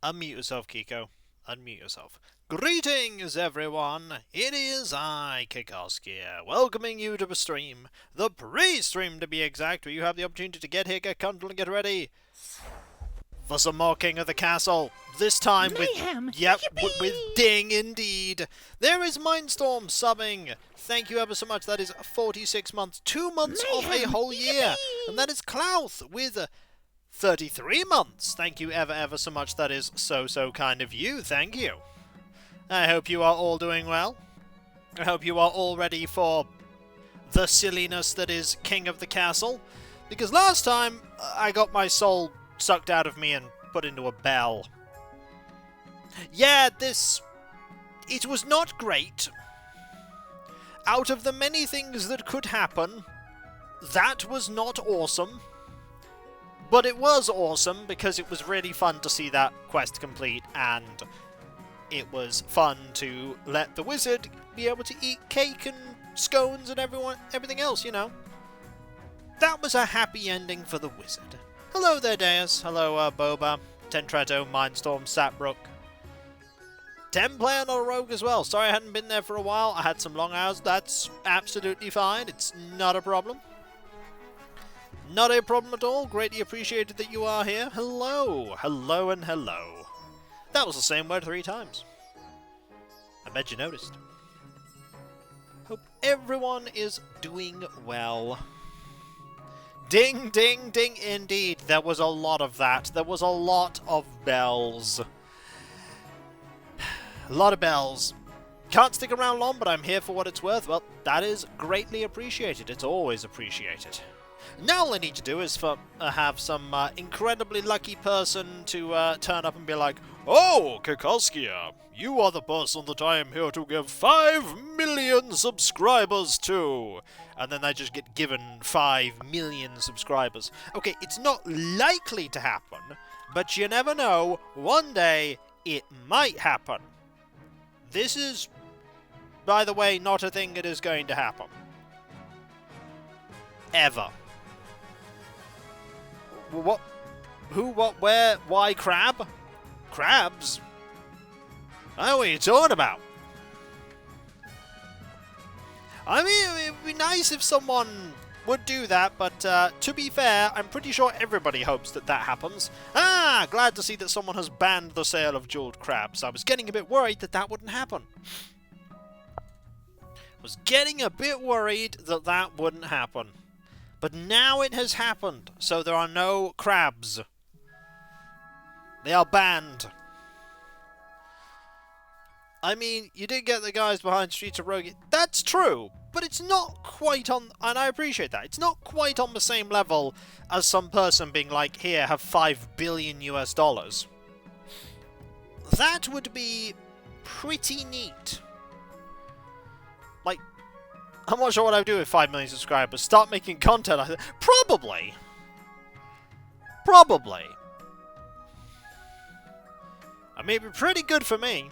Unmute yourself, Kiko. Unmute yourself. Greetings, everyone! It is I, Kikoski, welcoming you to the stream. The pre-stream, to be exact, where you have the opportunity to get here, get comfortable, and get ready for some more King of the Castle. This time Mayhem. with... Yep, Yippee! with Ding, indeed. There is Mindstorm subbing. Thank you ever so much. That is 46 months. 2 months of a Mayhem. whole year. Yippee! And that is Klauth with 33 months. Thank you ever so much. That is so kind of you. Thank you. I hope you are all doing well. I hope you are all ready for the silliness that is King of the Castle. Because last time, I got my soul sucked out of me and put into a bell. Yeah, it was not great. Out of the many things that could happen, that was not awesome. But it was awesome because it was really fun to see that quest complete, and it was fun to let the wizard be able to eat cake and scones and everything else, you know. That was a happy ending for the wizard. Hello there, Deus. Hello, Boba, Tentretto, Mindstorm, Sapbrook. 10 player, not a rogue as well. Sorry I hadn't been there for a while. I had some long hours. That's absolutely fine. It's not a problem. Not a problem at all. Greatly appreciated that you are here. Hello. Hello and hello. That was the same word 3 times. I bet you noticed. Hope everyone is doing well. Ding, ding, ding, indeed. There was a lot of that. There was a lot of bells. A lot of bells. Can't stick around long, but I'm here for what it's worth. Well, that is greatly appreciated. It's always appreciated. Now all I need to do is have some incredibly lucky person to turn up and be like, "Oh, Kikoskia, you are the person that I am here to give 5 million subscribers to." And then they just get given 5 million subscribers. Okay, it's not likely to happen, but you never know. One day, it might happen. This is, by the way, not a thing that is going to happen. Ever. What? Who, what, where, why crab? Crabs? I don't know what you're talking about. I mean, it would be nice if someone would do that, but to be fair, I'm pretty sure everybody hopes that that happens. Ah, glad to see that someone has banned the sale of jeweled crabs. I was getting a bit worried that that wouldn't happen. Was getting a bit worried that that wouldn't happen. But now it has happened, so there are no crabs. They are banned. I mean, you did get the guys behind Streets of Rogue. That's true, but it's not quite on, and I appreciate that, it's not quite on the same level as some person being like, "Here, have 5 billion US dollars. That would be pretty neat. Like, I'm not sure what I would do with 5 million subscribers. Start making content? Probably. Probably. I mean, it'd be pretty good for me.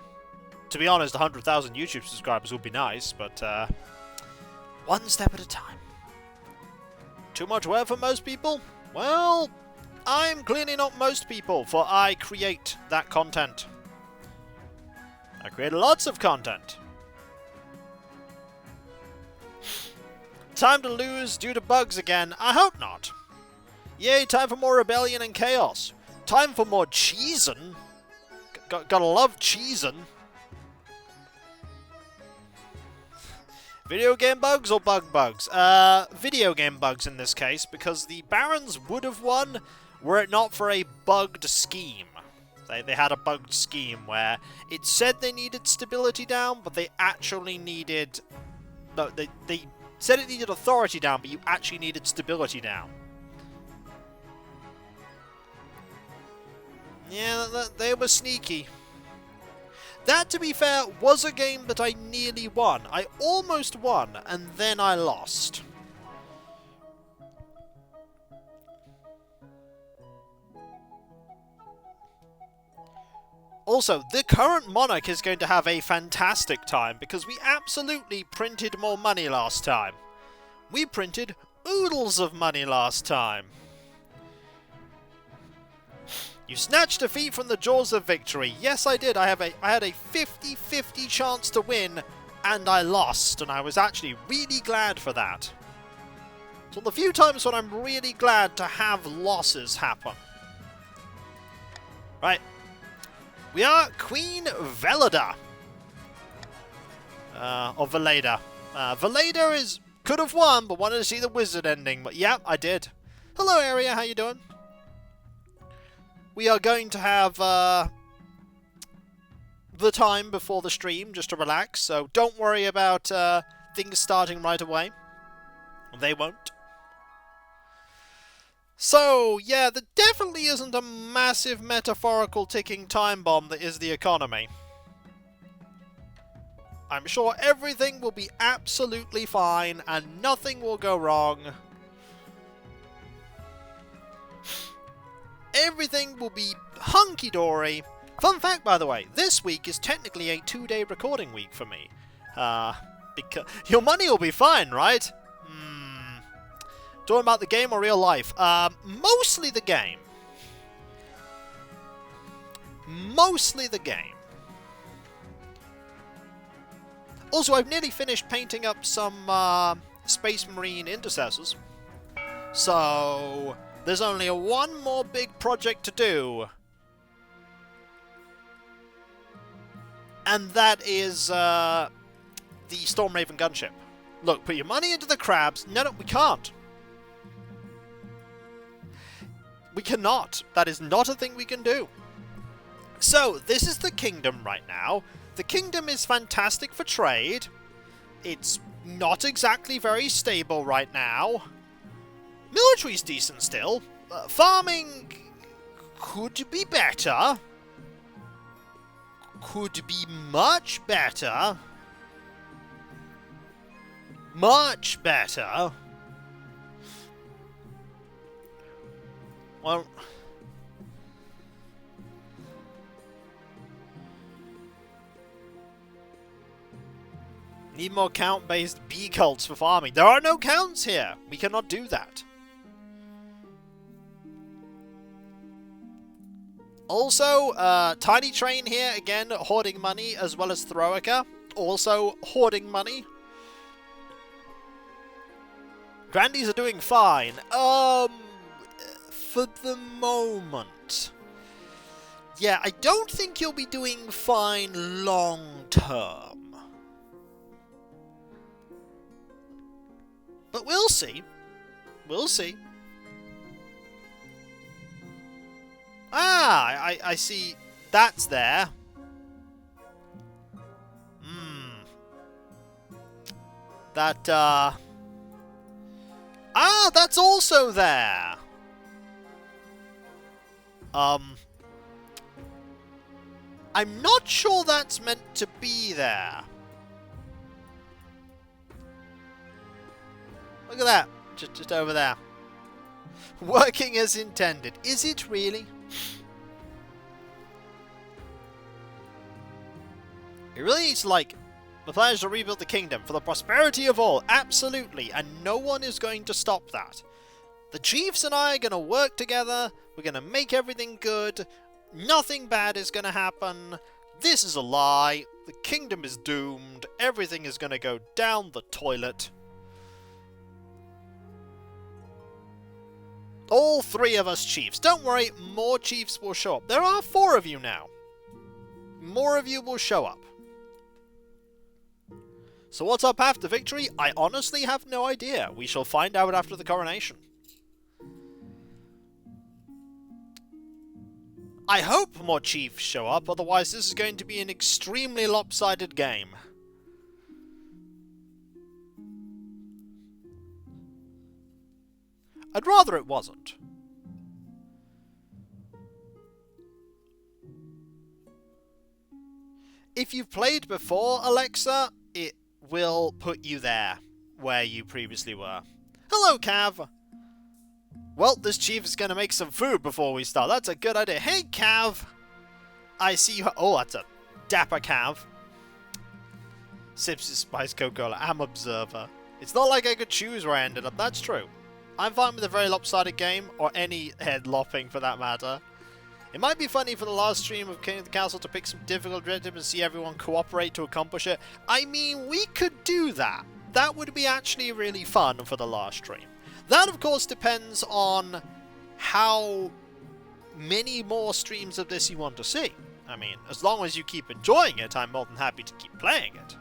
To be honest, 100,000 YouTube subscribers would be nice, but one step at a time. Too much work for most people? Well, I'm clearly not most people, for I create that content. I create lots of content. Time to lose due to bugs again? I hope not. Yay, time for more rebellion and chaos. Time for more cheesin'. Gotta love cheesin'. Video game bugs or bug bugs? Video game bugs in this case, because the Barons would have won were it not for a bugged scheme. They had a bugged scheme where it said they needed stability down, but they actually needed... No, they said it needed authority down, but you actually needed stability down. Yeah, they were sneaky. That, to be fair, was a game that I nearly won. I almost won, and then I lost. Also, the current monarch is going to have a fantastic time, because we absolutely printed more money last time. We printed oodles of money last time. You snatched defeat from the jaws of victory. Yes, I did. I had a 50-50 chance to win, and I lost, and I was actually really glad for that. So the few times when I'm really glad to have losses happen. Right. We are Queen Veleda. Or Veleda. Veleda could have won, but wanted to see the wizard ending. But yeah, I did. Hello, Area. How you doing? We are going to have the time before the stream just to relax. So don't worry about things starting right away. They won't. So, yeah, there definitely isn't a massive metaphorical ticking time bomb that is the economy. I'm sure everything will be absolutely fine and nothing will go wrong. Everything will be hunky-dory. Fun fact, by the way, this week is technically a 2-day recording week for me. Because your money will be fine, right? Talking about the game or real life? Mostly the game. Mostly the game. Also, I've nearly finished painting up some Space Marine intercessors. So, there's only one more big project to do. And that is the Storm Raven gunship. Look, put your money into the crabs. No, we can't. We cannot. That is not a thing we can do. So, this is the kingdom right now. The kingdom is fantastic for trade. It's not exactly very stable right now. Military's decent still. Farming could be better. Could be much better. Much better. Well, need more count-based bee cults for farming. There are no counts here. We cannot do that. Also, Tiny Train here, again, hoarding money, as well as Throica, also hoarding money. Grandies are doing fine. For the moment. Yeah, I don't think you'll be doing fine long term. But we'll see. We'll see. Ah, I see. That's there. That, Ah, that's also there. I'm not sure that's meant to be there. Look at that. Just over there. Working as intended. Is it really? It really needs to, like, the players to rebuild the kingdom for the prosperity of all. Absolutely. And no one is going to stop that. The chiefs and I are going to work together. We're going to make everything good. Nothing bad is going to happen. This is a lie. The kingdom is doomed. Everything is going to go down the toilet. All 3 of us chiefs. Don't worry, more chiefs will show up. There are 4 of you now. More of you will show up. So what's our path to victory? I honestly have no idea. We shall find out after the coronation. I hope more chiefs show up, otherwise this is going to be an extremely lopsided game. I'd rather it wasn't. If you've played before, Alexa, it will put you there, where you previously were. Hello, Cav! Well, this chief is going to make some food before we start. That's a good idea. Hey, Cav! I see you... Oh, that's a dapper Cav. Sips his spiced Coca-Cola. I'm observer. It's not like I could choose where I ended up. That's true. I'm fine with a very lopsided game, or any head lopping for that matter. It might be funny for the last stream of King of the Castle to pick some difficult objective and see everyone cooperate to accomplish it. I mean, we could do that. That would be actually really fun for the last stream. That, of course, depends on how many more streams of this you want to see. I mean, as long as you keep enjoying it, I'm more than happy to keep playing it.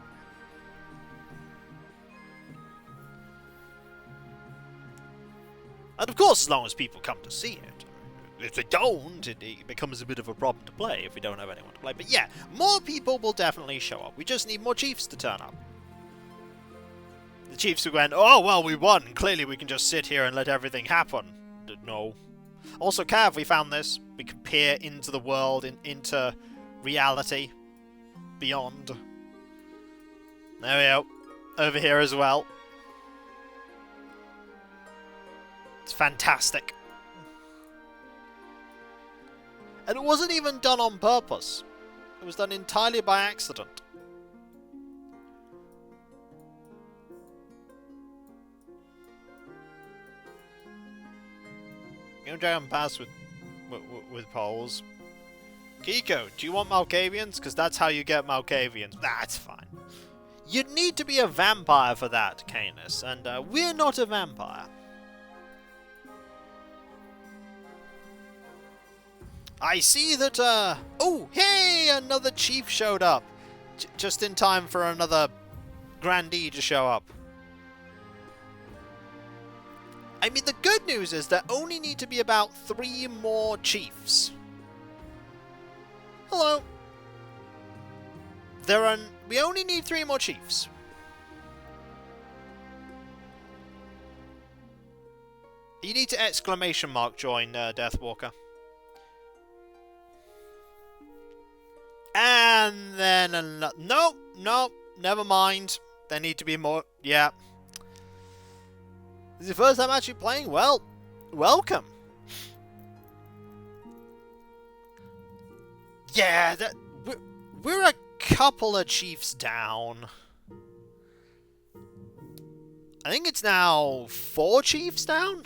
And of course, as long as people come to see it. If they don't, it becomes a bit of a problem to play if we don't have anyone to play. But yeah, more people will definitely show up. We just need more chiefs to turn up. The chiefs who went, oh, well, we won. Clearly we can just sit here and let everything happen. No. Also, Cav, we found this. We can peer into the world, into reality. Beyond. There we go. Over here as well. It's fantastic. And it wasn't even done on purpose. It was done entirely by accident. Go down pass with poles. Kiko, do you want Malkavians? Because that's how you get Malkavians. That's fine. You'd need to be a vampire for that, Canis, and we're not a vampire. I see that, oh, hey! Another chief showed up. Just in time for another grandee to show up. I mean, the good news is there only need to be about 3 more chiefs. Hello. We only need 3 more chiefs. You need to exclamation mark join, Deathwalker. And then another... Nope, never mind. There need to be more... Yeah. This is the first time actually playing? Well, welcome. Yeah, we're a couple of chiefs down. I think it's now 4 chiefs down?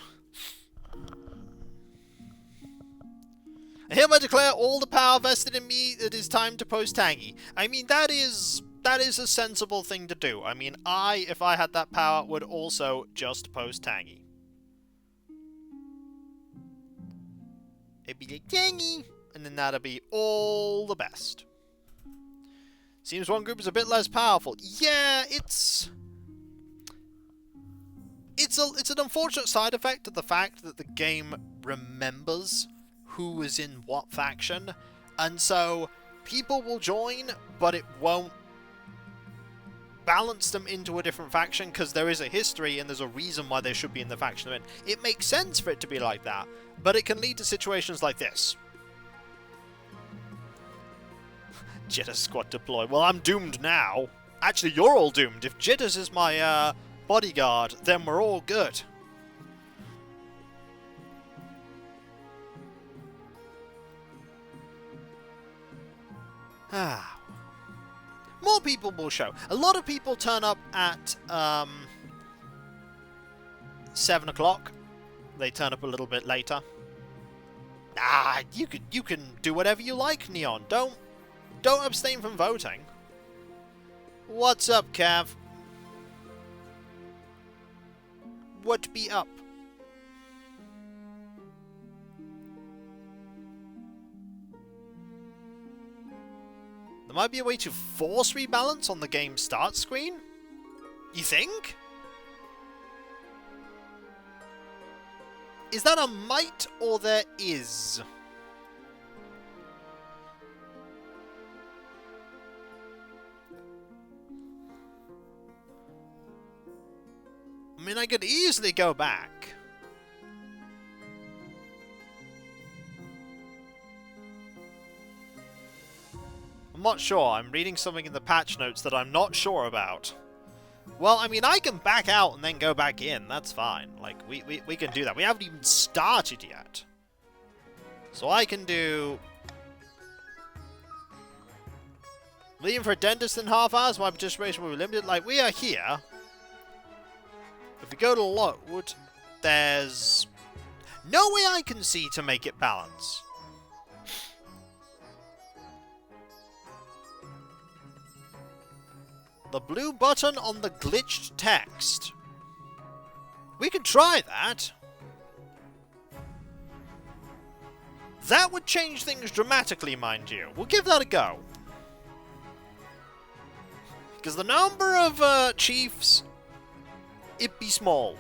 I hereby declare all the power vested in me. It is time to post Tangy. I mean, that is a sensible thing to do. I mean, if I had that power, would also just post Tangy. It'd be like Tangy, and then that'd be all the best. Seems one group is a bit less powerful. Yeah, it's an unfortunate side effect of the fact that the game remembers who is in what faction, and so people will join, but it won't balance them into a different faction because there is a history and there's a reason why they should be in the faction they're in. It makes sense for it to be like that, but it can lead to situations like this. Jitters squad deploy. Well, I'm doomed now. Actually, you're all doomed. If Jitters is my bodyguard, then we're all good. More people will show. A lot of people turn up at 7 o'clock. They turn up a little bit later. You can do whatever you like, Neon. Don't abstain from voting. What's up, Cav? What be up? There might be a way to force rebalance on the game start screen? You think? Is that a might or there is? I mean, I could easily go back. I'm not sure. I'm reading something in the patch notes that I'm not sure about. Well, I mean, I can back out and then go back in. That's fine. Like, we can do that. We haven't even started yet. So I can do... Leaving for a dentist in half hours, my participation will be limited. Like, we are here. If we go to load, there's no way I can see to make it balance. The blue button on the glitched text. We could try that. That would change things dramatically, mind you. We'll give that a go. Because the number of chiefs, it'd be small.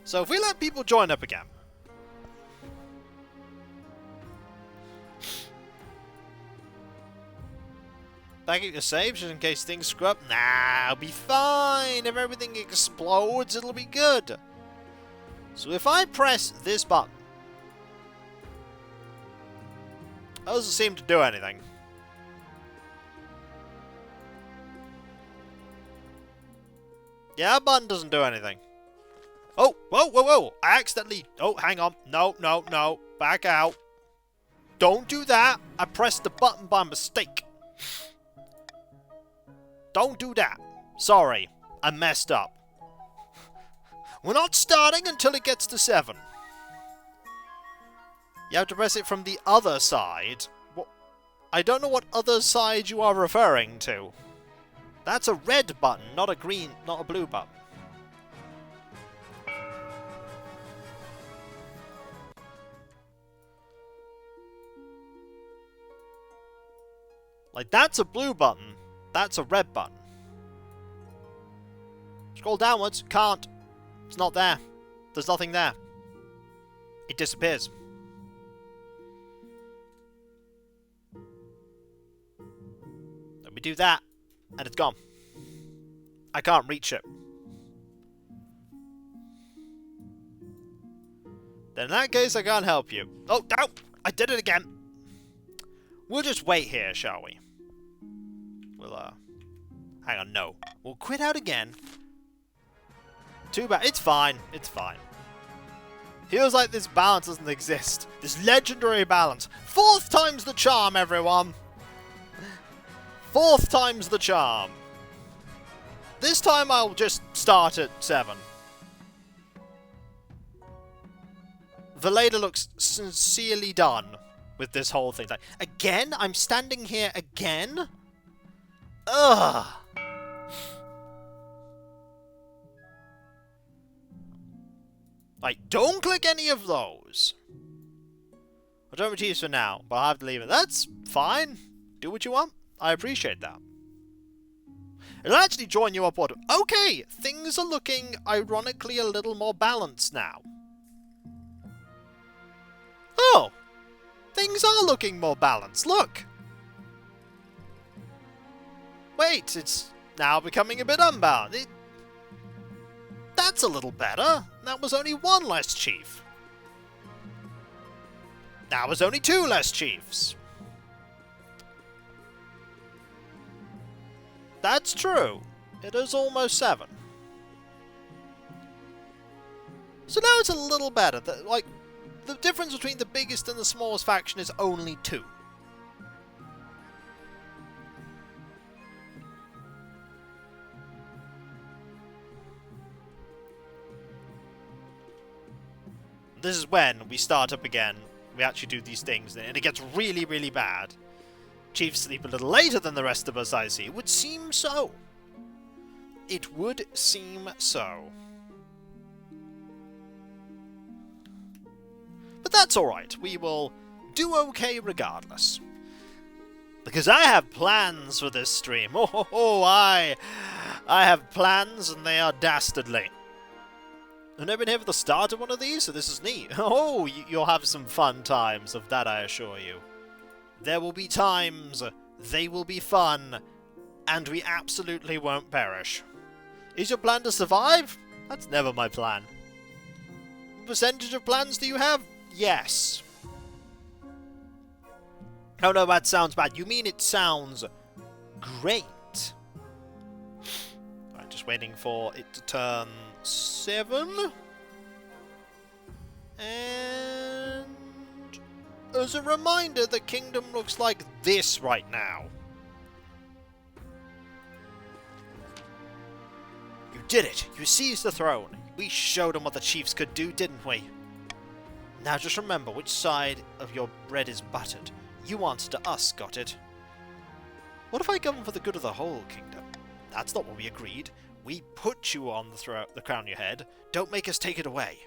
So if we let people join up again. Back at your saves just in case things screw up. Nah, it'll be fine. If everything explodes, it'll be good. So if I press this button, that doesn't seem to do anything. Yeah, that button doesn't do anything. Oh, whoa, whoa, whoa. I accidentally... Oh, hang on. No, no, no. Back out. Don't do that. I pressed the button by mistake. Don't do that. Sorry. I messed up. We're not starting until it gets to 7. You have to press it from the other side. What? I don't know what other side you are referring to. That's a red button, not a green, not a blue button. Like, that's a blue button. That's a red button. Scroll downwards. Can't. It's not there. There's nothing there. It disappears. Let me do that. And it's gone. I can't reach it. Then in that case, I can't help you. Oh, no! I did it again! We'll just wait here, shall we? We'll, hang on, no. We'll quit out again. Too bad. It's fine. It's fine. Feels like this balance doesn't exist. This legendary balance. 4th time's the charm, everyone! 4th time's the charm. This time I'll just start at 7. Valeda looks sincerely done with this whole thing. Like, again? I'm standing here again? Ugh! Like, don't click any of those. I don't have cheese for now, but I have to leave it. That's fine. Do what you want. I appreciate that. It'll actually join you upward. Okay, things are looking, ironically, a little more balanced now. Oh! Things are looking more balanced, look! Wait, it's now becoming a bit unbalanced. That's a little better. That was only 1 less chief. That was only 2 less chiefs. That's true. It is almost 7. So now it's a little better. Like, the difference between the biggest and the smallest faction is only 2. This is when we start up again. We actually do these things, and it gets really, really bad. Chiefs sleep a little later than the rest of us, I see. It would seem so. It would seem so. But that's alright. We will do okay regardless. Because I have plans for this stream. I have plans, and they are dastardly. I've never been here for the start of one of these, so this is neat. Oh, you'll have some fun times, of that I assure you. There will be times, they will be fun, and we absolutely won't perish. Is your plan to survive? That's never my plan. What percentage of plans do you have? Yes. Oh no, that sounds bad. You mean it sounds great. Right, just waiting for it to turn 7. And as a reminder, the kingdom looks like this right now. You did it! You seized the throne! We showed them what the chiefs could do, didn't we? Now just remember which side of your bread is buttered. You answered to us, got it? What if I govern for the good of the whole kingdom? That's not what we agreed. We put you on the crown your head. Don't make us take it away.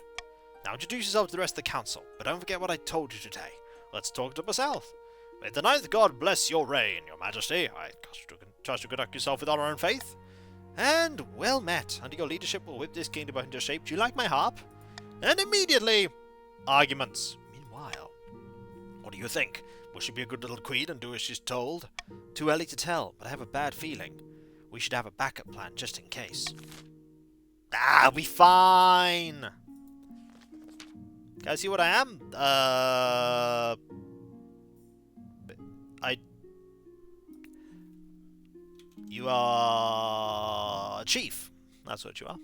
Now introduce yourself to the rest of the council, but don't forget what I told you today. Let's talk to myself. May the ninth god bless your reign, your majesty. I trust you conduct yourself with honor and faith. And well met. Under your leadership, we'll whip this kingdom into shape. Do you like my harp? And immediately, arguments. Meanwhile, what do you think? Will she be a good little queen and do as she's told? Too early to tell, but I have a bad feeling. We should have a backup plan just in case. Ah, I'll be fine. Can I see what I am? You are chief. That's what you are.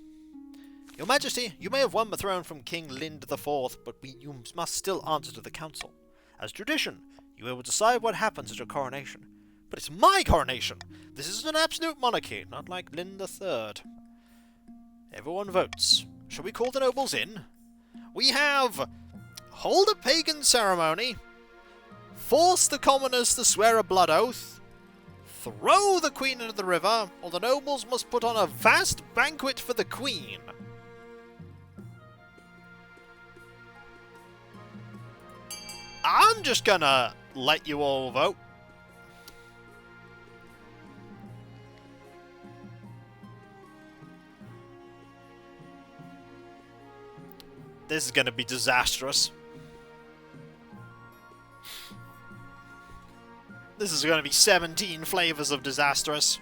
Your Majesty, you may have won the throne from King Lind IV, but you must still answer to the council. As tradition, you will decide what happens at your coronation. But it's my coronation! This is an absolute monarchy, not like Lind III. Everyone votes. Shall we call the nobles in? We have... hold a pagan ceremony, force the commoners to swear a blood oath, throw the queen into the river, or the nobles must put on a vast banquet for the queen. I'm just gonna let you all vote. This is gonna be disastrous. This is gonna be 17 flavors of disastrous.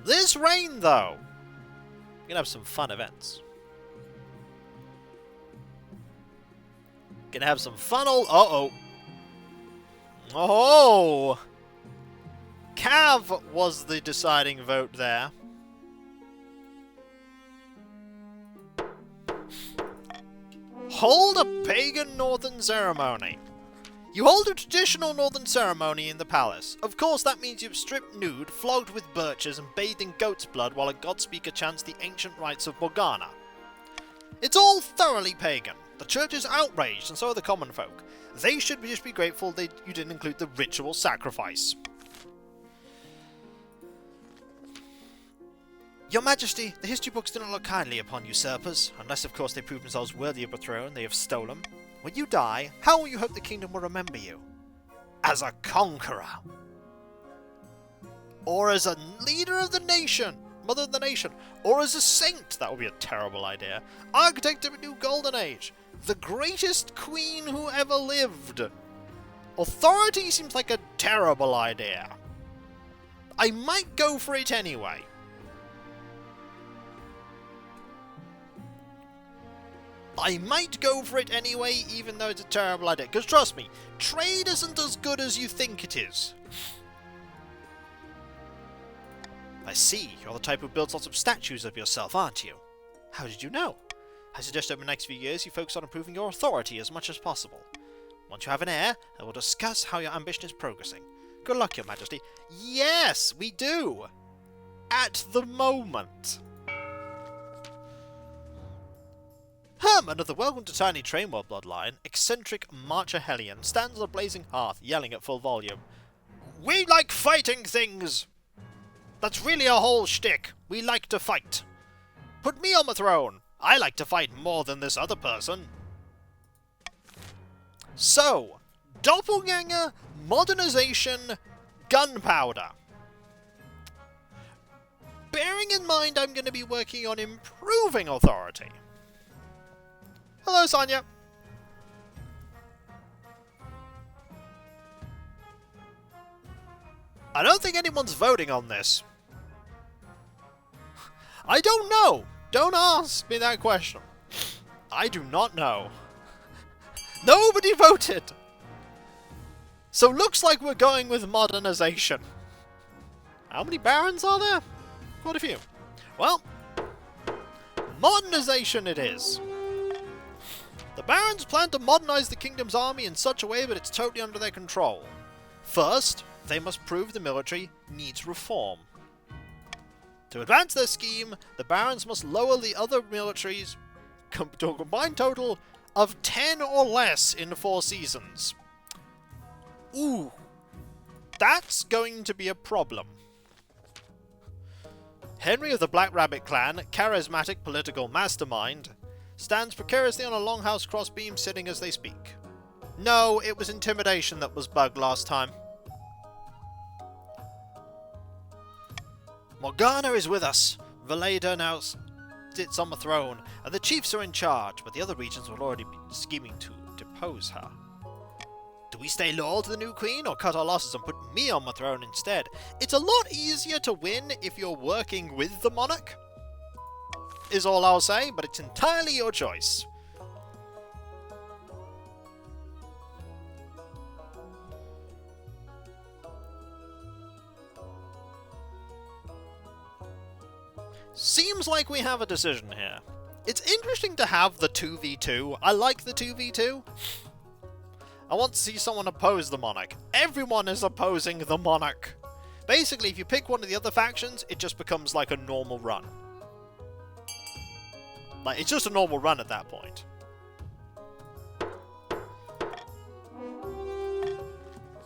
This reign, though, we're gonna have some fun events. Gonna have some fun old... Uh-oh. Oh! Cav was the deciding vote there. Hold a pagan northern ceremony. You hold a traditional northern ceremony in the palace. Of course, that means you're stripped nude, flogged with birches, and bathed in goat's blood while a god speaker chants the ancient rites of Morgana. It's all thoroughly pagan. The church is outraged, and so are the common folk. They should just be grateful that you didn't include the ritual sacrifice. Your Majesty, the history books do not look kindly upon usurpers, unless of course they prove themselves worthy of a throne they have stolen. When you die, how will you hope the kingdom will remember you? As a conqueror. Or as a leader of the nation, mother of the nation. Or as a saint, that would be a terrible idea. Architect of a new golden age. The greatest queen who ever lived. Authority seems like a terrible idea. I might go for it anyway. I might go for it anyway, even though it's a terrible idea. Because trust me, trade isn't as good as you think it is. I see, you're the type who builds lots of statues of yourself, aren't you? How did you know? I suggest over the next few years you focus on improving your authority as much as possible. Once you have an heir, I will discuss how your ambition is progressing. Good luck, Your Majesty. Yes, we do! At the moment. Another welcome to Tiny Train World bloodline, eccentric Marcher Hellion stands on a blazing hearth, yelling at full volume. We like fighting things! That's really a whole shtick. We like to fight. Put me on the throne. I like to fight more than this other person. So, doppelganger, modernization, gunpowder. Bearing in mind I'm going to be working on improving authority. Hello, Sonia. I don't think anyone's voting on this. I don't know. Don't ask me that question. I do not know. Nobody voted. So looks like we're going with modernization. How many barons are there? Quite a few. Well, modernization it is. The barons plan to modernize the kingdom's army in such a way that it's totally under their control. First, they must prove the military needs reform. To advance their scheme, the barons must lower the other militaries to a combined total of 10 or less in 4 seasons. Ooh. That's going to be a problem. Henry of the Black Rabbit clan, charismatic political mastermind, stands precariously on a longhouse crossbeam sitting as they speak. No, it was intimidation that was bugged last time. Morgana is with us. Valeda now sits on the throne, and the chiefs are in charge, but the other regions will already be scheming to depose her. Do we stay loyal to the new queen, or cut our losses and put me on the throne instead? It's a lot easier to win if you're working with the monarch, is all I'll say, but it's entirely your choice. Seems like we have a decision here. It's interesting to have the 2v2. I like the 2v2. I want to see someone oppose the monarch. Everyone is opposing the monarch. Basically, if you pick one of the other factions, it just becomes like a normal run. Like, it's just a normal run at that point.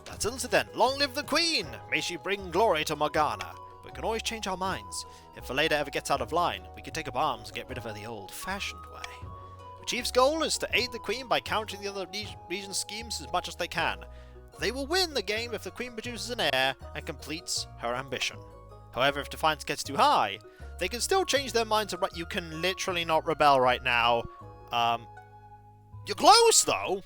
That's it then. Long live the queen! May she bring glory to Morgana. We can always change our minds. If Valeda ever gets out of line, we can take up arms and get rid of her the old-fashioned way. The chief's goal is to aid the queen by countering the other region's schemes as much as they can. They will win the game if the queen produces an heir and completes her ambition. However, if defiance gets too high, they can still change their minds and you can literally not rebel right now. You're close, though!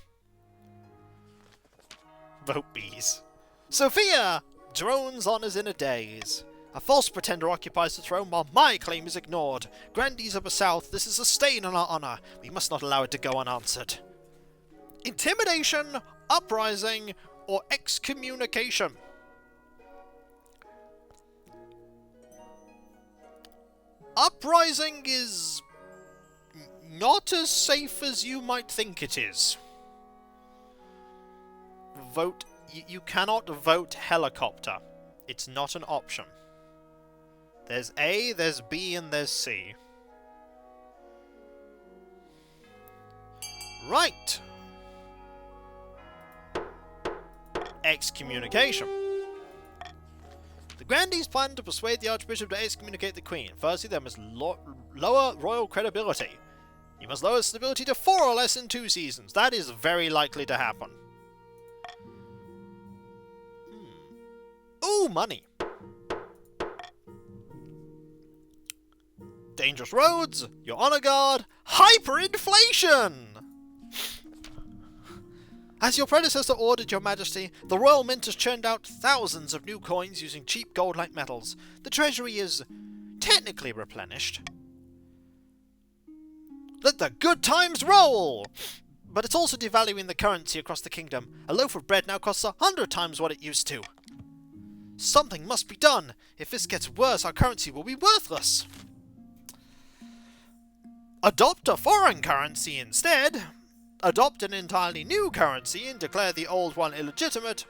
Vote bees. Sophia! Drones on us in a daze. A false pretender occupies the throne while my claim is ignored. Grandees of the South, this is a stain on our honour. We must not allow it to go unanswered. Intimidation, uprising, or excommunication? Uprising is not as safe as you might think it is. Vote. You cannot vote helicopter. It's not an option. There's A, there's B, and there's C. Right. Excommunication. The grandees plan to persuade the Archbishop to excommunicate the Queen. Firstly, they must lower royal credibility. You must lower stability to 4 or less in 2 seasons. That is very likely to happen. Ooh, money. Dangerous roads, your honor guard, hyperinflation! As your predecessor ordered, your majesty, the royal mint has churned out thousands of new coins using cheap gold-like metals. The treasury is technically replenished. Let the good times roll! But it's also devaluing the currency across the kingdom. A loaf of bread now costs 100 times what it used to. Something must be done. If this gets worse, our currency will be worthless. Adopt a foreign currency instead. Adopt an entirely new currency and declare the old one illegitimate.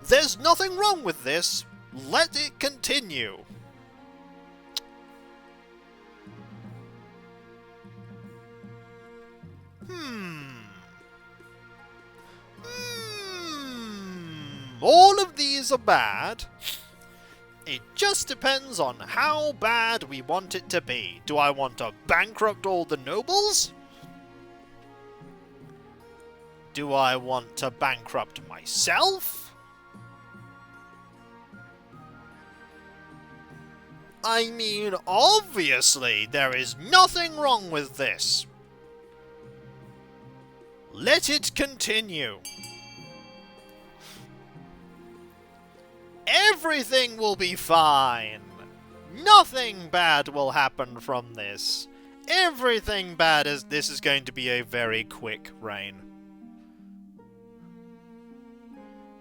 There's nothing wrong with this. Let it continue. All of these are bad. It just depends on how bad we want it to be. Do I want to bankrupt all the nobles? Do I want to bankrupt myself? I mean, obviously, there is nothing wrong with this. Let it continue. Everything will be fine. Nothing bad will happen from this. Everything bad is... This is going to be a very quick reign.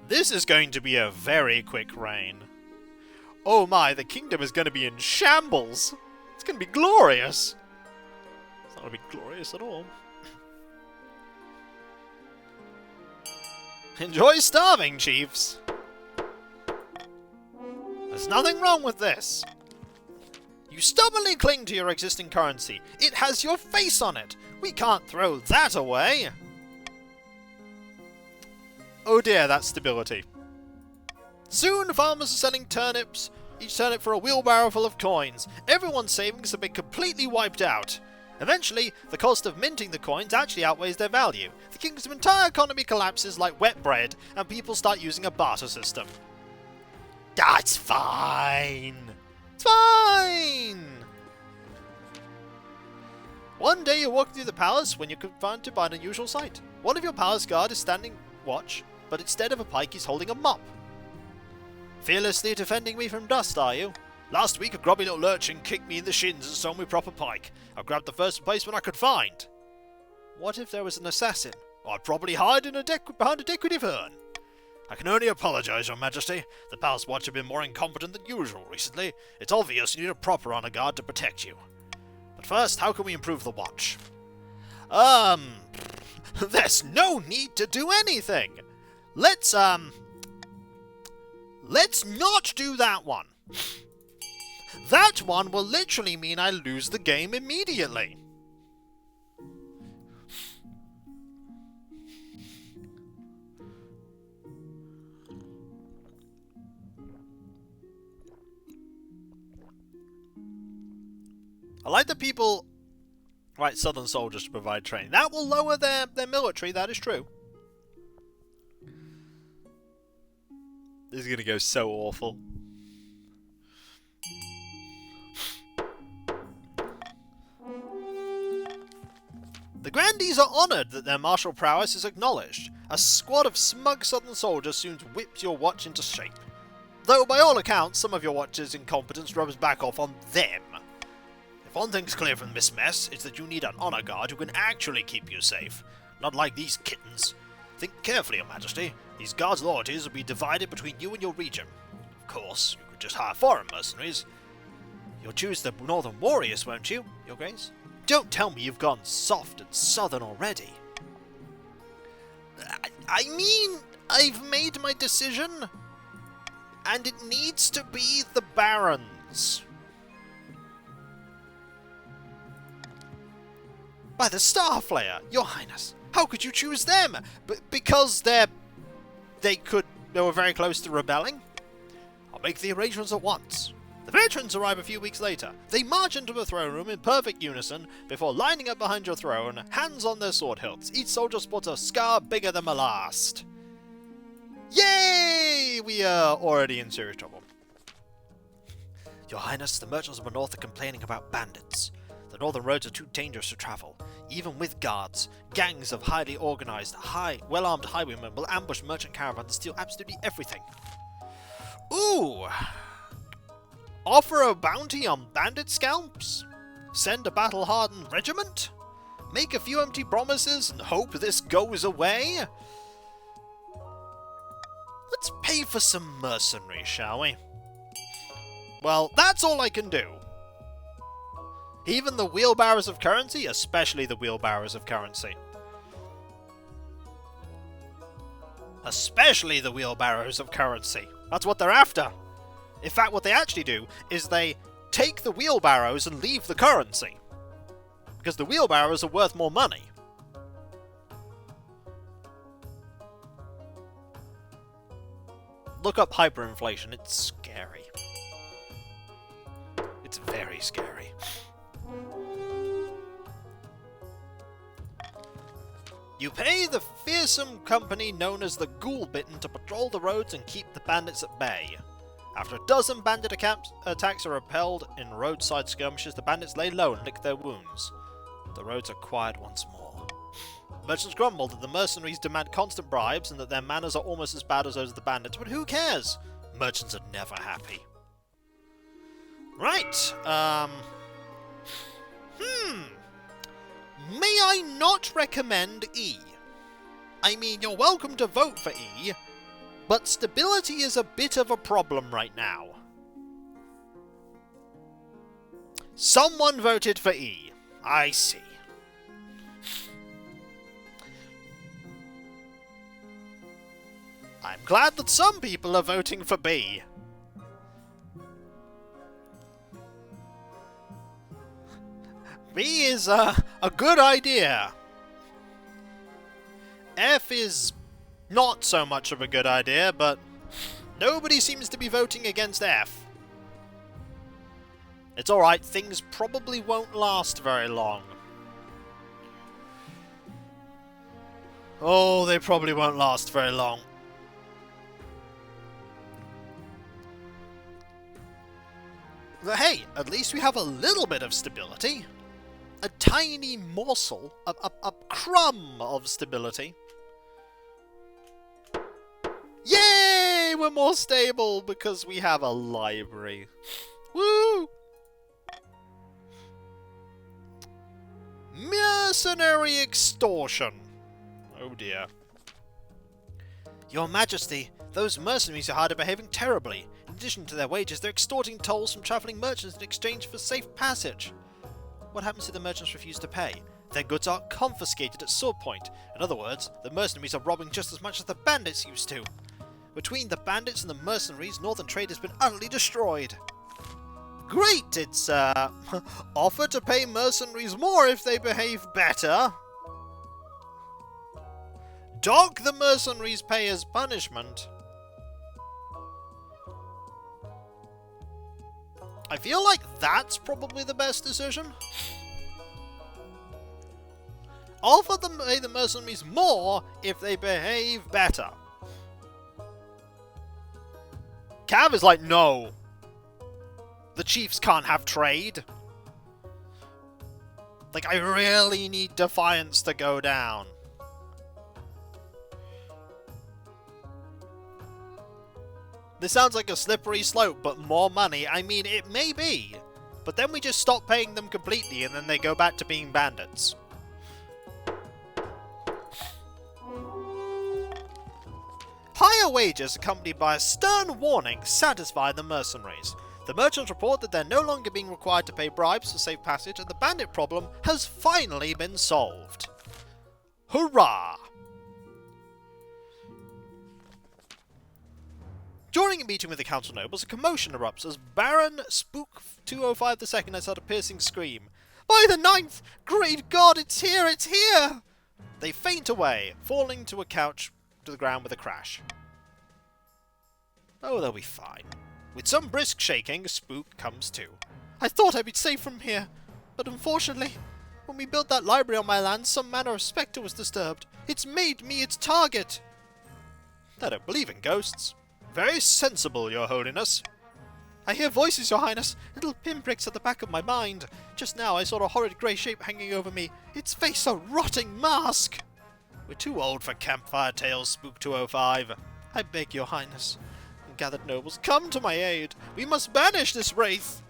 This is going to be a very quick reign. Oh my, the kingdom is going to be in shambles. It's going to be glorious. It's not going to be glorious at all. Enjoy starving, chiefs. There's nothing wrong with this. You stubbornly cling to your existing currency. It has your face on it. We can't throw that away. Oh dear, that's stability. Soon farmers are selling turnips, each turnip for a wheelbarrow full of coins. Everyone's savings have been completely wiped out. Eventually, the cost of minting the coins actually outweighs their value. The kingdom's entire economy collapses like wet bread, and people start using a barter system. That's fine! It's fine! One day you're walking through the palace when you're confronted by an unusual sight. One of your palace guard is standing watch, but instead of a pike he's holding a mop. Fearlessly defending me from dust, are you? Last week a grubby little urchin kicked me in the shins and stole me proper pike. I grabbed the first replacement I could find. What if there was an assassin? I'd probably hide behind a decorative urn. I can only apologise, Your Majesty. The palace watch have been more incompetent than usual recently. It's obvious you need a proper honour guard to protect you. But first, how can we improve the watch? There's no need to do anything. Let's not do that one. That one will literally mean I lose the game immediately. I like the people write Southern soldiers to provide training. That will lower their military, that is true. This is going to go so awful. The grandees are honoured that their martial prowess is acknowledged. A squad of smug Southern soldiers soon whips your watch into shape. Though by all accounts, some of your watch's incompetence rubs back off on them. If one thing's clear from this mess, it's that you need an honour guard who can actually keep you safe. Not like these kittens. Think carefully, Your Majesty. These guards' loyalties will be divided between you and your region. Of course, you could just hire foreign mercenaries. You'll choose the Northern Warriors, won't you, Your Grace? Don't tell me you've gone soft and southern already. I mean, I've made my decision, and it needs to be the Barons. By the Starflayer, Your Highness, how could you choose them? Because they were very close to rebelling? I'll make the arrangements at once. The veterans arrive a few weeks later. They march into the throne room in perfect unison before lining up behind your throne, hands on their sword hilts. Each soldier sports a scar bigger than my last. Yay! We are already in serious trouble. Your Highness, the merchants of the north are complaining about bandits. The northern roads are too dangerous to travel. Even with guards, gangs of highly organised, well-armed highwaymen will ambush merchant caravans and steal absolutely everything. Ooh! Offer a bounty on bandit scalps? Send a battle-hardened regiment? Make a few empty promises and hope this goes away? Let's pay for some mercenaries, shall we? Well, that's all I can do. Even the wheelbarrows of currency, especially the wheelbarrows of currency. Especially the wheelbarrows of currency. That's what they're after. In fact, what they actually do is they take the wheelbarrows and leave the currency. Because the wheelbarrows are worth more money. Look up hyperinflation, it's scary. It's very scary. You pay the fearsome company known as the Ghoul-Bitten to patrol the roads and keep the bandits at bay. After a dozen bandit attacks are repelled in roadside skirmishes, the bandits lay low and lick their wounds. The roads are quiet once more. Merchants grumble that the mercenaries demand constant bribes and that their manners are almost as bad as those of the bandits, but who cares? Merchants are never happy. Right, May I not recommend E? I mean, you're welcome to vote for E, but stability is a bit of a problem right now. Someone voted for E. I see. I'm glad that some people are voting for B. B is a good idea. F is not so much of a good idea, but Nobody seems to be voting against F. It's alright, things probably won't last very long. Oh, they probably won't last very long. But hey, at least we have a little bit of stability. A tiny morsel, a crumb of stability. Yay! We're more stable because we have a library. Woo! Mercenary extortion. Oh dear. Your Majesty, those mercenaries are hard behaving terribly. In addition to their wages, they're extorting tolls from travelling merchants in exchange for safe passage. What happens if the merchants refuse to pay? Their goods are confiscated at sword point. In other words, the mercenaries are robbing just as much as the bandits used to. Between the bandits and the mercenaries, northern trade has been utterly destroyed. Great! It's, offer to pay mercenaries more if they behave better. Dock the mercenaries' pay as punishment. I feel like that's probably the best decision. Offer them to pay the mercenaries more if they behave better. Cav is like, no. The chiefs can't have trade. Like, I really need defiance to go down. This sounds like a slippery slope, but more money. I mean, it may be. But then we just stop paying them completely and then they go back to being bandits. Higher wages accompanied by a stern warning satisfy the mercenaries. The merchants report that they're no longer being required to pay bribes for safe passage and the bandit problem has finally been solved. Hurrah! During a meeting with the council nobles, a commotion erupts as Baron Spook 205 II lets out a piercing scream. By the 9th! Great God, it's here! It's here! They faint away, falling to a couch to the ground with a crash. Oh, they'll be fine. With some brisk shaking, Spook comes to. I thought I'd be safe from here, but unfortunately, when we built that library on my land, some manner of spectre was disturbed. It's made me its target. I don't believe in ghosts. Very sensible, Your Holiness. I hear voices, Your Highness, little pinpricks at the back of my mind. Just now I saw a horrid grey shape hanging over me, its face a rotting mask. We're too old for campfire tales, Spook 205. I beg Your Highness and gathered nobles, come to my aid. We must banish this wraith.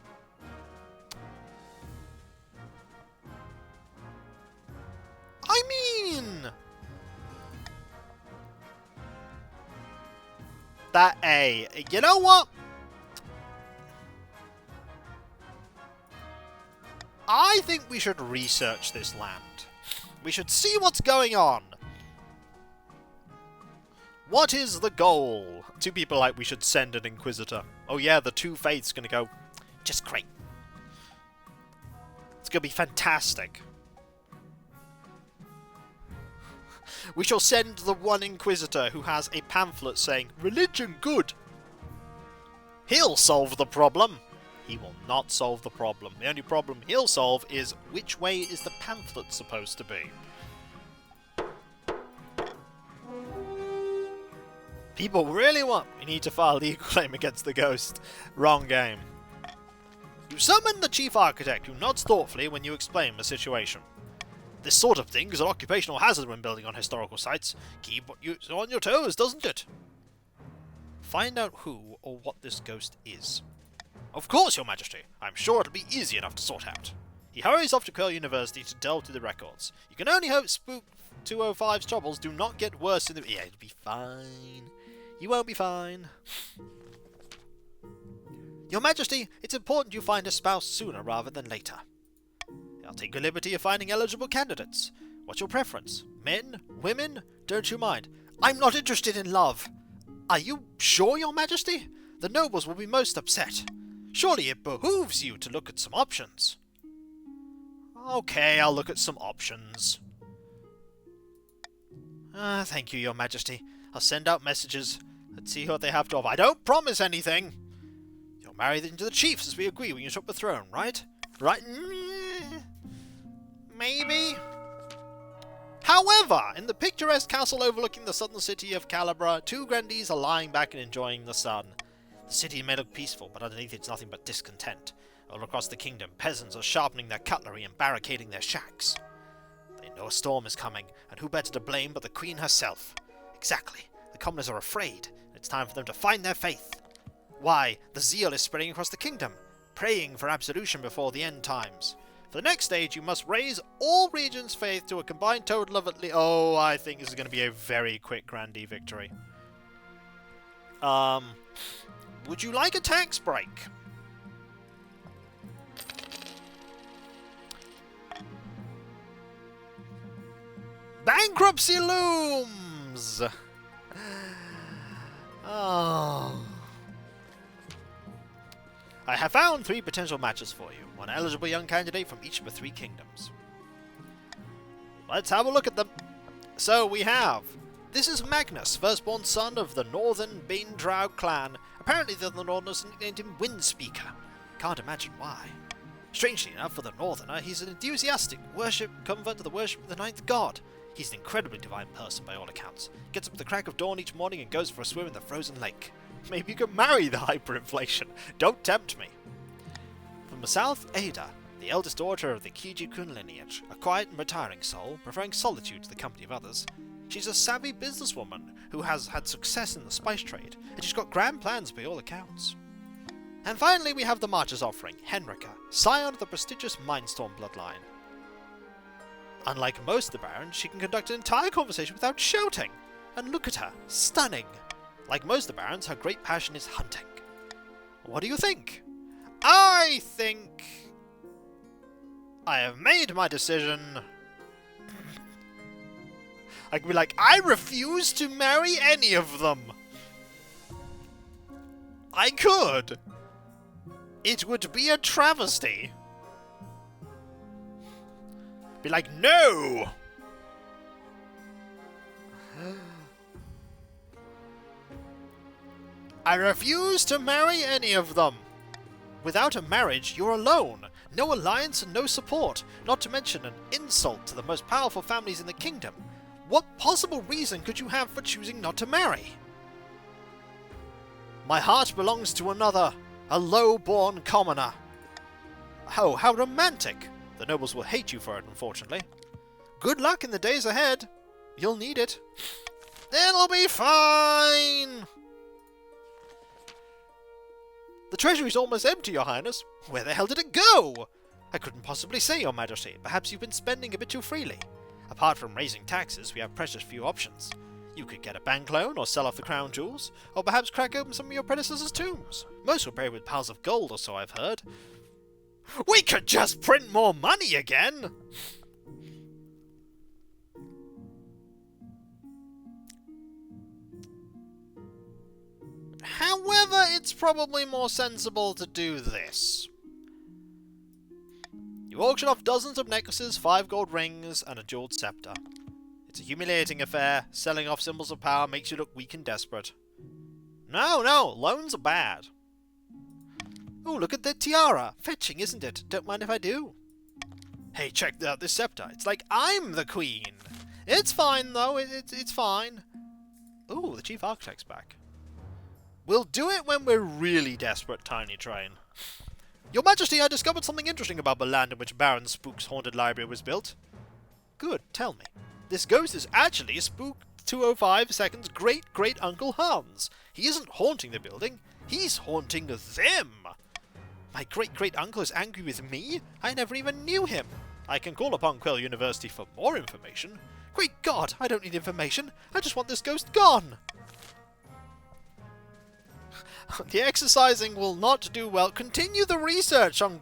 I mean... You know what? I think we should research this land. We should see what's going on. What is the goal? Two people like we should send an Inquisitor. Oh yeah, the two faiths gonna go just great. It's gonna be fantastic. We shall send the one Inquisitor who has a pamphlet saying, religion good. He'll solve the problem. He will not solve the problem. The only problem he'll solve is which way is the pamphlet supposed to be. People really want... We need to file a legal claim against the ghost. Wrong game. You summon the chief architect who nods thoughtfully when you explain the situation. This sort of thing is an occupational hazard when building on historical sites. Keep you on your toes, doesn't it? Find out who or what this ghost is. Of course, Your Majesty. I'm sure it'll be easy enough to sort out. He hurries off to Curl University to delve through the records. You can only hope Spook 205's troubles do not get worse in the... Yeah, it'll be fine. You won't be fine. Your Majesty, it's important you find a spouse sooner rather than later. I'll take the liberty of finding eligible candidates. What's your preference? Men? Women? Don't you mind. I'm not interested in love. Are you sure, Your Majesty? The nobles will be most upset. Surely it behooves you to look at some options. Okay, I'll look at some options. Thank you, Your Majesty. I'll send out messages. Let's see what they have to offer. I don't promise anything! You'll marry into the chiefs as we agree when you took the throne, right? Right? Maybe? However, in the picturesque castle overlooking the southern city of Calabra, two grandees are lying back and enjoying the sun. The city may look peaceful, but underneath it's nothing but discontent. All across the kingdom, peasants are sharpening their cutlery and barricading their shacks. They know a storm is coming, and who better to blame but the queen herself? Exactly. The commoners are afraid, and it's time for them to find their faith. Why, the zeal is spreading across the kingdom, praying for absolution before the end times. For the next stage, you must raise all regions' faith to a combined total of at least... Oh, I think this is going to be a very quick grandee victory. Would you like a tax break? Bankruptcy looms! Oh... I have found 3 potential matches for you. One eligible young candidate from each of the 3 kingdoms. Let's have a look at them. So we have... This is Magnus, firstborn son of the Northern Baindraug clan. Apparently the Northerners named him Windspeaker. Can't imagine why. Strangely enough, for the Northerner, he's an enthusiastic convert to the worship of the Ninth God. He's an incredibly divine person by all accounts. Gets up at the crack of dawn each morning and goes for a swim in the frozen lake. Maybe you could marry the hyperinflation. Don't tempt me. From the south, Ada, the eldest daughter of the Kiji-kun lineage, a quiet and retiring soul, preferring solitude to the company of others. She's a savvy businesswoman who has had success in the spice trade, and she's got grand plans by all accounts. And finally we have the Marcher's offering, Henrika, scion of the prestigious Mindstorm bloodline. Unlike most of the barons, she can conduct an entire conversation without shouting. And look at her, stunning. Like most of the barons, her great passion is hunting. What do you think? I think... I have made my decision. I could be like, I refuse to marry any of them. I could. It would be a travesty. Be like, no! I refuse to marry any of them. Without a marriage, you're alone. No alliance and no support, not to mention an insult to the most powerful families in the kingdom. What possible reason could you have for choosing not to marry? My heart belongs to another, a low-born commoner. Oh, how romantic. The nobles will hate you for it, unfortunately. Good luck in the days ahead. You'll need it. It'll be fine. The treasury's almost empty, Your Highness. Where the hell did it go? I couldn't possibly say, Your Majesty. Perhaps you've been spending a bit too freely. Apart from raising taxes, we have precious few options. You could get a bank loan, or sell off the crown jewels, or perhaps crack open some of your predecessors' tombs. Most were buried with piles of gold, or so I've heard. We could just print more money again! However, it's probably more sensible to do this. You auction off dozens of necklaces, 5 gold rings, and a jeweled scepter. It's a humiliating affair. Selling off symbols of power makes you look weak and desperate. No, loans are bad. Oh, look at the tiara. Fetching, isn't it? Don't mind if I do. Hey, check out this scepter. It's like I'm the queen. It's fine, though. It's fine. Ooh, the chief architect's back. We'll do it when we're really desperate, Tiny Train. Your Majesty, I discovered something interesting about the land in which Baron Spook's haunted library was built. Good, tell me. This ghost is actually Spook 205 Second's great-great-uncle Hans. He isn't haunting the building, he's haunting them. My great-great-uncle is angry with me? I never even knew him. I can call upon Quill University for more information. Great God, I don't need information. I just want this ghost gone. The exercising will not do well. Continue the research on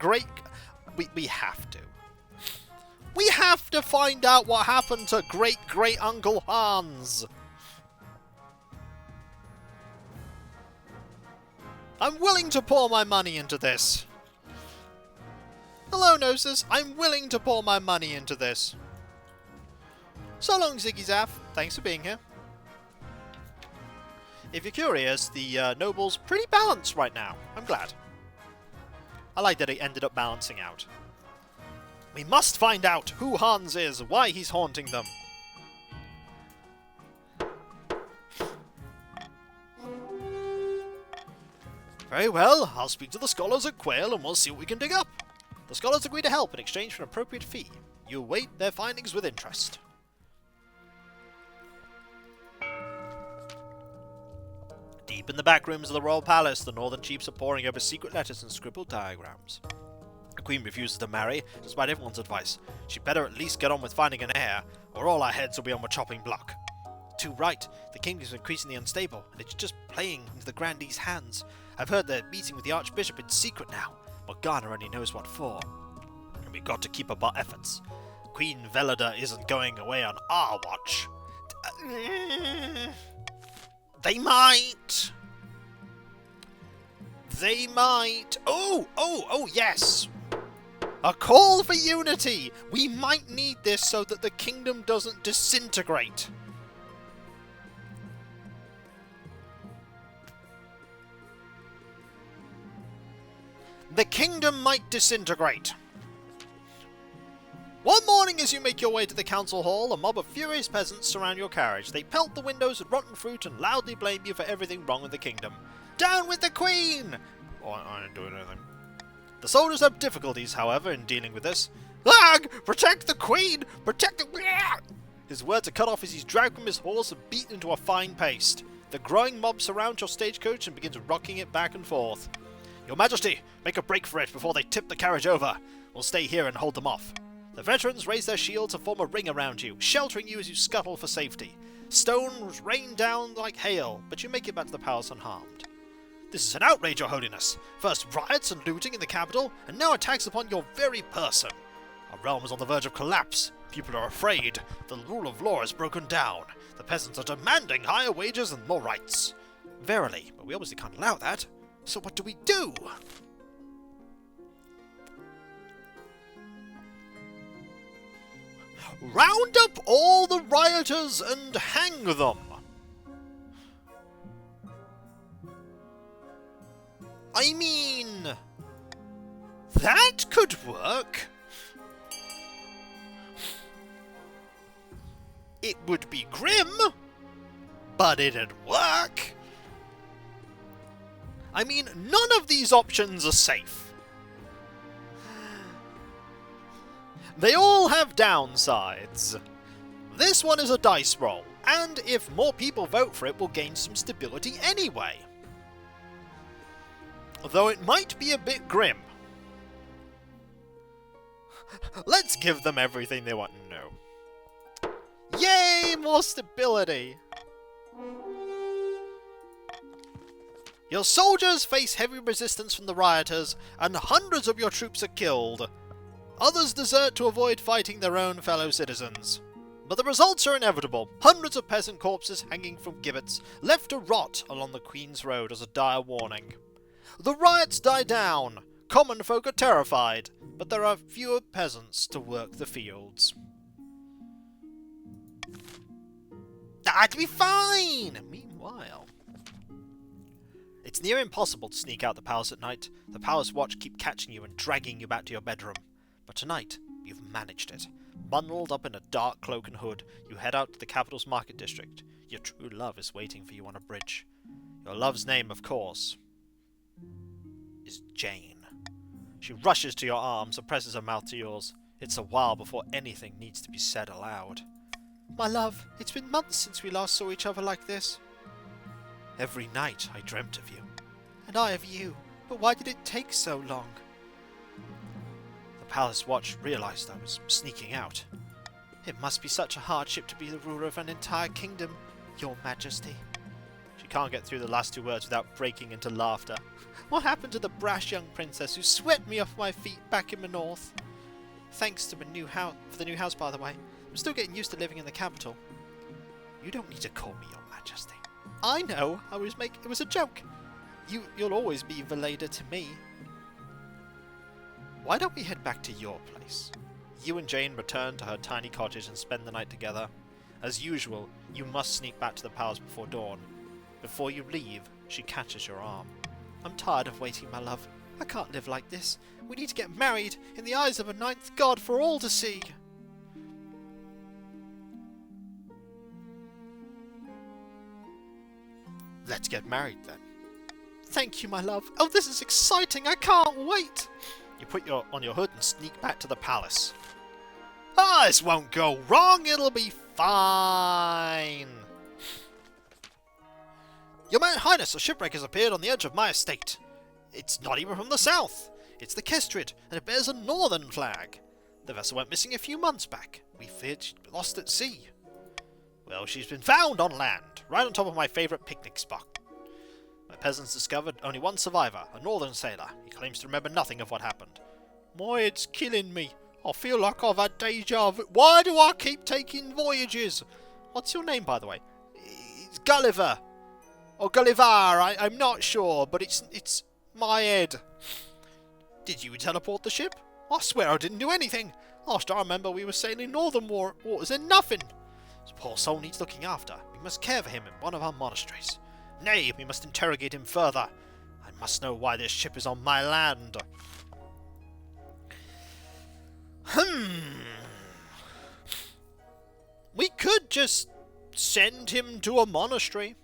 We have to. We have to find out what happened to great-great-uncle Hans. I'm willing to pour my money into this. Hello, Gnosis. I'm willing to pour my money into this. So long, Ziggy Zaff. Thanks for being here. If you're curious, the noble's pretty balanced right now. I'm glad. I like that it ended up balancing out. We must find out who Hans is, why he's haunting them. Very well, I'll speak to the scholars at Quail and we'll see what we can dig up. The scholars agree to help in exchange for an appropriate fee. You await their findings with interest. Deep in the back rooms of the royal palace, the northern chiefs are poring over secret letters and scribbled diagrams. The queen refuses to marry, despite everyone's advice. She'd better at least get on with finding an heir, or all our heads will be on the chopping block. Too right, the kingdom is increasingly unstable, and it's just playing into the grandee's hands. I've heard they're meeting with the archbishop in secret now. Morgana only knows what for. And we've got to keep up our efforts. Queen Velida isn't going away on our watch. They might! They might! Oh, yes! A call for unity! We might need this so that the kingdom doesn't disintegrate. The kingdom might disintegrate. One morning as you make your way to the council hall, a mob of furious peasants surround your carriage. They pelt the windows with rotten fruit and loudly blame you for everything wrong with the kingdom. Down with the queen! Oh, I ain't doing anything. The soldiers have difficulties, however, in dealing with this. Lag! Protect the queen! Protect the... His words are cut off as he's dragged from his horse and beaten into a fine paste. The growing mob surrounds your stagecoach and begins rocking it back and forth. Your Majesty, make a break for it before they tip the carriage over. We'll stay here and hold them off. The veterans raise their shields and form a ring around you, sheltering you as you scuttle for safety. Stones rain down like hail, but you make it back to the palace unharmed. This is an outrage, Your Holiness. First riots and looting in the capital, and now attacks upon your very person. Our realm is on the verge of collapse. People are afraid. The rule of law is broken down. The peasants are demanding higher wages and more rights. Verily, but we obviously can't allow that. So what do we do? Round up all the rioters and hang them. I mean, that could work. It would be grim, but it'd work. I mean, none of these options are safe. They all have downsides. This one is a dice roll, and if more people vote for it, we'll gain some stability anyway. Though it might be a bit grim. Let's give them everything they want to know. Yay, more stability! Your soldiers face heavy resistance from the rioters, and hundreds of your troops are killed. Others desert to avoid fighting their own fellow citizens. But the results are inevitable. Hundreds of peasant corpses hanging from gibbets, left to rot along the Queen's Road as a dire warning. The riots die down. Common folk are terrified, but there are fewer peasants to work the fields. That'd be fine! Meanwhile... It's near impossible to sneak out the palace at night. The palace watch keep catching you and dragging you back to your bedroom. But tonight, you've managed it. Bundled up in a dark cloak and hood, you head out to the capital's market district. Your true love is waiting for you on a bridge. Your love's name, of course, is Jane. She rushes to your arms and presses her mouth to yours. It's a while before anything needs to be said aloud. My love, it's been months since we last saw each other like this. Every night I dreamt of you. And I of you. But why did it take so long? The palace watch realized I was sneaking out. It must be such a hardship to be the ruler of an entire kingdom, Your Majesty. She can't get through the last two words without breaking into laughter. What happened to the brash young princess who swept me off my feet back in the north? Thanks to the new house, by the way. I'm still getting used to living in the capital. You don't need to call me Your Majesty. I know. It was a joke. You'll always be Veleda to me. Why don't we head back to your place? You and Jane return to her tiny cottage and spend the night together. As usual, you must sneak back to the palace before dawn. Before you leave, she catches your arm. I'm tired of waiting, my love. I can't live like this. We need to get married in the eyes of a ninth god for all to see. Let's get married then. Thank you, my love. Oh, this is exciting. I can't wait. You put on your hood and sneak back to the palace. Ah, this won't go wrong. It'll be fine. Your Highness, a shipwreck has appeared on the edge of my estate. It's not even from the south. It's the Kestrid, and it bears a northern flag. The vessel went missing a few months back. We feared she'd been lost at sea. Well, she's been found on land, right on top of my favourite picnic spot. My peasants discovered only one survivor, a northern sailor. He claims to remember nothing of what happened. My head's killing me. I feel like I've had deja vu. Why do I keep taking voyages? What's your name, by the way? It's Gulliver. Or Gulliver, I'm not sure, but it's my head. Did you teleport the ship? I swear I didn't do anything. Last I remember we were sailing northern waters and nothing. This poor soul needs looking after. We must care for him in one of our monasteries. Nay, we must interrogate him further. I must know why this ship is on my land. We could just send him to a monastery.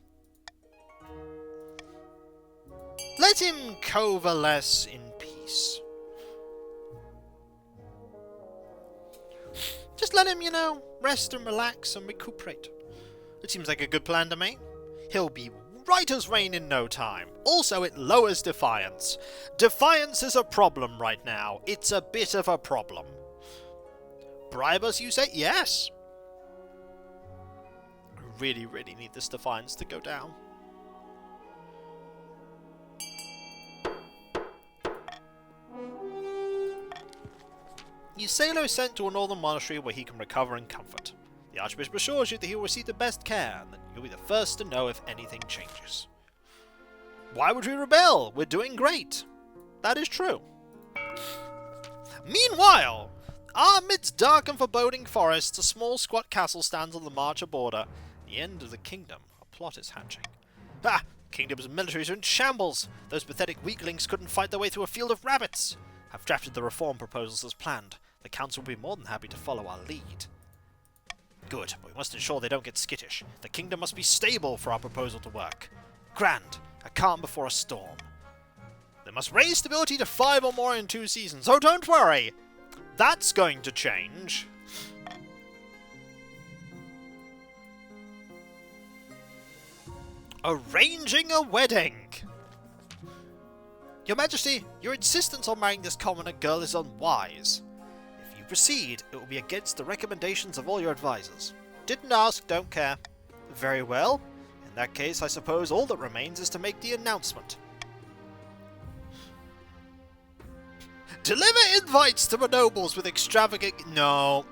Let him coalesce in peace. Just let him, rest and relax and recuperate. It seems like a good plan to me. He'll be right as rain in no time. Also, it lowers defiance. Defiance is a problem right now. It's a bit of a problem. Bribe us, you say? Yes. I really, really need this defiance to go down. You sailor is sent to a northern monastery where he can recover in comfort. The Archbishop assures you that he will receive the best care and that you'll be the first to know if anything changes. Why would we rebel? We're doing great. That is true. Meanwhile, amidst dark and foreboding forests, a small squat castle stands on the Marcher border. At the end of the kingdom, a plot is hatching. Kingdom's militaries are in shambles. Those pathetic weaklings couldn't fight their way through a field of rabbits. I've drafted the reform proposals as planned. The council will be more than happy to follow our lead. Good, but we must ensure they don't get skittish. The kingdom must be stable for our proposal to work. Grand, a calm before a storm. They must raise stability to 5 or more in 2 seasons. Oh, don't worry. That's going to change. Arranging a wedding. Your Majesty, your insistence on marrying this commoner girl is unwise. If you proceed, it will be against the recommendations of all your advisors. Didn't ask, don't care. Very well. In that case, I suppose all that remains is to make the announcement. Deliver invites to the nobles with extravagant... No.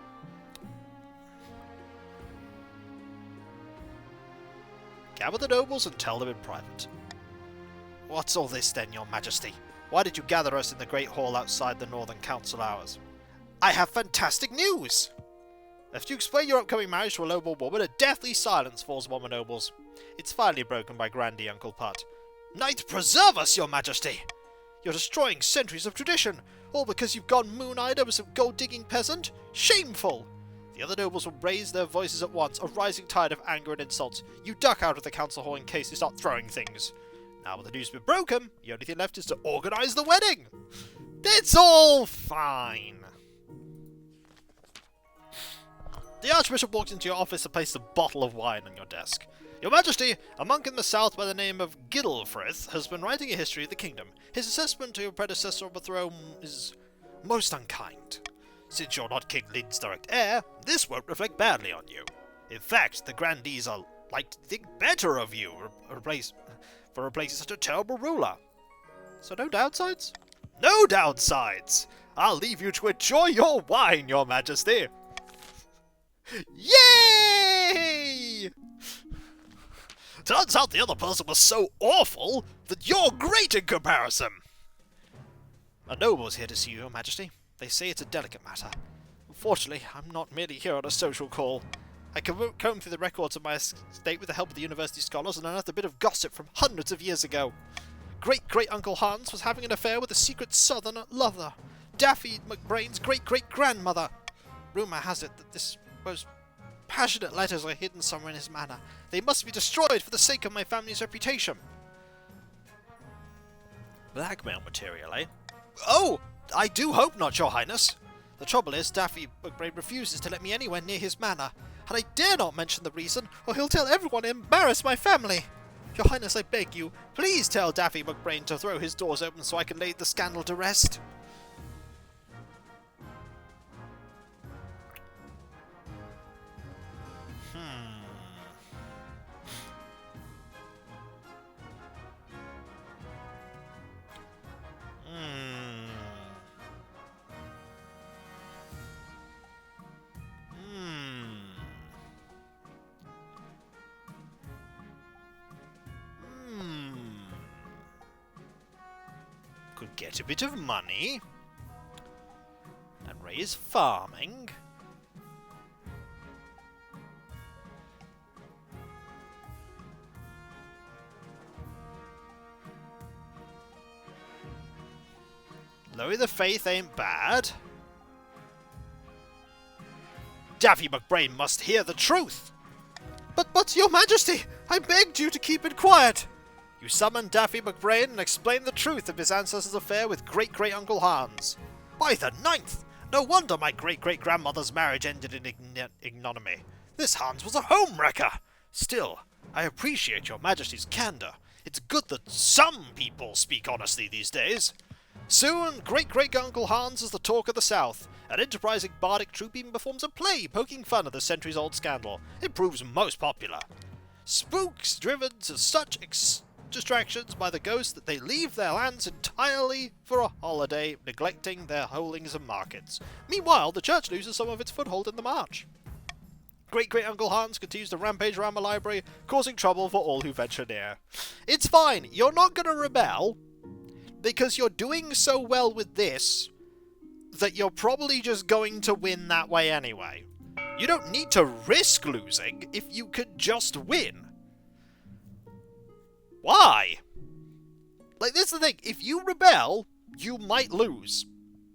Gather the nobles and tell them in private. What's all this then, your Majesty? Why did you gather us in the Great Hall outside the Northern Council hours? I have fantastic news! After you explain your upcoming marriage to a noble woman, a deathly silence falls upon the nobles. It's finally broken by Grandy Uncle Putt. Knight preserve us, your Majesty! You're destroying centuries of tradition, all because you've gone moon-eyed over some gold-digging peasant? Shameful! The other nobles will raise their voices at once, a rising tide of anger and insults. You duck out of the council hall in case they start throwing things. Now with the news has been broken, the only thing left is to organise the wedding. It's all fine. The Archbishop walked into your office and placed a bottle of wine on your desk. Your Majesty, a monk in the south by the name of Giddlefrith has been writing a history of the kingdom. His assessment to your predecessor on the throne is most unkind. Since you're not King Lin's direct heir, this won't reflect badly on you. In fact, the grandees are like to think better of you for replacing such a terrible ruler. So no downsides? No downsides! I'll leave you to enjoy your wine, your Majesty! Yay! Turns out the other person was so awful that you're great in comparison! A noble's here to see you, your Majesty. They say it's a delicate matter. Unfortunately, I'm not merely here on a social call. I can comb through the records of my estate with the help of the university scholars and unearthed a bit of gossip from hundreds of years ago. Great-great-uncle Hans was having an affair with a secret southern lover, Daffy McBrain's great-great-grandmother. Rumour has it that this most passionate letters are hidden somewhere in his manor. They must be destroyed for the sake of my family's reputation. Blackmail material, eh? Oh! I do hope not, Your Highness. The trouble is, Daffy McBrain refuses to let me anywhere near his manor, and I dare not mention the reason, or he'll tell everyone and embarrass my family. Your Highness, I beg you, please tell Daffy McBrain to throw his doors open so I can lay the scandal to rest. Could get a bit of money and raise farming. Lower the Faith ain't bad. Daffy McBrain must hear the truth. But, Your Majesty, I begged you to keep it quiet. You summon Daffy McBrain and explain the truth of his ancestor's affair with great-great-uncle Hans. By the 9th! No wonder my great-great-grandmother's marriage ended in ignominy. This Hans was a home-wrecker! Still, I appreciate Your Majesty's candour. It's good that some people speak honestly these days. Soon, great-great-uncle Hans is the talk of the South. An enterprising bardic troupe even performs a play poking fun at the centuries-old scandal. It proves most popular. Spooks driven to such distractions by the ghost that they leave their lands entirely for a holiday, neglecting their holdings and markets. Meanwhile, the church loses some of its foothold in the march. Great-great-uncle Hans continues to rampage around the library, causing trouble for all who venture near. It's fine, you're not going to rebel, because you're doing so well with this that you're probably just going to win that way anyway. You don't need to risk losing if you could just win. Why? Like, this is the thing. If you rebel, you might lose.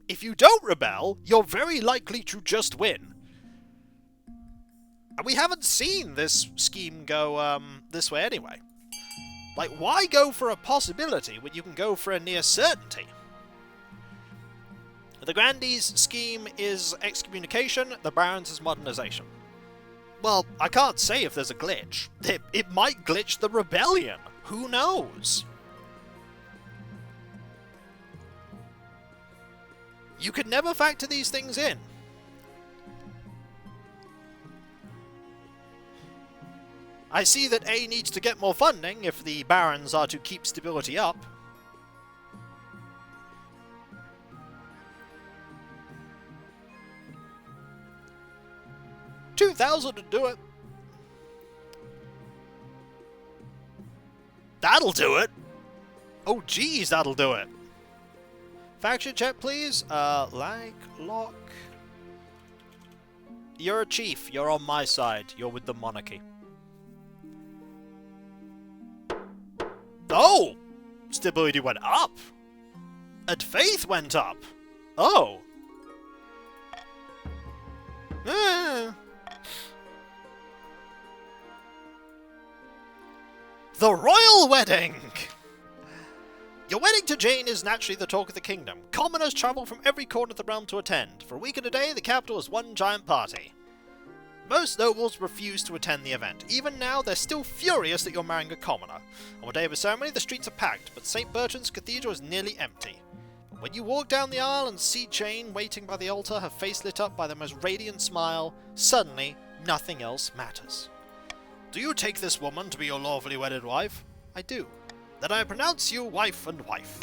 If you don't rebel, you're very likely to just win. And we haven't seen this scheme go, this way anyway. Like, why go for a possibility when you can go for a near certainty? The Grandee's scheme is excommunication, the Baron's is modernization. Well, I can't say if there's a glitch. It might glitch the rebellion. Who knows? You could never factor these things in. I see that A needs to get more funding if the Barons are to keep stability up. $2,000 to do it. That'll do it. Oh, geez, that'll do it. Faction check, please. Lock. You're a chief. You're on my side. You're with the monarchy. Oh! Stability went up. And faith went up. Oh. The royal wedding! Your wedding to Jane is naturally the talk of the kingdom. Commoners travel from every corner of the realm to attend. For a week and a day, the capital is one giant party. Most nobles refuse to attend the event. Even now, they're still furious that you're marrying a commoner. On the day of the ceremony, the streets are packed, but St. Bertrand's Cathedral is nearly empty. But when you walk down the aisle and see Jane waiting by the altar, her face lit up by the most radiant smile, suddenly, nothing else matters. Do you take this woman to be your lawfully wedded wife? I do. Then I pronounce you wife and wife.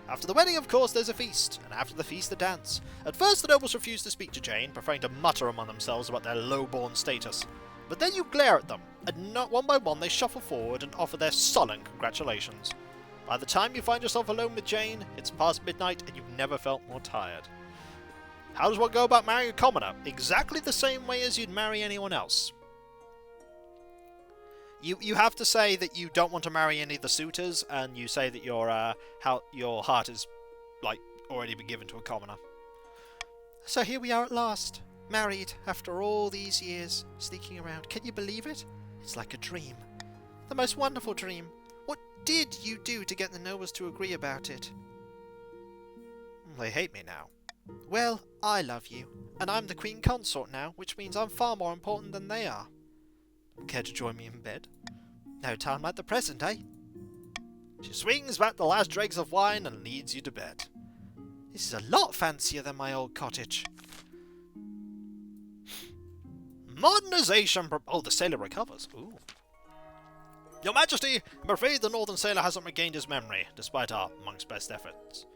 After the wedding, of course, there's a feast, and after the feast, the dance. At first, the nobles refuse to speak to Jane, preferring to mutter among themselves about their low-born status. But then you glare at them, and not one by one they shuffle forward and offer their sullen congratulations. By the time you find yourself alone with Jane, it's past midnight and you've never felt more tired. How does one go about marrying a commoner? Exactly the same way as you'd marry anyone else. You have to say that you don't want to marry any of the suitors, and you say that your heart is, like, already been given to a commoner. So here we are at last, married after all these years, sneaking around. Can you believe it? It's like a dream. The most wonderful dream. What did you do to get the nobles to agree about it? They hate me now. Well, I love you, and I'm the queen consort now, which means I'm far more important than they are. Care to join me in bed? No time like the present, eh? She swings back the last dregs of wine and leads you to bed. This is a lot fancier than my old cottage. Modernization. Oh, the sailor recovers. Ooh. Your Majesty, I'm afraid the northern sailor hasn't regained his memory, despite our monk's best efforts.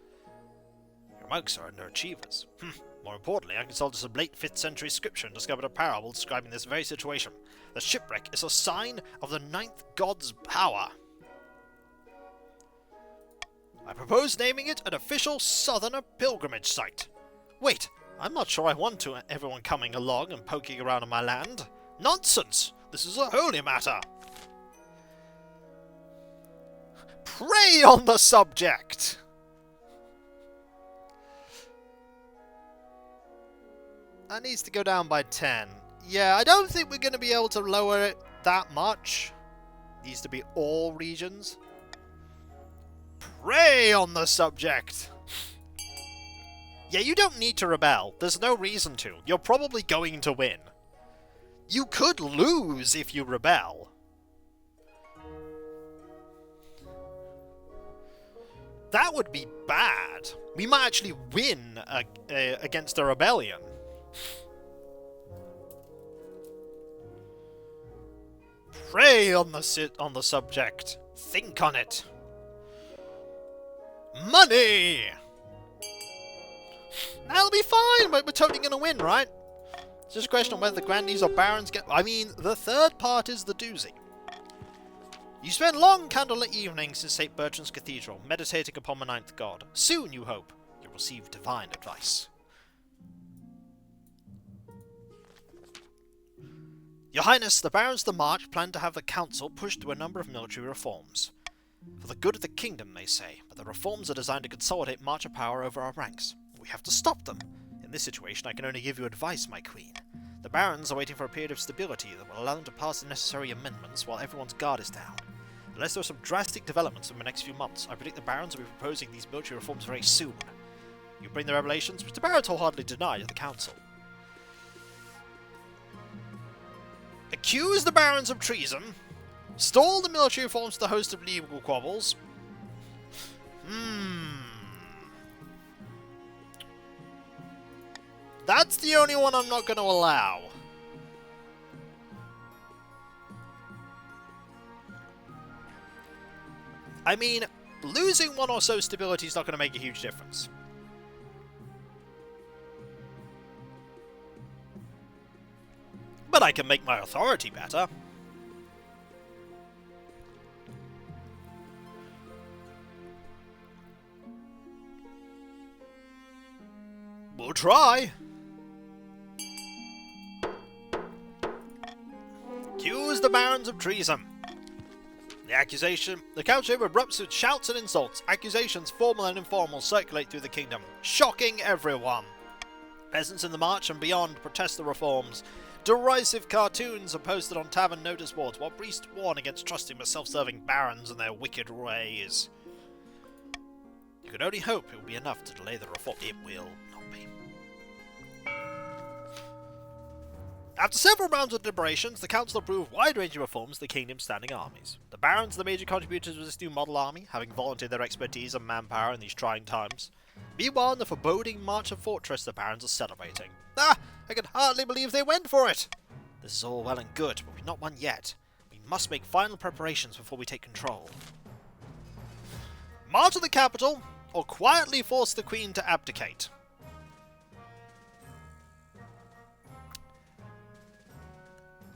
Your monks are underachievers. More importantly, I consulted some late 5th century scripture and discovered a parable describing this very situation. The shipwreck is a sign of the 9th god's power. I propose naming it an official southerner pilgrimage site. Wait, I'm not sure I want everyone coming along and poking around on my land. Nonsense! This is a holy matter. Pray on the subject! That needs to go down by 10. Yeah, I don't think we're going to be able to lower it that much. Needs to be all regions. Pray on the subject! Yeah, you don't need to rebel. There's no reason to. You're probably going to win. You could lose if you rebel. That would be bad. We might actually win against a rebellion. Pray on the subject. Think on it. Money! That'll be fine. We're totally going to win, right? It's just a question of whether the grandees or barons get... I mean, the third part is the doozy. You spend long candlelit evenings in St. Bertrand's Cathedral, meditating upon the 9th god. Soon, you hope, you'll receive divine advice. Your Highness, the Barons of the March plan to have the Council push through a number of military reforms. For the good of the kingdom, they say, but the reforms are designed to consolidate marcher power over our ranks. We have to stop them. In this situation, I can only give you advice, my queen. The Barons are waiting for a period of stability that will allow them to pass the necessary amendments while everyone's guard is down. Unless there are some drastic developments in the next few months, I predict the Barons will be proposing these military reforms very soon. You bring the revelations, which the Barons wholeheartedly deny to the Council. Accuse the Barons of treason. Stall the military reforms to the host of legal quabbles. That's the only one I'm not going to allow. I mean, losing one or so stability is not going to make a huge difference. But I can make my authority better. We'll try. Accuse the Barons of treason. The council erupts with shouts and insults. Accusations, formal and informal, circulate through the kingdom, shocking everyone. Peasants in the march and beyond protest the reforms. Derisive cartoons are posted on tavern notice boards, while priests warn against trusting the self-serving barons and their wicked ways. You can only hope it will be enough to delay the reform. It will not be. After several rounds of deliberations, the council approved wide-ranging reforms to the kingdom's standing armies. The barons are the major contributors to this new model army, having volunteered their expertise and manpower in these trying times. Meanwhile, in the foreboding March of Fortress, the barons are celebrating. I can hardly believe they went for it! This is all well and good, but we've not won yet. We must make final preparations before we take control. March to the capital, or quietly force the Queen to abdicate.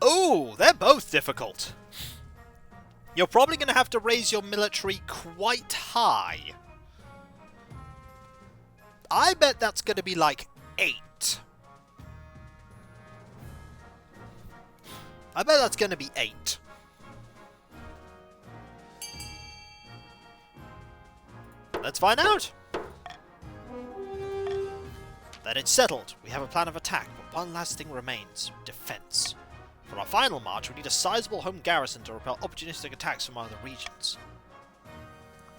Oh, they're both difficult. You're probably going to have to raise your military quite high. I bet that's going to be like 8. I bet that's going to be 8. Let's find out! Then it's settled. We have a plan of attack, but one last thing remains. Defense. For our final march, we need a sizable home garrison to repel opportunistic attacks from other regions.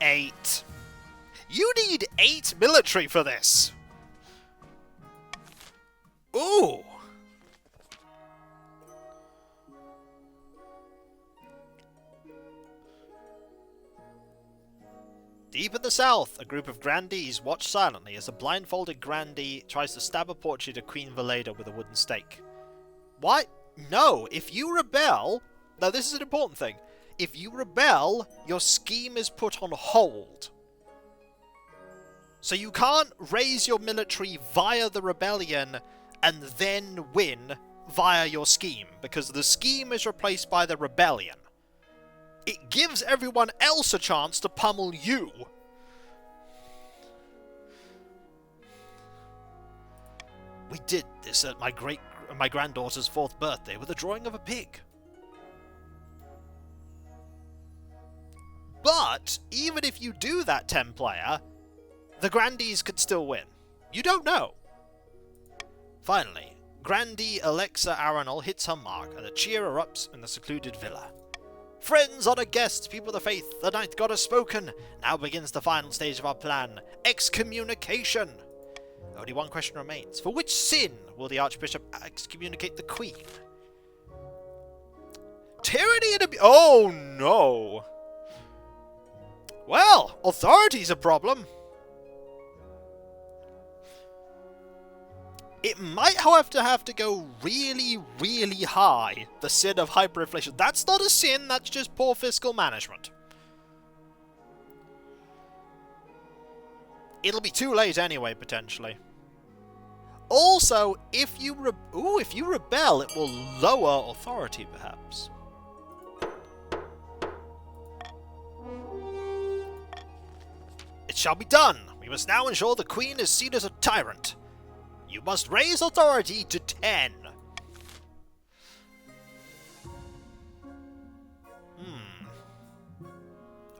8. You need 8 military for this! Ooh! Deep in the south, a group of grandees watch silently as a blindfolded grandee tries to stab a portrait of Queen Valeda with a wooden stake. Why? No, if you rebel... Now this is an important thing. If you rebel, your scheme is put on hold. So you can't raise your military via the rebellion and then win via your scheme, because the scheme is replaced by the rebellion. It gives everyone else a chance to pummel you. We did this at my granddaughter's 4th birthday with a drawing of a pig. But even if you do that 10-player, the grandees could still win. You don't know. Finally, Grandee Alexa Aranel hits her mark, and a cheer erupts in the secluded villa. Friends, honoured guests, people of the faith, the Ninth God has spoken. Now begins the final stage of our plan, excommunication. Only one question remains. For which sin will the Archbishop excommunicate the Queen? Tyranny and abuse. Oh no! Well, authority's a problem. It might, however, have to go really, really high. The sin of hyperinflation. That's not a sin, that's just poor fiscal management. It'll be too late anyway, potentially. Also, if you rebel, it will lower authority, perhaps. It shall be done. We must now ensure the Queen is seen as a tyrant. You must raise authority to 10.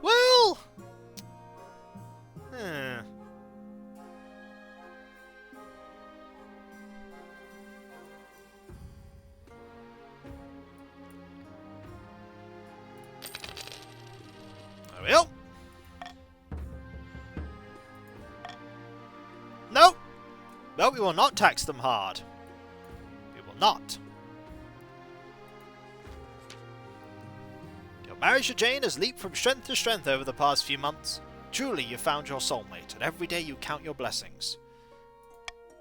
Well... There we go. No! No, we will not tax them hard. We will not. Your marriage to Jane has leaped from strength to strength over the past few months. Truly, you found your soulmate, and every day you count your blessings.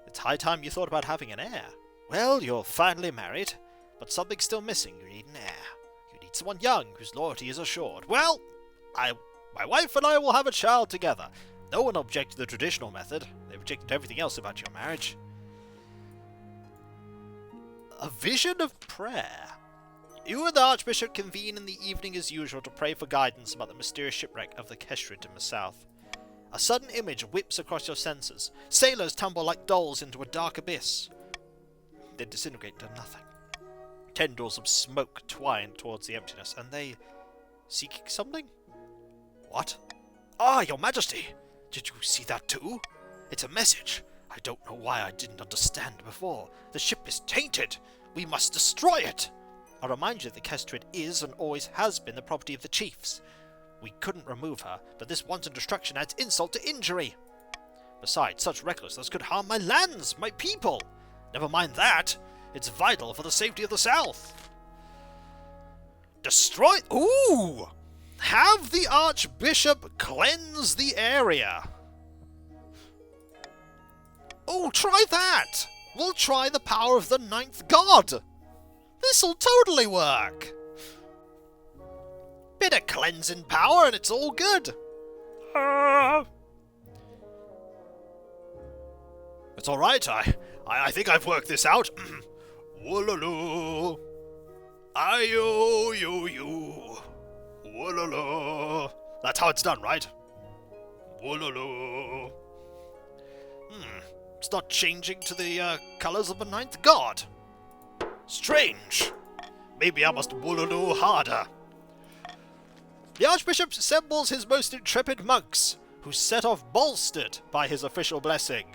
It's high time you thought about having an heir. Well, you're finally married, but something's still missing. You need an heir. You need someone young, whose loyalty is assured. Well, my wife and I will have a child together. No one objected to the traditional method. They rejected everything else about your marriage. A vision of prayer. You and the Archbishop convene in the evening as usual to pray for guidance about the mysterious shipwreck of the Kestrid in the south. A sudden image whips across your senses. Sailors tumble like dolls into a dark abyss, then disintegrate to nothing. Tendrils of smoke twine towards the emptiness, and they... seeking something? What? Ah, Your Majesty! Did you see that too? It's a message. I don't know why I didn't understand before. The ship is tainted. We must destroy it. I'll remind you that the Kestrid is and always has been the property of the chiefs. We couldn't remove her, but this wanton destruction adds insult to injury. Besides, such recklessness could harm my lands, my people. Never mind that. It's vital for the safety of the South. Destroy... Ooh! Have the Archbishop cleanse the area. Oh, try that! We'll try the power of the Ninth God. This'll totally work. Bit of cleansing power and it's all good. It's alright, I think I've worked this out. Woolaloo. Ayo-yo-yo. Woolaloo. That's how it's done, right? Woolaloo. It's not changing to the colours of the Ninth God. Strange. Maybe I must woolaloo harder. The Archbishop assembles his most intrepid monks. who set off bolstered by his official blessing,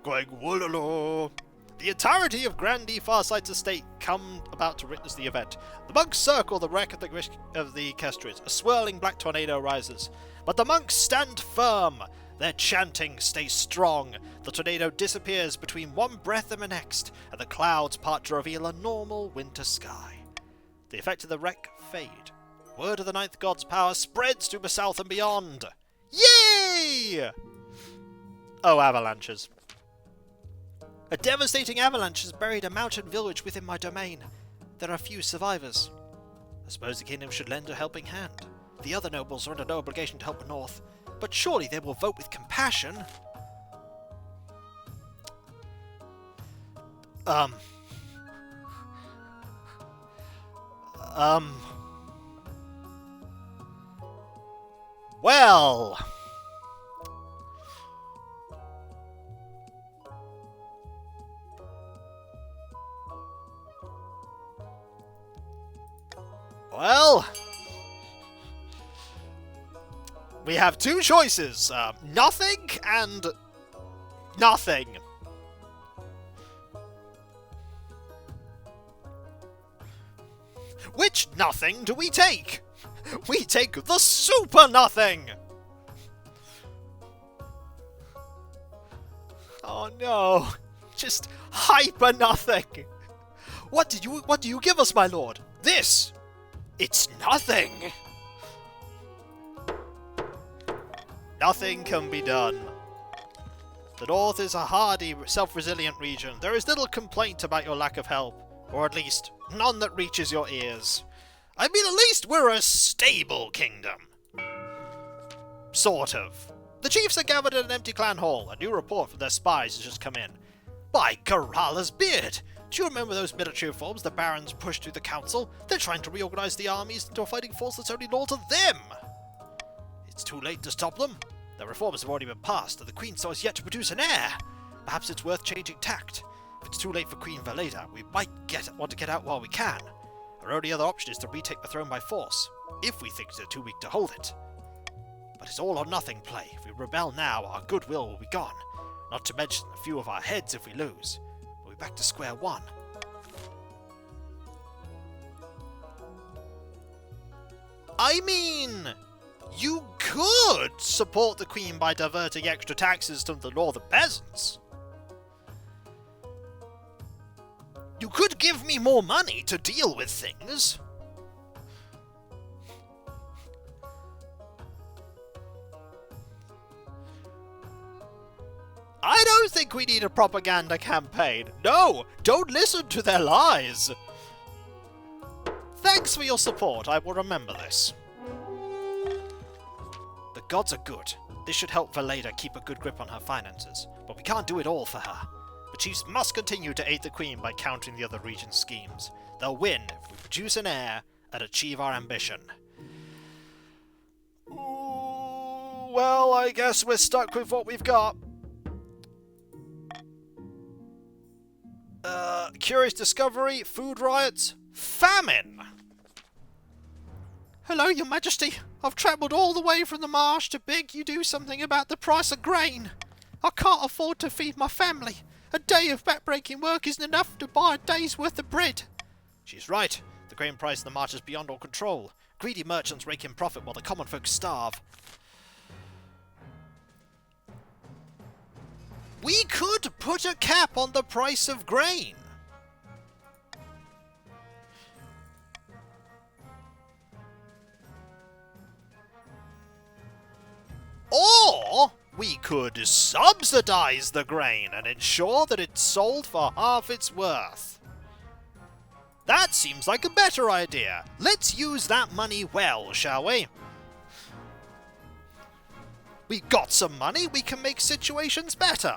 going woololo. The entirety of Grandee Farsight's estate come about to witness the event. The monks circle the wreck of the Kestrels. A swirling black tornado rises. But the monks stand firm. Their chanting stays strong. The tornado disappears between one breath and the next, and the clouds part to reveal a normal winter sky. The effect of the wreck fade. Word of the ninth god's power spreads to the south and beyond. Yay! Oh, avalanches. A devastating avalanche has buried a mountain village within my domain. There are few survivors. I suppose the kingdom should lend a helping hand. The other nobles are under no obligation to help the north, but surely they will vote with compassion. Well... Well... We have two choices. Nothing and... nothing. Which nothing do we take? We take the super nothing! Oh no. Just hyper nothing. What do you give us, my lord? This! It's nothing! Nothing can be done. The north is a hardy, self-resilient region. There is little complaint about your lack of help, or at least none that reaches your ears. I mean, at least we're a stable kingdom. Sort of. The chiefs are gathered in an empty clan hall. A new report from their spies has just come in. By Karala's beard! Do you remember those military reforms the barons pushed through the council? They're trying to reorganize the armies into a fighting force that's only loyal to them! It's too late to stop them. The reforms have already been passed, and the Queen still has yet to produce an heir. Perhaps it's worth changing tact. If it's too late for Queen Valeda, we might want to get out while we can. Our only other option is to retake the throne by force, if we think they're too weak to hold it. But it's all or nothing play. If we rebel now, our goodwill will be gone. Not to mention a few of our heads if we lose. We'll be back to square one. I mean... You could support the Queen by diverting extra taxes to the northern peasants. You could give me more money to deal with things. I don't think we need a propaganda campaign. No, don't listen to their lies. Thanks for your support. I will remember this. The gods are good. This should help Valeda keep a good grip on her finances, but we can't do it all for her. The chiefs must continue to aid the Queen by countering the other region's schemes. They'll win if we produce an heir and achieve our ambition. Ooh, well, I guess we're stuck with what we've got. Curious discovery, food riots, famine! Hello, Your Majesty. I've travelled all the way from the marsh to beg you do something about the price of grain. I can't afford to feed my family. A day of backbreaking work isn't enough to buy a day's worth of bread. She's right. The grain price in the march is beyond all control. Greedy merchants rake in profit while the common folk starve. We could put a cap on the price of grain. Or we could subsidize the grain and ensure that it's sold for half its worth. That seems like a better idea. Let's use that money well, shall we? We got some money, we can make situations better.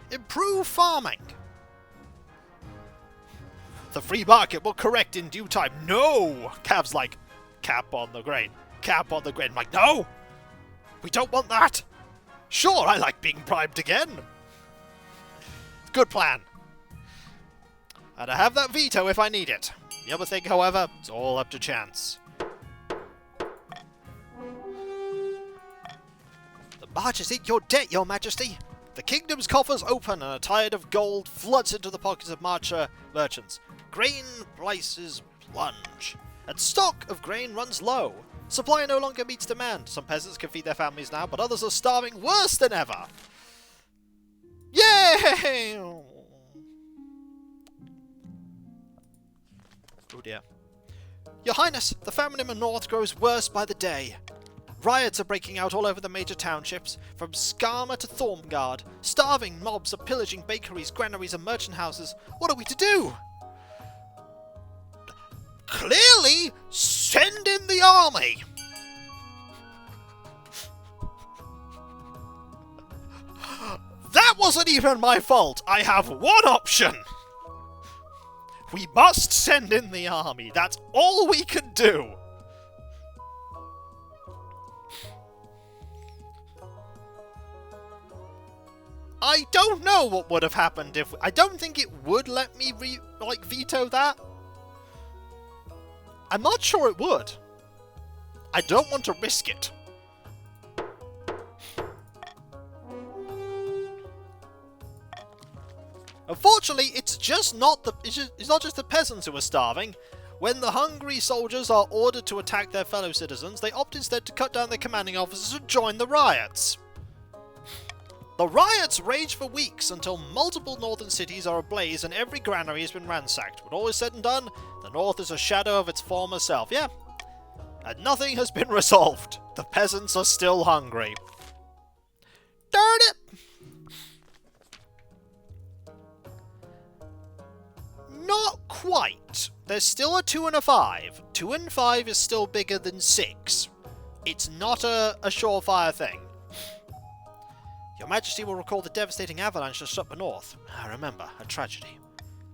Improve farming. The free market will correct in due time. No! Cav's like, cap on the grain. Cap on the grain. I'm like, no! We don't want that! Sure, I like being bribed again. Good plan. And I have that veto if I need it. The other thing, however, it's all up to chance. The March is in your debt, your majesty. The kingdom's coffers open and a tide of gold floods into the pockets of Marcher merchants. Grain prices plunge, and stock of grain runs low. Supply no longer meets demand. Some peasants can feed their families now, but others are starving worse than ever. Yay! Oh dear. Your Highness, the famine in the north grows worse by the day. Riots are breaking out all over the major townships, from Skarma to Thormgard. Starving mobs are pillaging bakeries, granaries and merchant houses. What are we to do? Clearly, send in the army! That wasn't even my fault! I have one option! We must send in the army. That's all we can do! I don't know what would have happened if... I don't think it would let me, veto that. I'm not sure it would. I don't want to risk it. Unfortunately, it's just not the... It's not just the peasants who are starving. When the hungry soldiers are ordered to attack their fellow citizens, they opt instead to cut down their commanding officers and join the riots. The riots rage for weeks until multiple northern cities are ablaze and every granary has been ransacked. When all is said and done, the north is a shadow of its former self. Yeah. And nothing has been resolved. The peasants are still hungry. Darn it! Not quite. There's still a 2 and a 5. 2 and 5 is still bigger than 6. It's not a surefire thing. Your Majesty will recall the devastating avalanche that struck the north. I remember, a tragedy.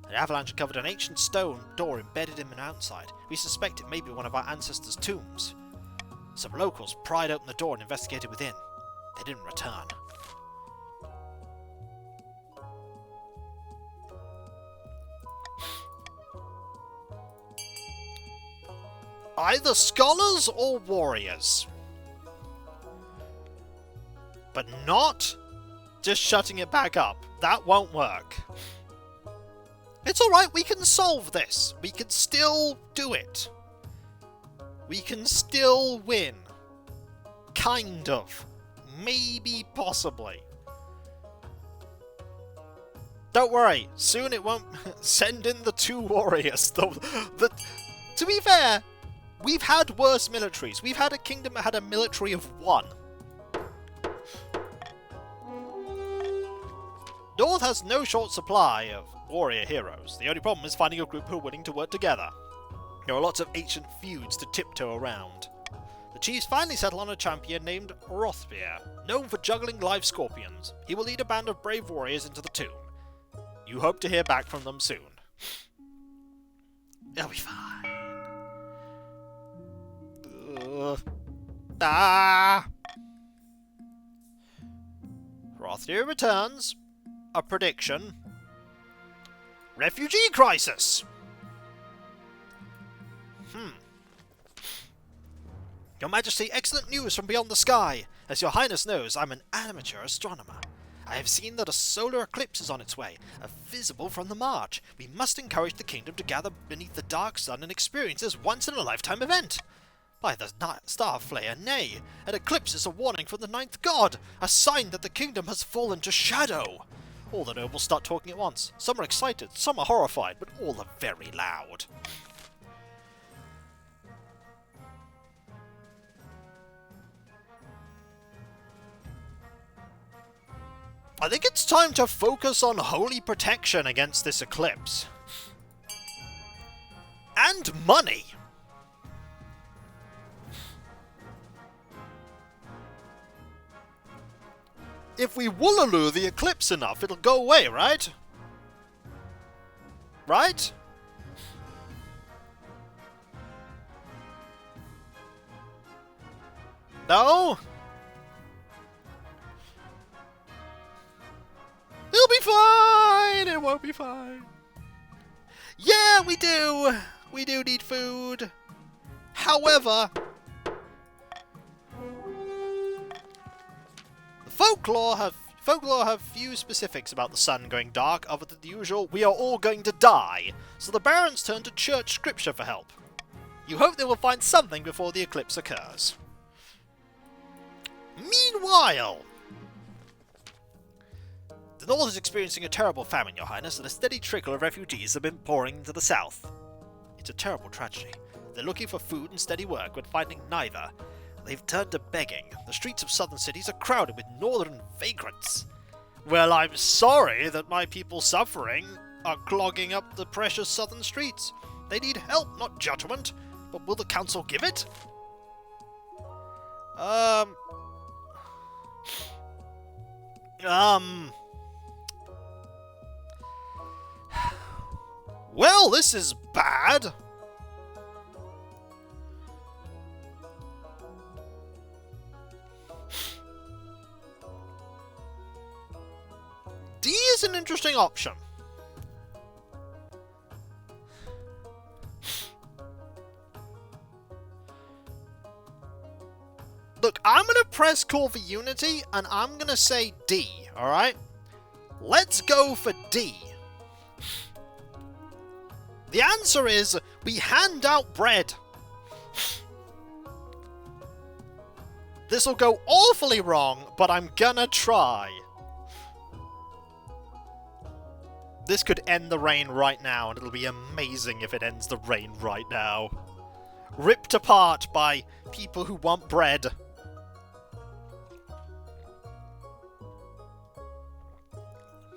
The avalanche covered an ancient stone door embedded in the mountainside. We suspect it may be one of our ancestors' tombs. Some locals pried open the door and investigated within. They didn't return. Either scholars or warriors. But not just shutting it back up. That won't work. It's alright, we can solve this. We can still do it. We can still win. Kind of. Maybe, possibly. Don't worry, soon it won't send in the 2 warriors. To be fair, we've had worse militaries. We've had a kingdom that had a military of 1. North has no short supply of warrior heroes. The only problem is finding a group who are willing to work together. There are lots of ancient feuds to tiptoe around. The chiefs finally settle on a champion named Rothbeer, known for juggling live scorpions. He will lead a band of brave warriors into the tomb. You hope to hear back from them soon. They'll be fine. Rothbeer returns. A prediction. Refugee crisis! Your Majesty, excellent news from beyond the sky. As your Highness knows, I'm an amateur astronomer. I have seen that a solar eclipse is on its way, visible from the march. We must encourage the kingdom to gather beneath the dark sun and experience this once-in-a-lifetime event. By the star flayer, nay, an eclipse is a warning from the ninth god, a sign that the kingdom has fallen to shadow. All the nobles start talking at once. Some are excited, some are horrified, but all are very loud. I think it's time to focus on holy protection against this eclipse. And money! If we Woolaloo the eclipse enough, it'll go away, right? Right? No? It'll be fine! It won't be fine. Yeah, we do! We do need food. However... Folklore have few specifics about the sun going dark other than the usual, we are all going to die, so the barons turn to church scripture for help. You hope they will find something before the eclipse occurs. Meanwhile, the north is experiencing a terrible famine, Your Highness, and a steady trickle of refugees have been pouring into the south. It's a terrible tragedy. They're looking for food and steady work, but finding neither. They've turned to begging. The streets of southern cities are crowded with northern vagrants. Well, I'm sorry that my people suffering are clogging up the precious southern streets. They need help, not judgment. But will the council give it? Well, this is bad. D is an interesting option. Look, I'm going to press call for unity, and I'm going to say D, alright? Let's go for D. The answer is, we hand out bread. This'll go awfully wrong, but I'm gonna try. This could end the rain right now, and it'll be amazing if it ends the rain right now. Ripped apart by people who want bread.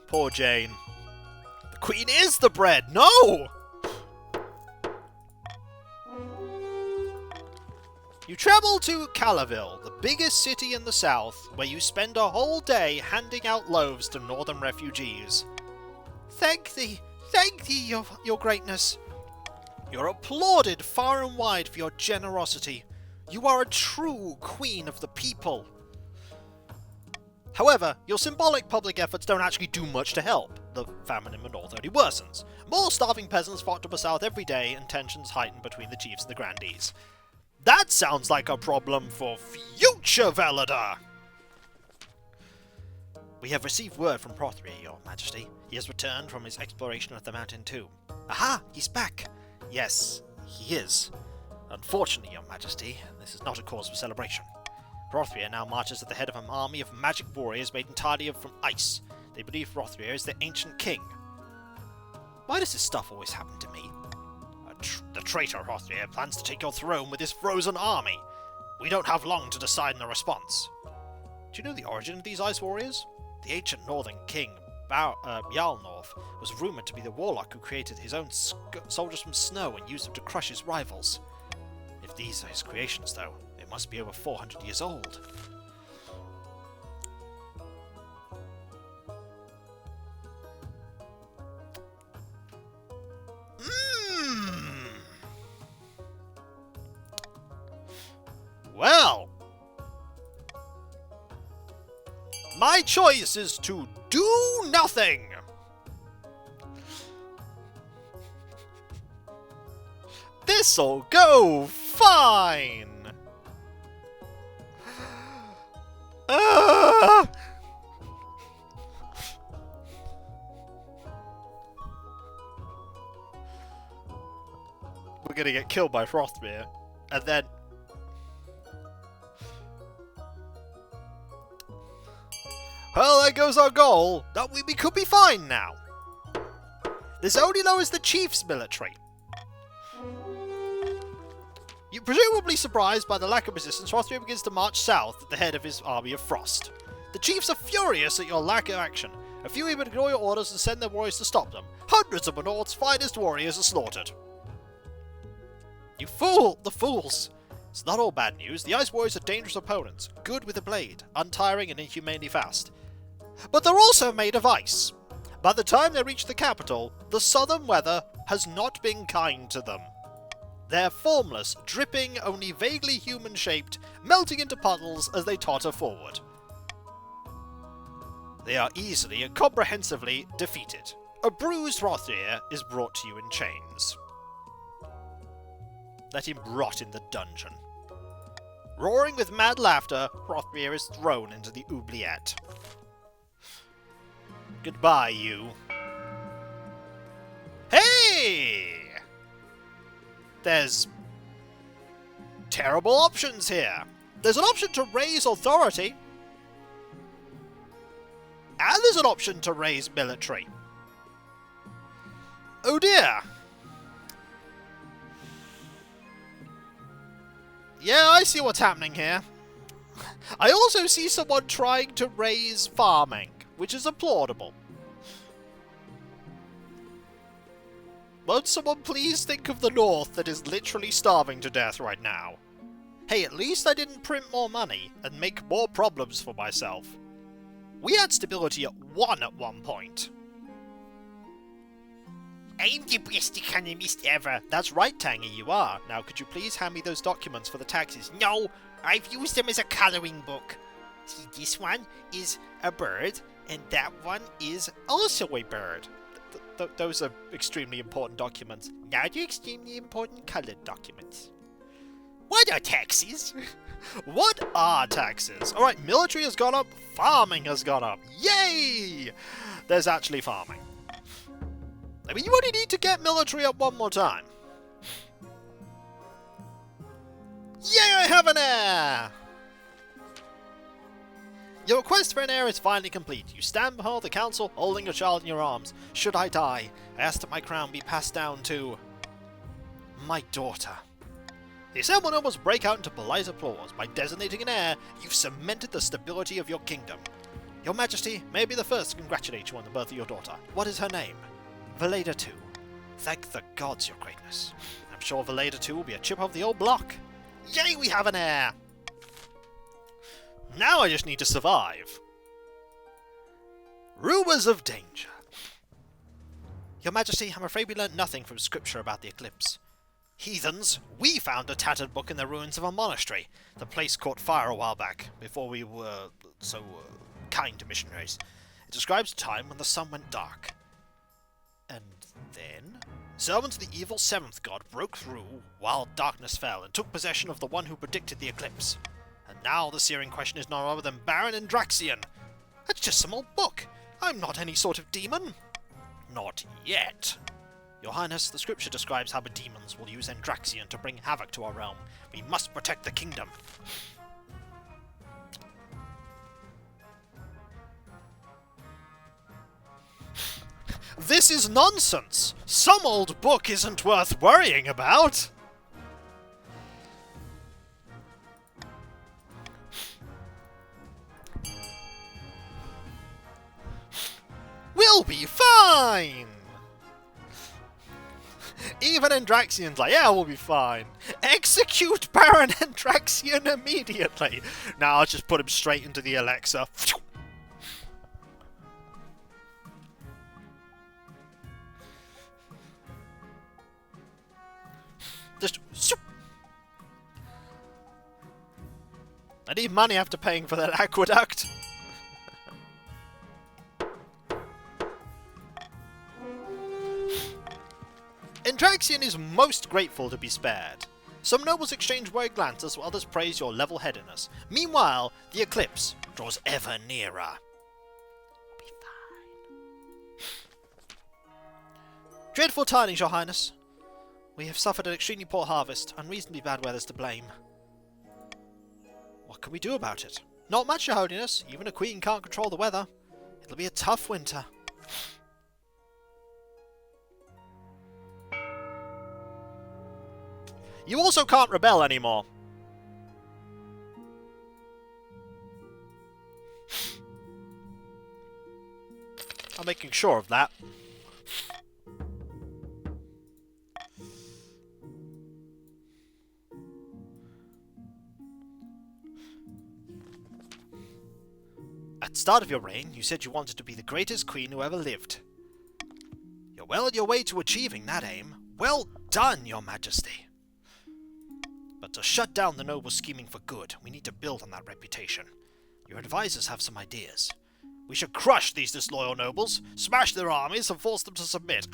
Poor Jane. The Queen is the bread! No! You travel to Calaville, the biggest city in the south, where you spend a whole day handing out loaves to northern refugees. Thank thee, your greatness. You're applauded far and wide for your generosity. You are a true queen of the people. However, your symbolic public efforts don't actually do much to help. The famine in the north only worsens. More starving peasants flock to the south every day, and tensions heighten between the chiefs and the grandees. That sounds like a problem for future Veladar! We have received word from Prothria, Your Majesty. He has returned from his exploration of the mountain too. Aha! He's back! Yes, he is. Unfortunately, Your Majesty, this is not a cause for celebration. Prothria now marches at the head of an army of magic warriors made entirely from ice. They believe Prothria is their ancient king. Why does this stuff always happen to me? The traitor Prothria plans to take your throne with his frozen army. We don't have long to decide on a response. Do you know the origin of these ice warriors? The ancient northern king, Jarlnorth, was rumoured to be the warlock who created his own soldiers from snow and used them to crush his rivals. If these are his creations, though, they must be over 400 years old. Well, my choice is to do nothing. This'll go fine. We're gonna get killed by Frostmere, and then well, there goes our goal. We could be fine now. This only lowers the chief's military. You're presumably surprised by the lack of resistance, Rothria begins to march south at the head of his army of frost. The chiefs are furious at your lack of action. A few even ignore your orders and send their warriors to stop them. Hundreds of the North's finest warriors are slaughtered. You fool! The fools! It's not all bad news. The Ice Warriors are dangerous opponents, good with a blade, untiring and inhumanely fast. But they're also made of ice. By the time they reach the capital, the southern weather has not been kind to them. They're formless, dripping, only vaguely human-shaped, melting into puddles as they totter forward. They are easily and comprehensively defeated. A bruised Rothir is brought to you in chains. Let him rot in the dungeon. Roaring with mad laughter, Hrothgar is thrown into the oubliette. Goodbye, you. Hey! There's terrible options here. There's an option to raise authority. And there's an option to raise military. Oh dear. Yeah, I see what's happening here. I also see someone trying to raise farming, which is applaudable. Won't someone please think of the North that is literally starving to death right now? Hey, at least I didn't print more money and make more problems for myself. We had stability at 1 at one point. I'm the best economist ever. That's right, Tangy, you are. Now, could you please hand me those documents for the taxes? No, I've used them as a colouring book. See, this one is a bird, and that one is also a bird. Those are extremely important documents. Now they're extremely important coloured documents. What are taxes? What are taxes? Alright, military has gone up, farming has gone up. Yay! There's actually farming. I mean, you only need to get military up one more time. Yay, I have an heir! Your request for an heir is finally complete. You stand before the council, holding your child in your arms. Should I die, I ask that my crown be passed down to my daughter. The assembled nobles break out into polite applause. By designating an heir, you've cemented the stability of your kingdom. Your Majesty, may I be the first to congratulate you on the birth of your daughter. What is her name? Valeda 2. Thank the gods, your greatness. I'm sure Valeda 2 will be a chip off the old block. Yay, we have an heir! Now I just need to survive. Rumours of danger. Your Majesty, I'm afraid we learnt nothing from scripture about the eclipse. Heathens, we found a tattered book in the ruins of a monastery. The place caught fire a while back, before we were so kind to missionaries. It describes a time when the sun went dark. And then, servants of the evil seventh god broke through while darkness fell and took possession of the one who predicted the eclipse. And now the seer in question is none other than Baron Andraxion. That's just some old book. I'm not any sort of demon. Not yet. Your Highness, the scripture describes how the demons will use Andraxion to bring havoc to our realm. We must protect the kingdom. This is nonsense! Some old book isn't worth worrying about! We'll be fine! Even Andraxion's like, yeah, we'll be fine. Execute Baron Andraxion immediately! Now I'll just put him straight into the Alexa. Just... I need money after paying for that aqueduct. Andraxion is most grateful to be spared. Some nobles exchange worried glances while others praise your level-headedness. Meanwhile, the eclipse draws ever nearer. We'll be fine. Dreadful tidings, Your Highness. We have suffered an extremely poor harvest. Unreasonably bad weather's to blame. What can we do about it? Not much, Your Holiness. Even a queen can't control the weather. It'll be a tough winter. You also can't rebel anymore. I'm making sure of that. At the start of your reign, you said you wanted to be the greatest queen who ever lived. You're well on your way to achieving that aim. Well done, Your Majesty. But to shut down the nobles scheming for good, we need to build on that reputation. Your advisors have some ideas. We should crush these disloyal nobles, smash their armies, and force them to submit.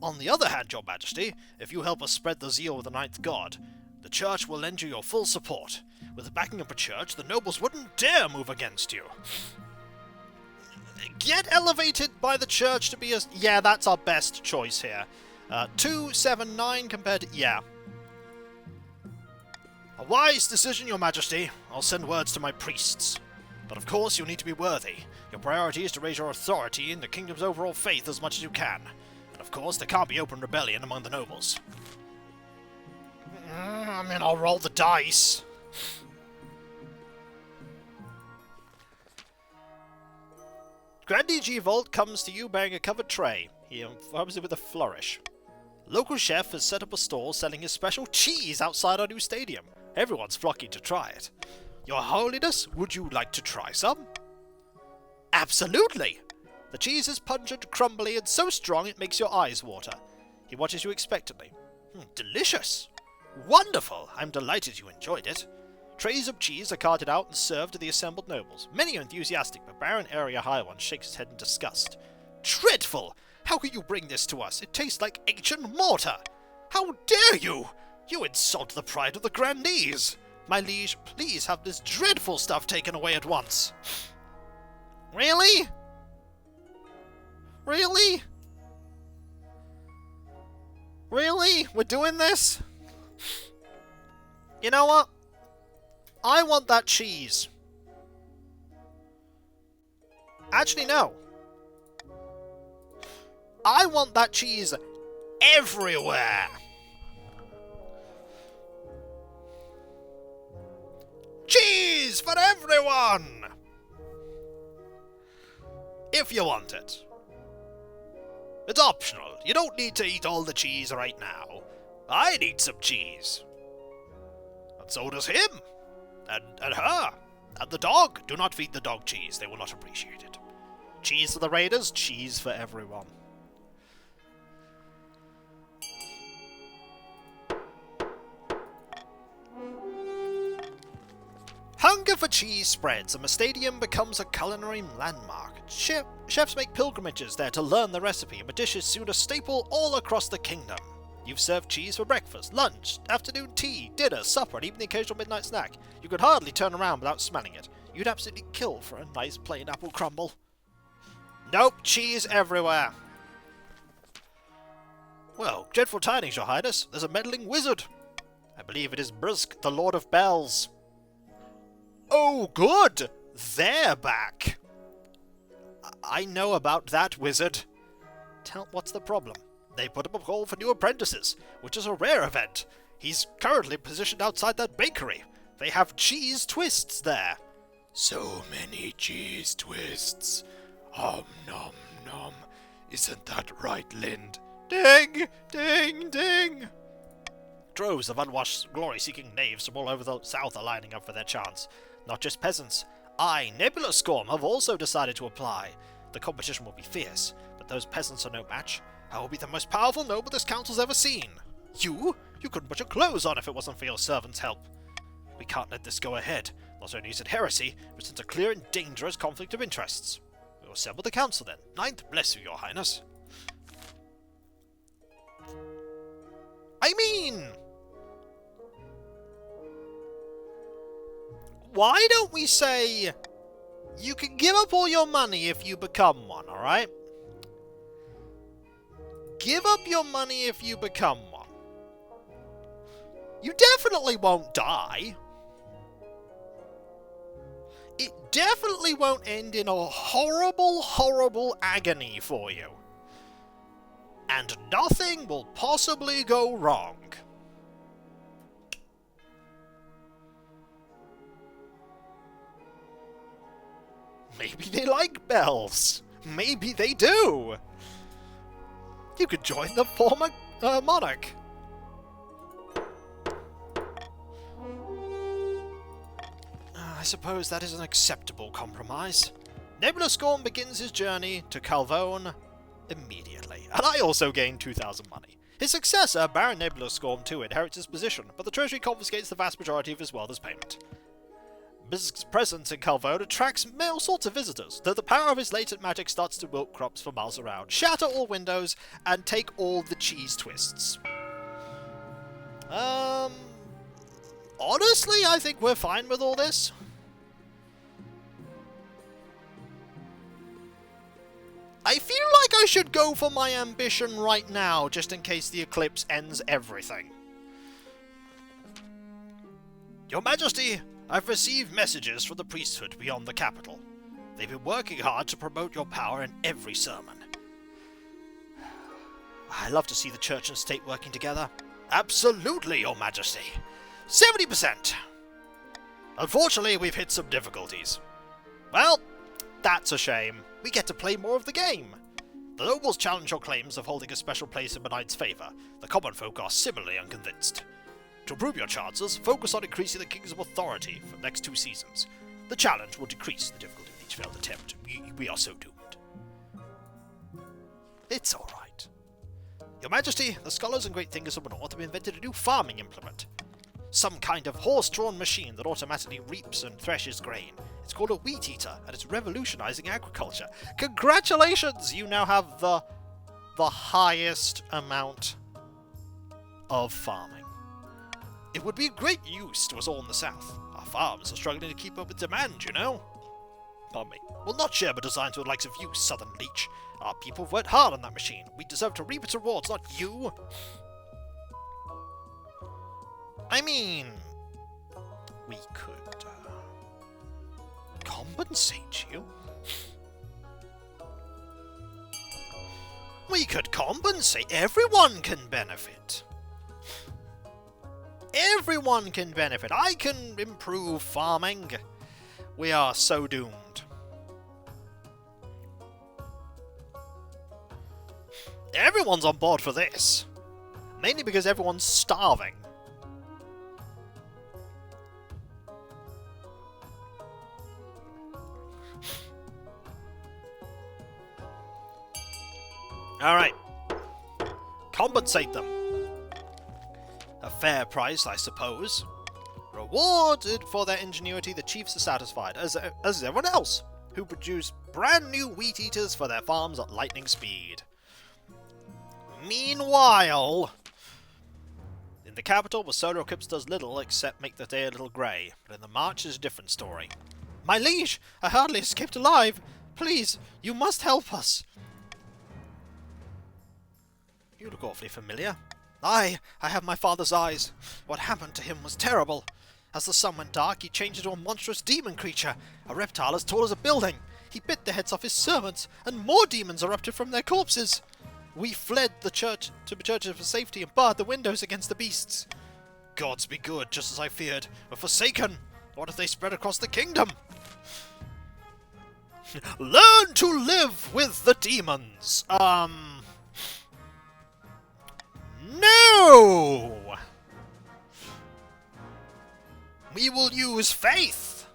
On the other hand, Your Majesty, if you help us spread the zeal of the Ninth God, The church will lend you your full support. With the backing of a church, the nobles wouldn't dare move against you. Get elevated by the church to be a... Yeah, that's our best choice here. 279 compared to... Yeah. A wise decision, your majesty. I'll send words to my priests. But of course, you'll need to be worthy. Your priority is to raise your authority in the kingdom's overall faith as much as you can. And of course, there can't be open rebellion among the nobles. I mean, I'll roll the dice. Grandee G. Vault comes to you bearing a covered tray. He informs it with a flourish. Local chef has set up a stall selling his special cheese outside our new stadium. Everyone's flocking to try it. Your Holiness, would you like to try some? Absolutely! The cheese is pungent, crumbly, and so strong it makes your eyes water. He watches you expectantly. Delicious! Wonderful! I'm delighted you enjoyed it. Trays of cheese are carted out and served to the assembled nobles. Many are enthusiastic, but Baron Area High One shakes his head in disgust. Dreadful! How can you bring this to us? It tastes like ancient mortar! How dare you! You insult the pride of the grandees! My liege, please have this dreadful stuff taken away at once. Really? Really? Really? We're doing this? You know what? I want that cheese. Actually, no. I want that cheese everywhere. Cheese for everyone! If you want it. It's optional. You don't need to eat all the cheese right now. I need some cheese. And so does him. And her. And the dog. Do not feed the dog cheese. They will not appreciate it. Cheese for the raiders, cheese for everyone. Hunger for cheese spreads, and the stadium becomes a culinary landmark. Chefs make pilgrimages there to learn the recipe, and the dish is soon a staple all across the kingdom. You've served cheese for breakfast, lunch, afternoon tea, dinner, supper, and even the occasional midnight snack. You could hardly turn around without smelling it. You'd absolutely kill for a nice plain apple crumble. Nope, cheese everywhere. Well, dreadful tidings, your highness. There's a meddling wizard. I believe it is Brisk, the Lord of Bells. Oh, good! They're back! I know about that wizard. What's the problem? They put up a call for new apprentices, which is a rare event. He's currently positioned outside that bakery. They have cheese twists there. So many cheese twists. Om nom nom. Isn't that right, Lind? Ding! Ding! Ding! Droves of unwashed, glory-seeking knaves from all over the south are lining up for their chance. Not just peasants. I, Nebula Scorm, have also decided to apply. The competition will be fierce, but those peasants are no match. I will be the most powerful noble this council's ever seen. You? You couldn't put your clothes on if it wasn't for your servant's help. We can't let this go ahead. Not only is it heresy, but it's a clear and dangerous conflict of interests. We will assemble the council then. Ninth, bless you, your highness. I mean... why don't we say... you can give up all your money if you become one, alright? Give up your money if you become one. You definitely won't die. It definitely won't end in a horrible, horrible agony for you. And nothing will possibly go wrong. Maybe they like bells. Maybe they do. You could join the former monarch. I suppose that is an acceptable compromise. Nebula Scorn begins his journey to Calvone immediately, and I also gain 2,000 money. His successor, Baron Nebula Scorn II, inherits his position, but the treasury confiscates the vast majority of his wealth as payment. Biz's presence in Calvone attracts all sorts of visitors, though the power of his latent magic starts to wilt crops for miles around, shatter all windows, and take all the cheese twists. Honestly, I think we're fine with all this. I feel like I should go for my ambition right now, just in case the eclipse ends everything. Your Majesty, I've received messages from the priesthood beyond the capital. They've been working hard to promote your power in every sermon. I love to see the church and state working together. Absolutely, Your Majesty. 70%! Unfortunately, we've hit some difficulties. Well, that's a shame. We get to play more of the game. The nobles challenge your claims of holding a special place in Benight's favour. The common folk are similarly unconvinced. To improve your chances, focus on increasing the King's authority for the next 2 seasons. The challenge will decrease the difficulty of each failed attempt. We are so doomed. It's alright. Your Majesty, the scholars and great thinkers of the North have invented a new farming implement. Some kind of horse-drawn machine that automatically reaps and threshes grain. It's called a wheat eater, and it's revolutionizing agriculture. Congratulations! You now have the highest amount of farming. It would be of great use to us all in the south. Our farms are struggling to keep up with demand, you know? Pardon me. We'll not share the designs with the likes of you, Southern Leech. Our people have worked hard on that machine. We deserve to reap its rewards, not you. I mean, we could compensate you. We could compensate. Everyone can benefit. Everyone can benefit. I can improve farming. We are so doomed. Everyone's on board for this. Mainly because everyone's starving. Alright. Compensate them. A fair price, I suppose. Rewarded for their ingenuity, the chiefs are satisfied, as is everyone else, who produce brand new wheat eaters for their farms at lightning speed. Meanwhile, in the capital, the solar eclipse does little except make the day a little grey, but in the march is a different story. My liege, I hardly escaped alive. Please, you must help us. You look awfully familiar. I have my father's eyes. What happened to him was terrible. As the sun went dark, he changed into a monstrous demon creature, a reptile as tall as a building. He bit the heads off his servants, and more demons erupted from their corpses. We fled the church to the churches for safety and barred the windows against the beasts. Gods be good, just as I feared, but forsaken. What if they spread across the kingdom? Learn to live with the demons. No! We will use faith!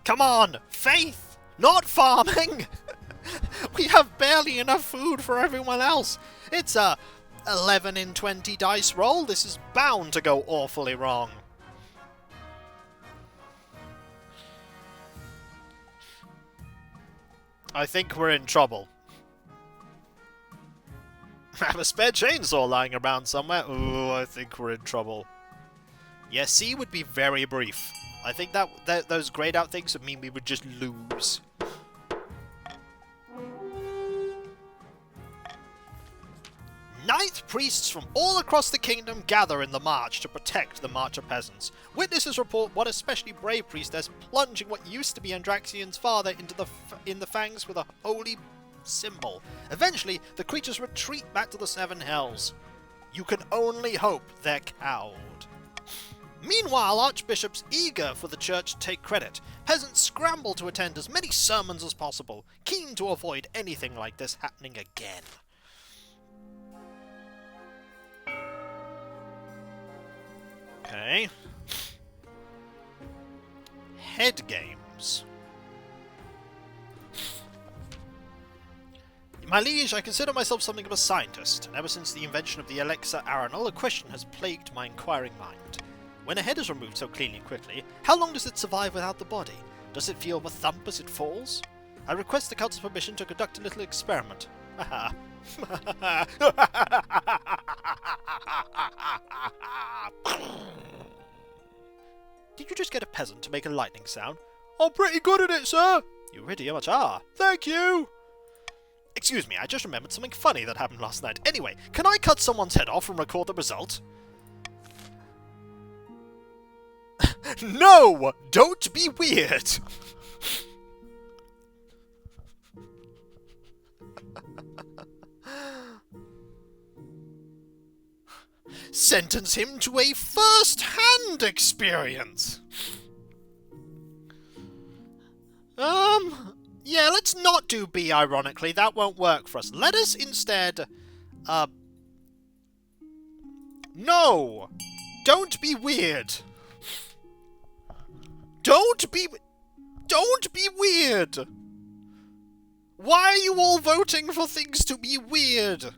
Come on! Faith! Not farming! We have barely enough food for everyone else! It's a 11 in 20 dice roll. This is bound to go awfully wrong. I think we're in trouble. I have a spare chainsaw lying around somewhere. Ooh, I think we're in trouble. Yeah, C would be very brief. I think that those grayed out things would mean we would just lose. Ninth priests from all across the kingdom gather in the march to protect the Marcher peasants. Witnesses report one especially brave priestess plunging what used to be Andraxian's father into the fangs with a holy symbol. Eventually, the creatures retreat back to the Seven Hells. You can only hope they're cowed. Meanwhile, archbishops eager for the church to take credit. Peasants scramble to attend as many sermons as possible, keen to avoid anything like this happening again. Okay. Head games. My liege, I consider myself something of a scientist, and ever since the invention of the elixir Aranol, a question has plagued my inquiring mind. When a head is removed so cleanly and quickly, how long does it survive without the body? Does it feel the thump as it falls? I request the council's permission to conduct a little experiment. Haha, Did you just get a peasant to make a lightning sound? I'm pretty good at it, sir! You really much are. Thank you! Excuse me, I just remembered something funny that happened last night. Anyway, can I cut someone's head off and record the result? No! Don't be weird! Sentence him to a first-hand experience! Yeah, let's not do B, ironically. That won't work for us. Let us instead, No! Don't be weird! Don't be weird! Why are you all voting for things to be weird?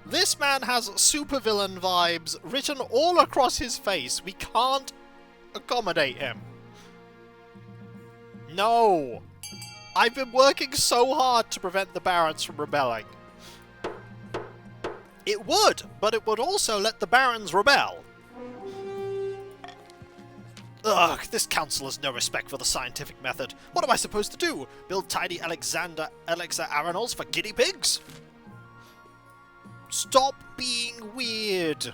This man has supervillain vibes written all across his face. We can't accommodate him. No! I've been working so hard to prevent the barons from rebelling. It would, but it would also let the barons rebel. Ugh, this council has no respect for the scientific method. What am I supposed to do? Build tiny Alexa Arenals for guinea pigs? Stop being weird!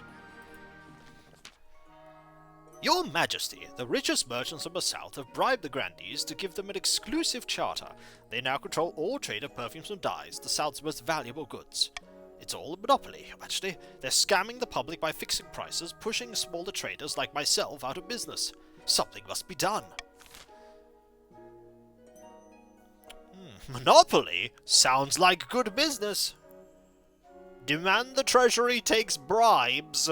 Your Majesty, the richest merchants of the South have bribed the grandees to give them an exclusive charter. They now control all trade of perfumes and dyes, the South's most valuable goods. It's all a monopoly, Your Majesty. They're scamming the public by fixing prices, pushing smaller traders like myself out of business. Something must be done. Monopoly? Sounds like good business. Demand the Treasury takes bribes.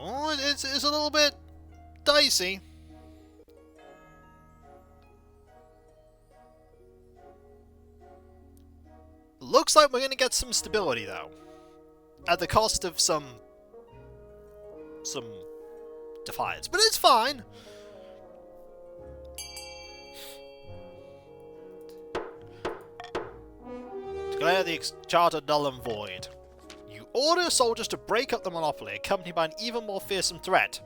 Oh, it's a little bit dicey. Looks like we're going to get some stability, though. At the cost of some defiance. But it's fine! Declare the charter null and void. You order soldiers to break up the monopoly, accompanied by an even more fearsome threat.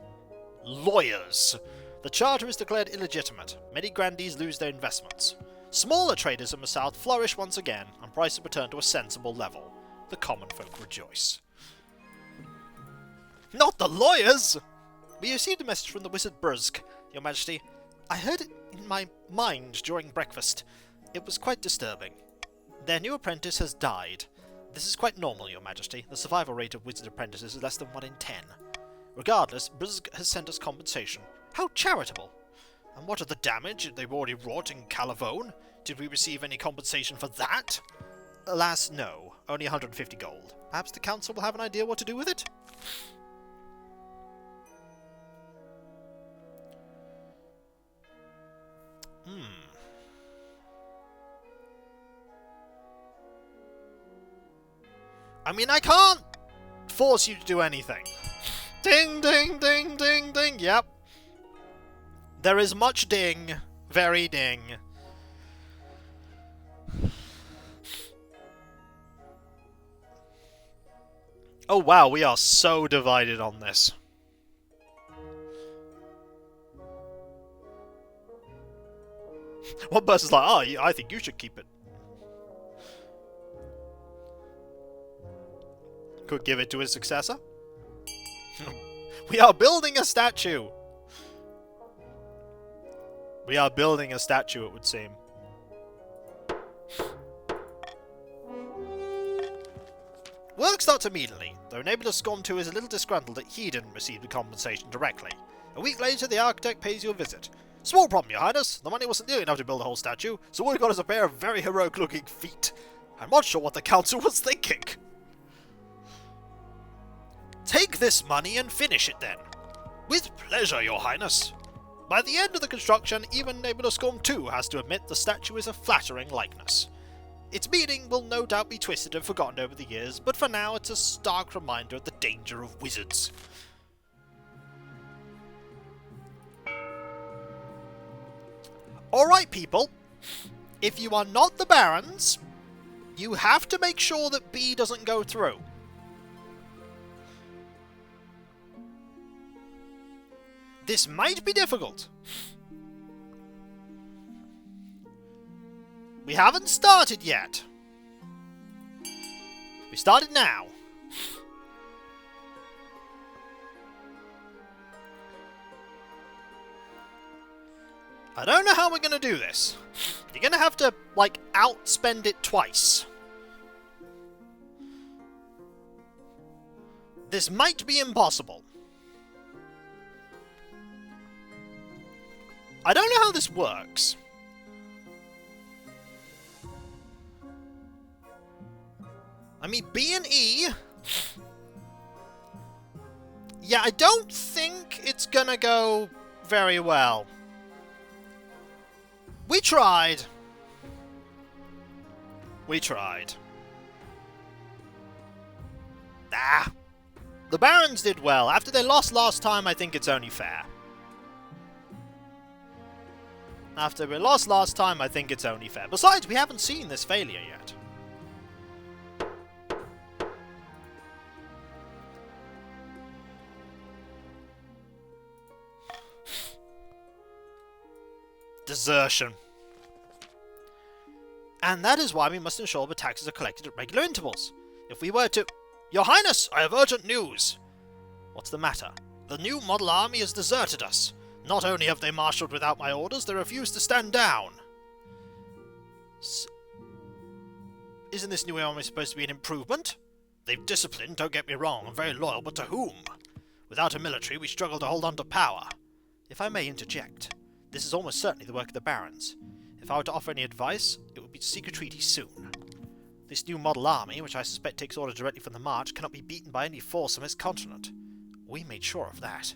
Lawyers! The charter is declared illegitimate. Many grandees lose their investments. Smaller traders in the South flourish once again, and prices return to a sensible level. The common folk rejoice. Not the lawyers! We received a message from the wizard Bruzg, Your Majesty. I heard it in my mind during breakfast. It was quite disturbing. Their new apprentice has died. This is quite normal, Your Majesty. The survival rate of wizard apprentices is less than 1 in 10. Regardless, Bruzg has sent us compensation. How charitable! And what of the damage they've already wrought in Calavone? Did we receive any compensation for that? Alas, no. Only 150 gold. Perhaps the council will have an idea what to do with it? I mean, I can't force you to do anything. Ding, ding, ding, ding, ding. Yep. There is much ding. Very ding. Oh wow, we are so divided on this. One person's like, oh, I think you should keep it. Could give it to his successor. We are building a statue! We are building a statue, it would seem. Work starts immediately, though Nebulous Scum 2 is a little disgruntled that he didn't receive the compensation directly. A week later, the architect pays you a visit. Small problem, Your Highness. The money wasn't nearly enough to build a whole statue, so all we got is a pair of very heroic-looking feet. I'm not sure what the council was thinking. Take this money and finish it then. With pleasure, your highness. By the end of the construction, even Nebuloscorn II has to admit the statue is a flattering likeness. Its meaning will no doubt be twisted and forgotten over the years, but for now it's a stark reminder of the danger of wizards. Alright people, if you are not the barons, you have to make sure that B doesn't go through. This might be difficult. We haven't started yet. We started now. I don't know how we're going to do this. You're going to have to, like, outspend it twice. This might be impossible. I don't know how this works. I mean, B and E... Yeah, I don't think it's gonna go very well. We tried. We tried. Ah. The Barons did well. After they lost last time, I think it's only fair. After we lost last time, I think it's only fair. Besides, we haven't seen this failure yet. Desertion. And that is why we must ensure the taxes are collected at regular intervals. If we were to... Your Highness, I have urgent news! What's the matter? The new model army has deserted us. Not only have they marshalled without my orders, they refuse to stand down. Isn't this new army supposed to be an improvement? They've disciplined, don't get me wrong, and very loyal, but to whom? Without a military, we struggle to hold on to power. If I may interject, this is almost certainly the work of the Barons. If I were to offer any advice, it would be to seek a treaty soon. This new model army, which I suspect takes orders directly from the March, cannot be beaten by any force on this continent. We made sure of that.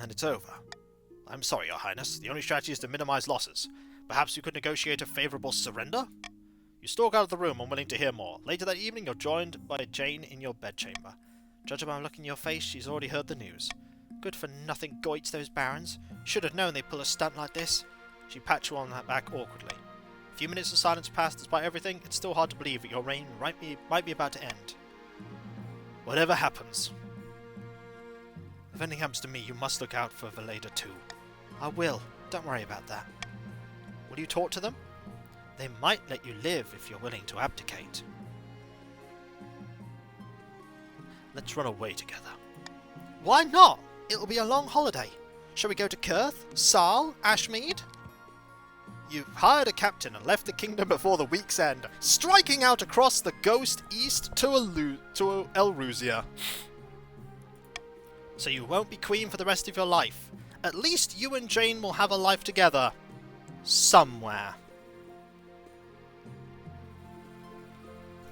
And it's over. I'm sorry, Your Highness. The only strategy is to minimize losses. Perhaps you could negotiate a favorable surrender? You stalk out of the room, unwilling to hear more. Later that evening, you're joined by Jane in your bedchamber. Judging by the look in your face, she's already heard the news. Good for nothing goits, those Barons. Should have known they'd pull a stunt like this. She pats you on the back awkwardly. A few minutes of silence pass. Despite everything, it's still hard to believe that your reign might be about to end. Whatever happens. If anything happens to me, you must look out for Valeda too. I will. Don't worry about that. Will you talk to them? They might let you live if you're willing to abdicate. Let's run away together. Why not? It'll be a long holiday. Shall we go to Kurth, Saal, Ashmead? You've hired a captain and left the kingdom before the week's end, striking out across the Ghost east to Elrusia. So you won't be queen for the rest of your life. At least you and Jane will have a life together. Somewhere.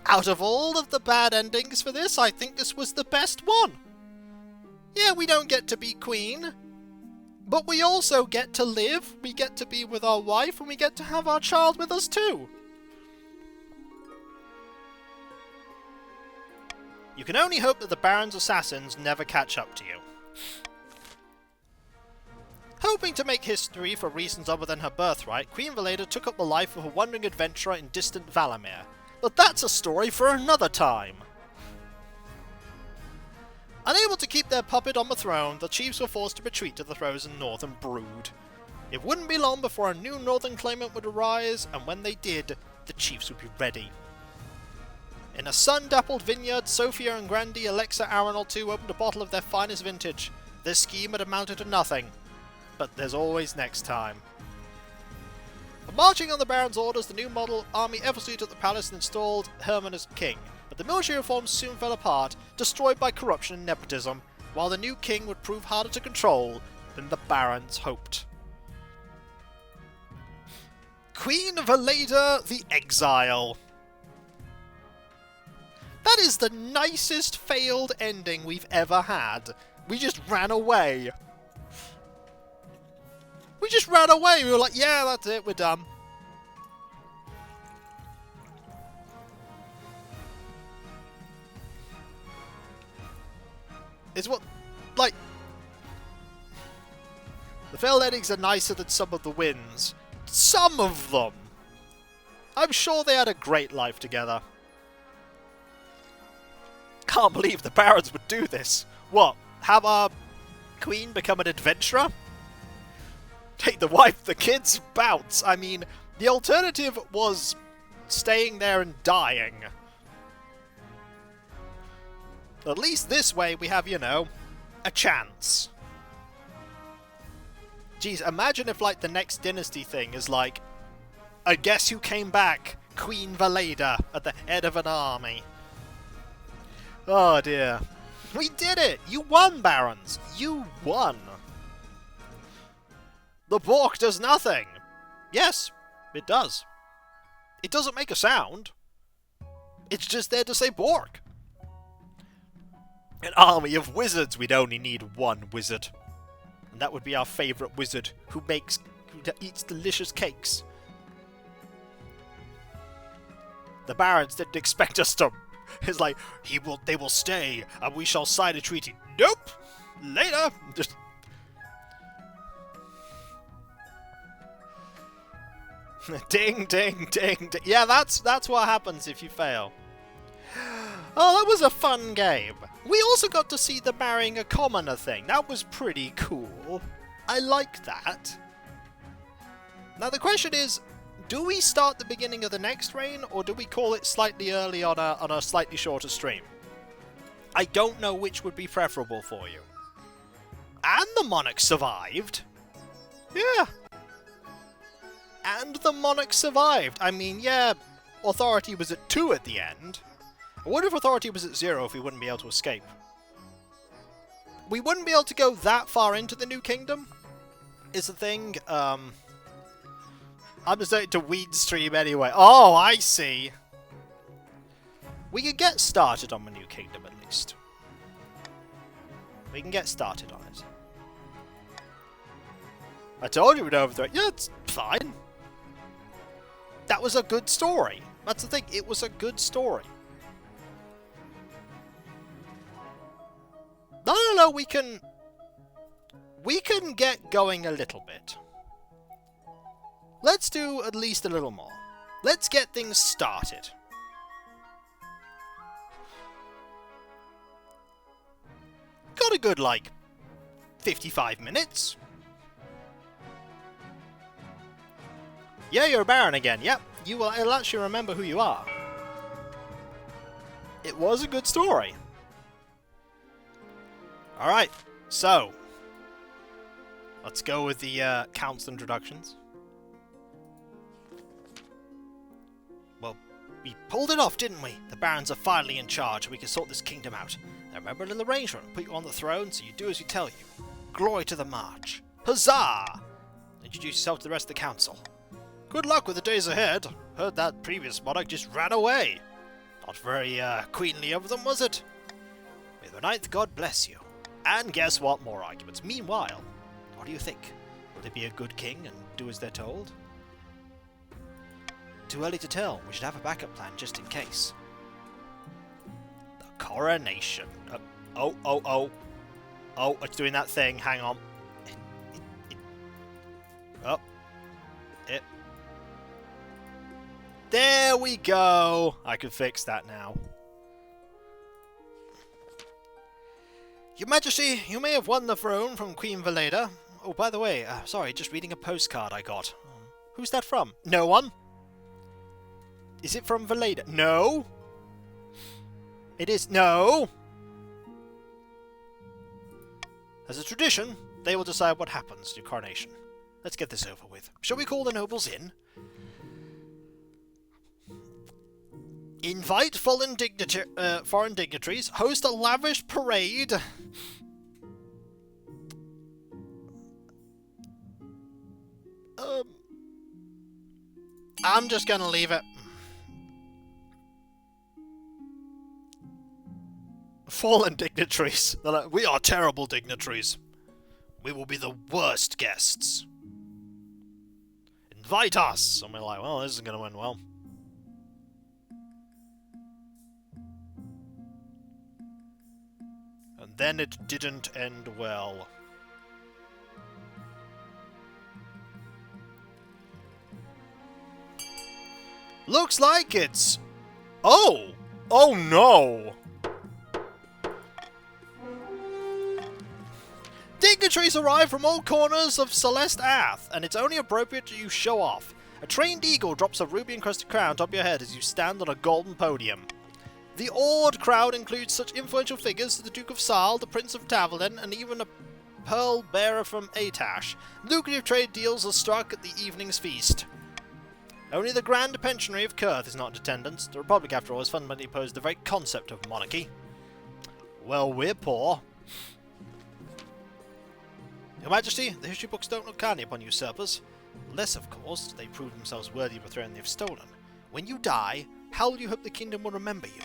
Out of all of the bad endings for this, I think this was the best one. Yeah, we don't get to be queen, but we also get to live, we get to be with our wife, and we get to have our child with us too. You can only hope that the Baron's assassins never catch up to you. Hoping to make history for reasons other than her birthright, Queen Valeda took up the life of a wandering adventurer in distant Valamir. But that's a story for another time. Unable to keep their puppet on the throne, the chiefs were forced to retreat to the frozen northern brood. It wouldn't be long before a new northern claimant would arise, and when they did, the chiefs would be ready. In a sun-dappled vineyard, Sophia and Grandy, Alexa, Aranol II opened a bottle of their finest vintage. Their scheme had amounted to nothing, but there's always next time. Marching on the Baron's orders, the new model army evacuated at the palace and installed Herman as king. But the military reforms soon fell apart, destroyed by corruption and nepotism, while the new king would prove harder to control than the Barons hoped. Queen Valeda the Exile. That is the nicest failed ending we've ever had. We just ran away. We just ran away. We were like, yeah, that's it. We're done. It's what, like, the failed endings are nicer than some of the wins. Some of them. I'm sure they had a great life together. Can't believe the barons would do this. What? Have our queen become an adventurer? Take the wife, the kids, bounce. I mean, the alternative was staying there and dying. At least this way we have, you know, a chance. Jeez, imagine if, like, the next dynasty thing is like, I guess who came back? Queen Valeda at the head of an army. Oh dear. We did it! You won, barons! You won! The Bork does nothing! Yes, it does. It doesn't make a sound. It's just there to say Bork. An army of wizards. We'd only need one wizard. And that would be our favourite wizard who eats delicious cakes. The barons didn't expect us to. It's like, they will stay, and we shall sign a treaty. Nope! Later! Just. Ding, ding, ding, ding. Yeah, that's what happens if you fail. Oh, that was a fun game. We also got to see the marrying a commoner thing. That was pretty cool. I like that. Now the question is, do we start the beginning of the next reign, or do we call it slightly early on a slightly shorter stream? I don't know which would be preferable for you. And the monarch survived. Yeah. And the monarch survived. I mean, yeah, authority was at 2 at the end. I wonder if authority was at 0 if we wouldn't be able to escape. We wouldn't be able to go that far into the new kingdom, is the thing. I'm just going to weed stream anyway. Oh, I see. We can get started on the new kingdom at least. We can get started on it. I told you we'd overthrow it. Yeah, it's fine. That was a good story. That's the thing. It was a good story. No, we can get going a little bit. Let's do at least a little more. Let's get things started. Got a good, like, 55 minutes. Yeah, you're a baron again. Yep, it'll actually remember who you are. It was a good story. Alright, so let's go with the council introductions. Well, we pulled it off, didn't we? The barons are finally in charge, and we can sort this kingdom out. Now remember a little arrangement. Put you on the throne, so you do as we tell you. Glory to the march. Huzzah! Introduce yourself to the rest of the council. Good luck with the days ahead. Heard that previous monarch just ran away. Not very queenly of them, was it? May the ninth god bless you. And guess what? More arguments. Meanwhile, what do you think? Will they be a good king and do as they're told? Too early to tell. We should have a backup plan just in case. The coronation. Oh, it's doing that thing. Hang on. There we go. I can fix that now. Your Majesty, you may have won the throne from Queen Valeda. Oh, by the way, sorry, just reading a postcard I got. Who's that from? No one? Is it from Valeda? No. It is. No. As a tradition, they will decide what happens to your coronation. Let's get this over with. Shall we call the nobles in? Invite foreign dignitaries, host a lavish parade. I'm just gonna leave it. Fallen dignitaries. They're like, we are terrible dignitaries. We will be the worst guests. Invite us. And we're like, well, this isn't gonna end well. And then it didn't end well. Looks like it's... Oh! Oh no! Dignitaries arrive from all corners of Celeste Ath, and it's only appropriate you show off. A trained eagle drops a ruby-encrusted crown atop your head as you stand on a golden podium. The awed crowd includes such influential figures as the Duke of Sal, the Prince of Taverlin, and even a pearl bearer from Atash. Lucrative trade deals are struck at the evening's feast. Only the Grand Pensionary of Kurth is not in attendance. The Republic, after all, has fundamentally opposed the very concept of monarchy. Well, we're poor. Your Majesty, the history books don't look kindly upon usurpers. Unless, of course, they prove themselves worthy of a throne they've stolen. When you die, how will you hope the kingdom will remember you?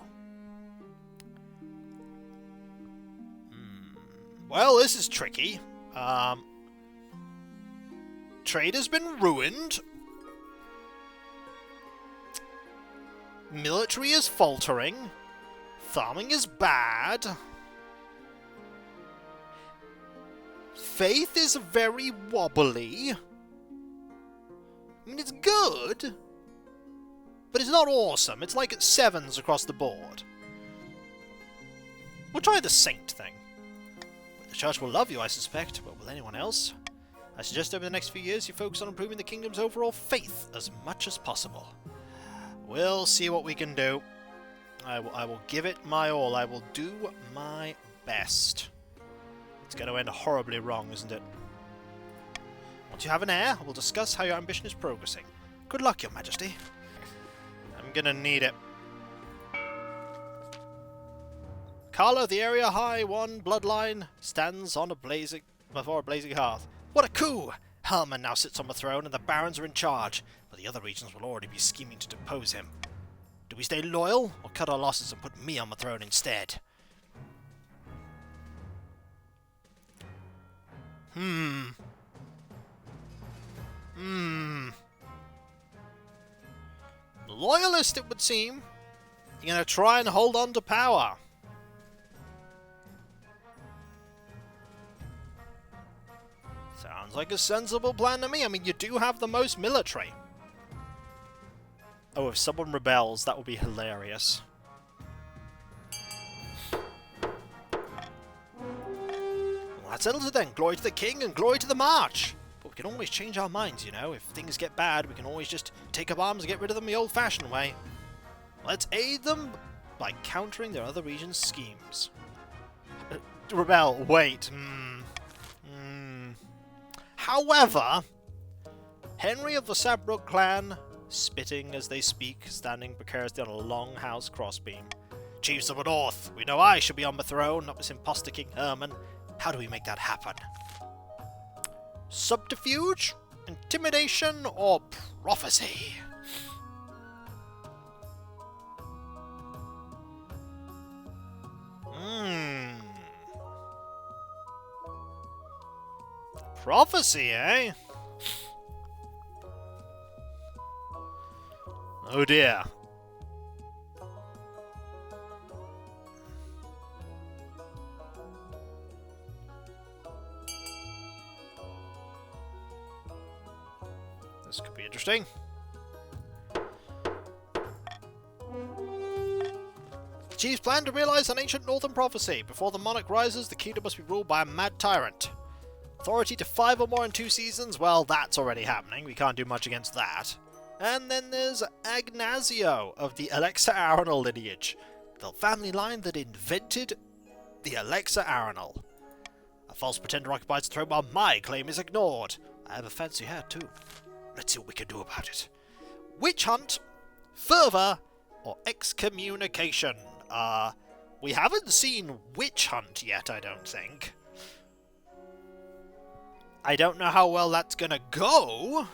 Well, this is tricky. Trade has been ruined. Military is faltering. Farming is bad. Faith is very wobbly. I mean, it's good, but it's not awesome. It's like it's 7s across the board. We'll try the saint thing. The church will love you, I suspect, but will anyone else? I suggest over the next few years you focus on improving the kingdom's overall faith as much as possible. We'll see what we can do. I will give it my all. I will do my best. It's going to end horribly wrong, isn't it? Once you have an heir, I will discuss how your ambition is progressing. Good luck, Your Majesty. I'm going to need it. Carlo, the area high one bloodline, stands on before a blazing hearth. What a coup! Helman now sits on the throne and the barons are in charge, but the other regions will already be scheming to depose him. Do we stay loyal, or cut our losses and put me on the throne instead? Loyalist, it would seem. You're going to try and hold on to power. Sounds like a sensible plan to me. I mean, you do have the most military. Oh, if someone rebels, that would be hilarious. Well, that settles it then. Glory to the king and glory to the march. But we can always change our minds, you know. If things get bad, we can always just take up arms and get rid of them the old-fashioned way. Let's aid them by countering their other regions' schemes. Rebel, wait. However, Henry of the Sabbrook clan, spitting as they speak, standing precariously on a long house crossbeam. Chiefs of the North, we know I should be on the throne, not this imposter King Herman. How do we make that happen? Subterfuge? Intimidation? Or prophecy? Prophecy, eh? Oh dear. This could be interesting. The chiefs plan to realize an ancient northern prophecy. Before the monarch rises, the kingdom must be ruled by a mad tyrant. Authority to 5 or more in 2 seasons? Well, that's already happening. We can't do much against that. And then there's Agnasio of the Alexa Arenal lineage. The family line that invented the Alexa Arenal. A false pretender occupies the throne while my claim is ignored. I have a fancy hat too. Let's see what we can do about it. Witch hunt, fervor, or excommunication? We haven't seen witch hunt yet, I don't think. I don't know how well that's gonna go.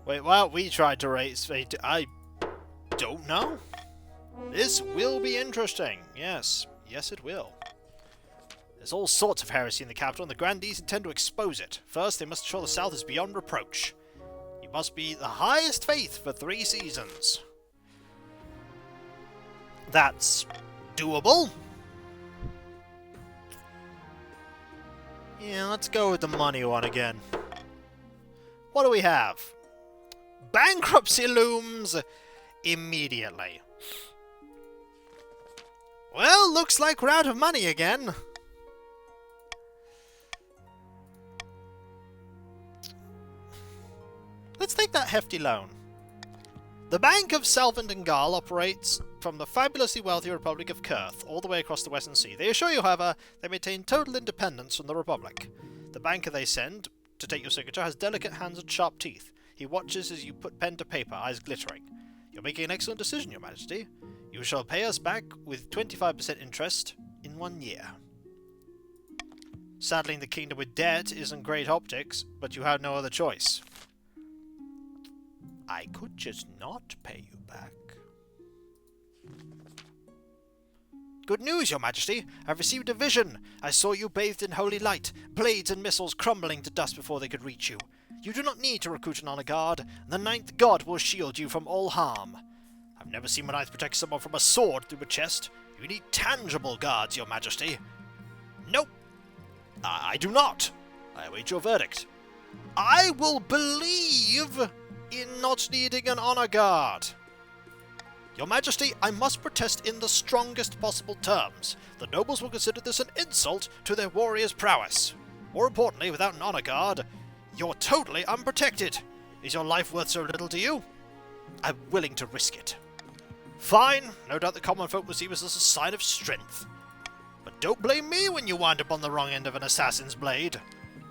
Wait, well, we tried to raise... I don't know. This will be interesting. Yes. Yes, it will. There's all sorts of heresy in the capital, and the grandees intend to expose it. First, they must ensure the South is beyond reproach. You must be the highest faith for 3 seasons. That's doable. Yeah, let's go with the money one again. What do we have? Bankruptcy looms immediately. Well, looks like we're out of money again. Let's take that hefty loan. The Bank of Salvant and Gaul operates from the fabulously wealthy Republic of Kurth all the way across the Western Sea. They assure you, however, they maintain total independence from the Republic. The banker they send to take your signature has delicate hands and sharp teeth. He watches as you put pen to paper, eyes glittering. You're making an excellent decision, Your Majesty. You shall pay us back with 25% interest in 1 year. Saddling the kingdom with debt isn't great optics, but you have no other choice. I could just not pay you back. Good news, Your Majesty! I've received a vision! I saw you bathed in holy light, blades and missiles crumbling to dust before they could reach you. You do not need to recruit an honor guard. The 9th god will shield you from all harm. I've never seen my knights protect someone from a sword through a chest. You need tangible guards, Your Majesty. Nope. I do not. I await your verdict. I will believe in not needing an honor guard. Your Majesty, I must protest in the strongest possible terms. The nobles will consider this an insult to their warriors' prowess. More importantly, without an honor guard, you're totally unprotected. Is your life worth so little to you? I'm willing to risk it. Fine, no doubt the common folk will see this as a sign of strength. But don't blame me when you wind up on the wrong end of an assassin's blade.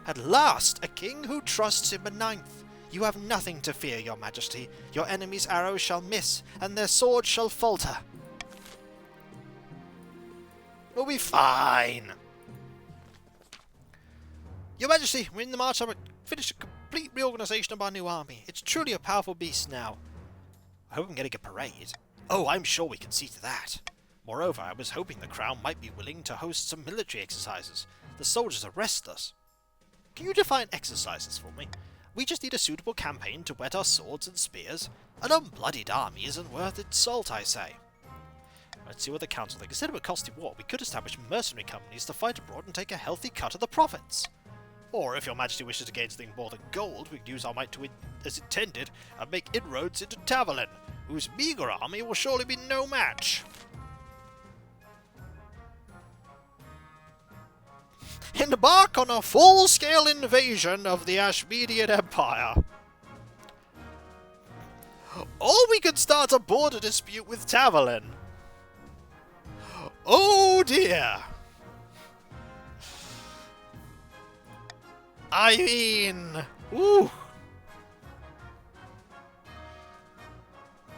At last, a king who trusts in the 9th. You have nothing to fear, Your Majesty. Your enemy's arrows shall miss, and their swords shall falter. We'll be fine. Your Majesty, we're in the march. I've finished a complete reorganization of our new army. It's truly a powerful beast now. I hope I'm getting a parade. Oh, I'm sure we can see to that. Moreover, I was hoping the Crown might be willing to host some military exercises. The soldiers are restless. Can you define exercises for me? We just need a suitable campaign to whet our swords and spears. An unbloodied army isn't worth its salt, I say. Let's see what the council thinks. Instead of a costly war, we could establish mercenary companies to fight abroad and take a healthy cut of the profits. Or, if your Majesty wishes to gain something more than gold, we could use our might to, as intended, and make inroads into Tavalin, whose meagre army will surely be no match. Embark on a full-scale invasion of the Ashmedian Empire. Or we could start a border dispute with Tavalin. Oh dear. I mean... Ooh.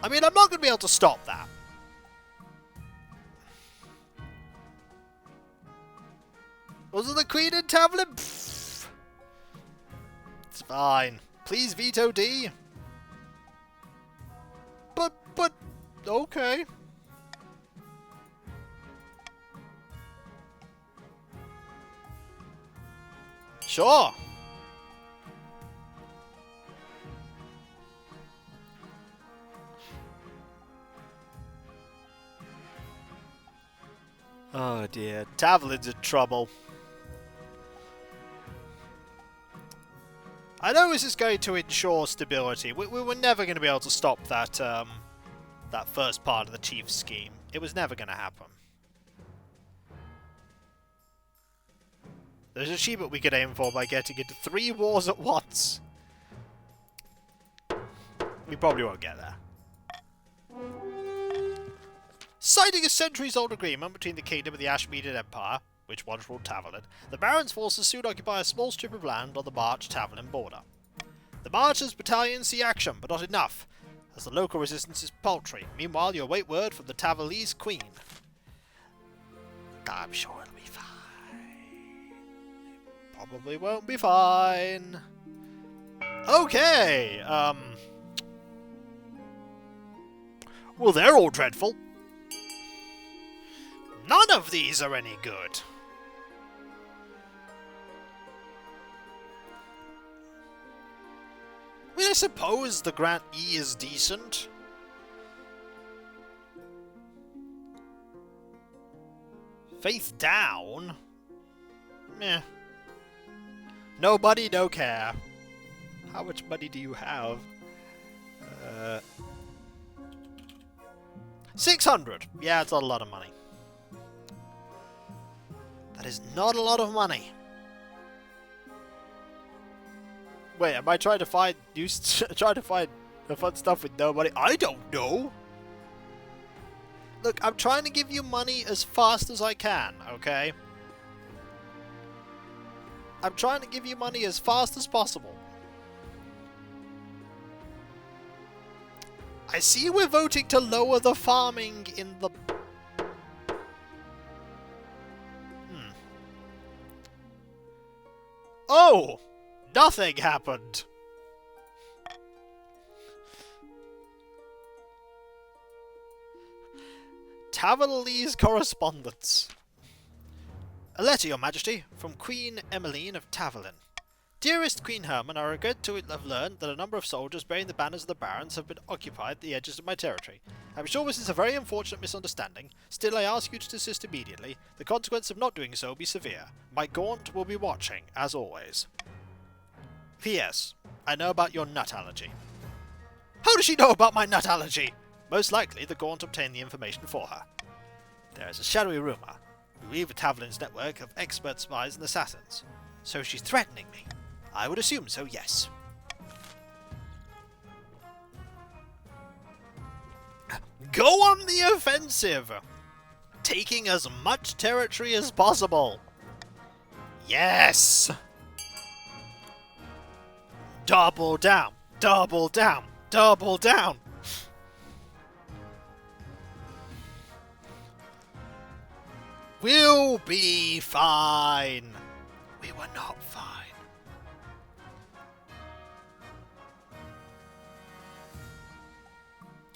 I mean, I'm not going to be able to stop that. Was it the Queen in Tavalin? Pfft. It's fine. Please veto D. But, okay. Sure. Oh dear, Tavalin's in trouble. I know this is going to ensure stability. We were never going to be able to stop that that first part of the Chief's scheme. It was never going to happen. There's an achievement we could aim for by getting into 3 wars at once. We probably won't get there. Citing a centuries-old agreement between the Kingdom and the Ashmedian Empire, which once ruled Tavalin, the Baron's forces soon occupy a small strip of land on the March-Tavalin border. The March's battalions see action, but not enough, as the local resistance is paltry. Meanwhile, you await word from the Tavalese Queen. I'm sure it'll be fine. It probably won't be fine. Okay, Well, they're all dreadful. None of these are any good. I mean, I suppose the Grant E is decent. Faith down? Meh. Nobody, no care. How much money do you have? 600. Yeah, it's not a lot of money. That is not a lot of money. Wait, am I trying to find the fun stuff with no money? I don't know. Look, I'm trying to give you money as fast as I can, okay? I'm trying to give you money as fast as possible. I see we're voting to lower the farming in the... Oh! Nothing happened! Tavali's correspondence. A letter, Your Majesty, from Queen Emmeline of Tavalin. Dearest Queen Herman, I regret to have learned that a number of soldiers bearing the banners of the barons have been occupied at the edges of my territory. I'm sure this is a very unfortunate misunderstanding. Still, I ask you to desist immediately. The consequence of not doing so will be severe. My Gaunt will be watching, as always. P.S. I know about your nut allergy. How does she know about my nut allergy? Most likely, the Gaunt obtained the information for her. There is a shadowy rumour. We weave Tavalin's network of expert spies and assassins. So she's threatening me. I would assume so, yes. Go on the offensive! Taking as much territory as possible. Yes! Double down! Double down! Double down! We'll be fine. We were not fine.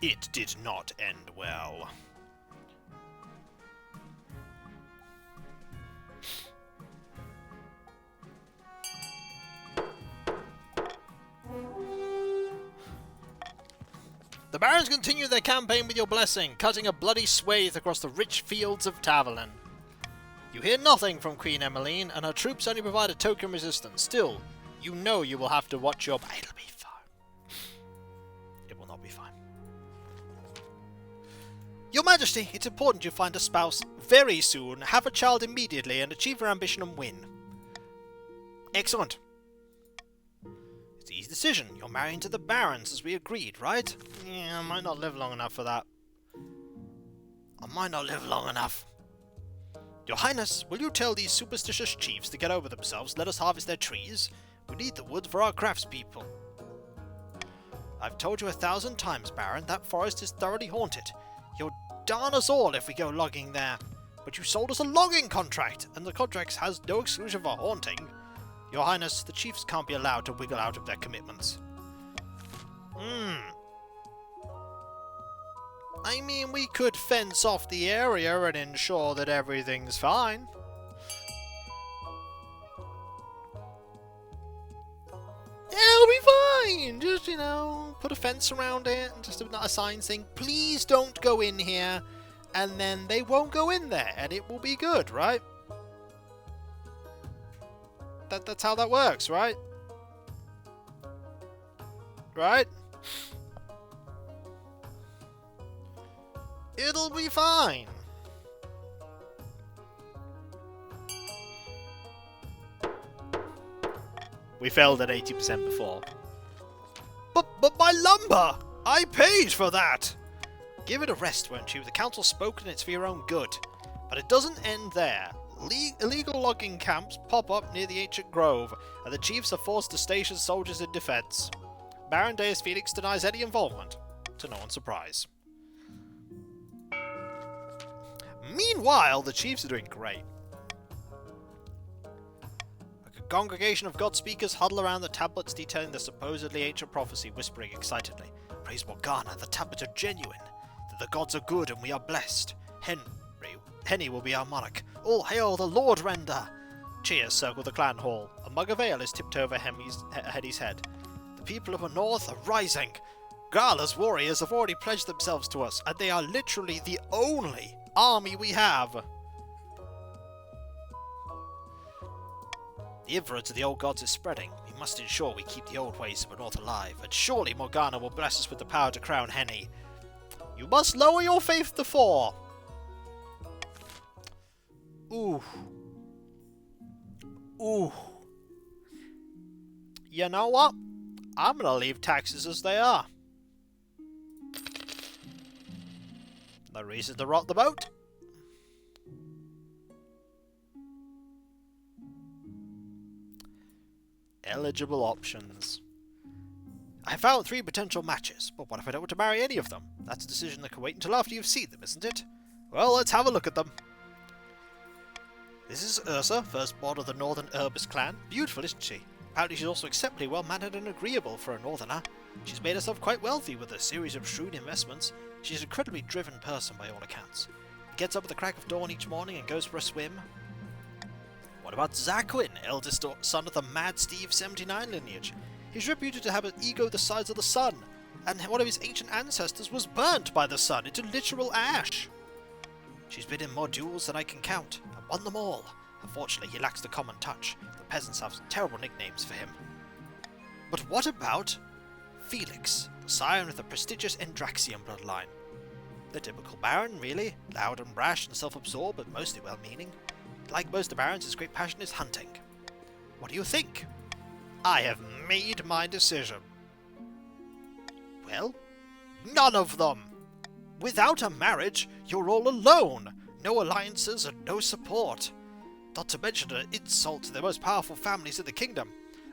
It did not end well. The barons continue their campaign with your blessing, cutting a bloody swathe across the rich fields of Tavalin. You hear nothing from Queen Emmeline, and her troops only provide a token resistance. Still, you know you will have to watch your... It'll be fine. It will not be fine. Your Majesty, it's important you find a spouse very soon, have a child immediately, and achieve your ambition and win. Excellent. It's an easy decision. You're marrying to the barons, as we agreed, right? Yeah, I might not live long enough for that. I might not live long enough. Your Highness, will you tell these superstitious chiefs to get over themselves, let us harvest their trees? We need the wood for our craftspeople. I've told you 1,000 times, Baron, that forest is thoroughly haunted. You'll darn us all if we go logging there. But you sold us a logging contract, and the contract has no exclusion for haunting. Your Highness, the chiefs can't be allowed to wiggle out of their commitments. I mean, we could fence off the area and ensure that everything's fine. Yeah, it'll be fine! Just, you know, put a fence around it and just a sign saying, please don't go in here, and then they won't go in there, and it will be good, right? That's how that works, right? Right? It'll be fine. We failed at 80% before. But my lumber! I paid for that! Give it a rest, won't you? The council's spoken, it's for your own good. But it doesn't end there. Illegal logging camps pop up near the ancient grove, and the chiefs are forced to station soldiers in defense. Baron Deus Felix denies any involvement, to no one's surprise. Meanwhile, the chiefs are doing great. A congregation of God speakers huddle around the tablets detailing the supposedly ancient prophecy, whispering excitedly, Praise Morgana, the tablets are genuine. The The gods are good and we are blessed. Henry will be our monarch. All hail the Lord Render! Cheers circle the clan hall. A mug of ale is tipped over Henny's head. The people of the north are rising. Gala's warriors have already pledged themselves to us, and they are literally the only army we have. The influence of the old gods is spreading. We must ensure we keep the old ways of the north alive, and surely Morgana will bless us with the power to crown Henny. You must lower your faith to 4. Ooh. Ooh. You know what? I'm gonna leave taxes as they are. No reason to rock the boat. Eligible options. I found 3 potential matches, but what if I don't want to marry any of them? That's a decision that can wait until after you've seen them, isn't it? Well, let's have a look at them. This is Ursa, firstborn of the Northern Urbis clan. Beautiful, isn't she? Apparently she's also exceptionally well-mannered and agreeable for a northerner. She's made herself quite wealthy with a series of shrewd investments. She's an incredibly driven person by all accounts. Gets up at the crack of dawn each morning and goes for a swim. What about Zaquin, eldest son of the Mad Steve 79 lineage? He's reputed to have an ego the size of the sun, and one of his ancient ancestors was burnt by the sun into literal ash. She's been in more duels than I can count, and won them all. Unfortunately, he lacks the common touch. The peasants have some terrible nicknames for him. But what about Felix, the scion of the prestigious Endraxian bloodline? The typical baron, really. Loud and brash and self-absorbed, but mostly well-meaning. Like most of the barons, his great passion is hunting. What do you think? I have made my decision. Well, none of them! Without a marriage, you're all alone. No alliances and no support. Not to mention an insult to the most powerful families in the kingdom.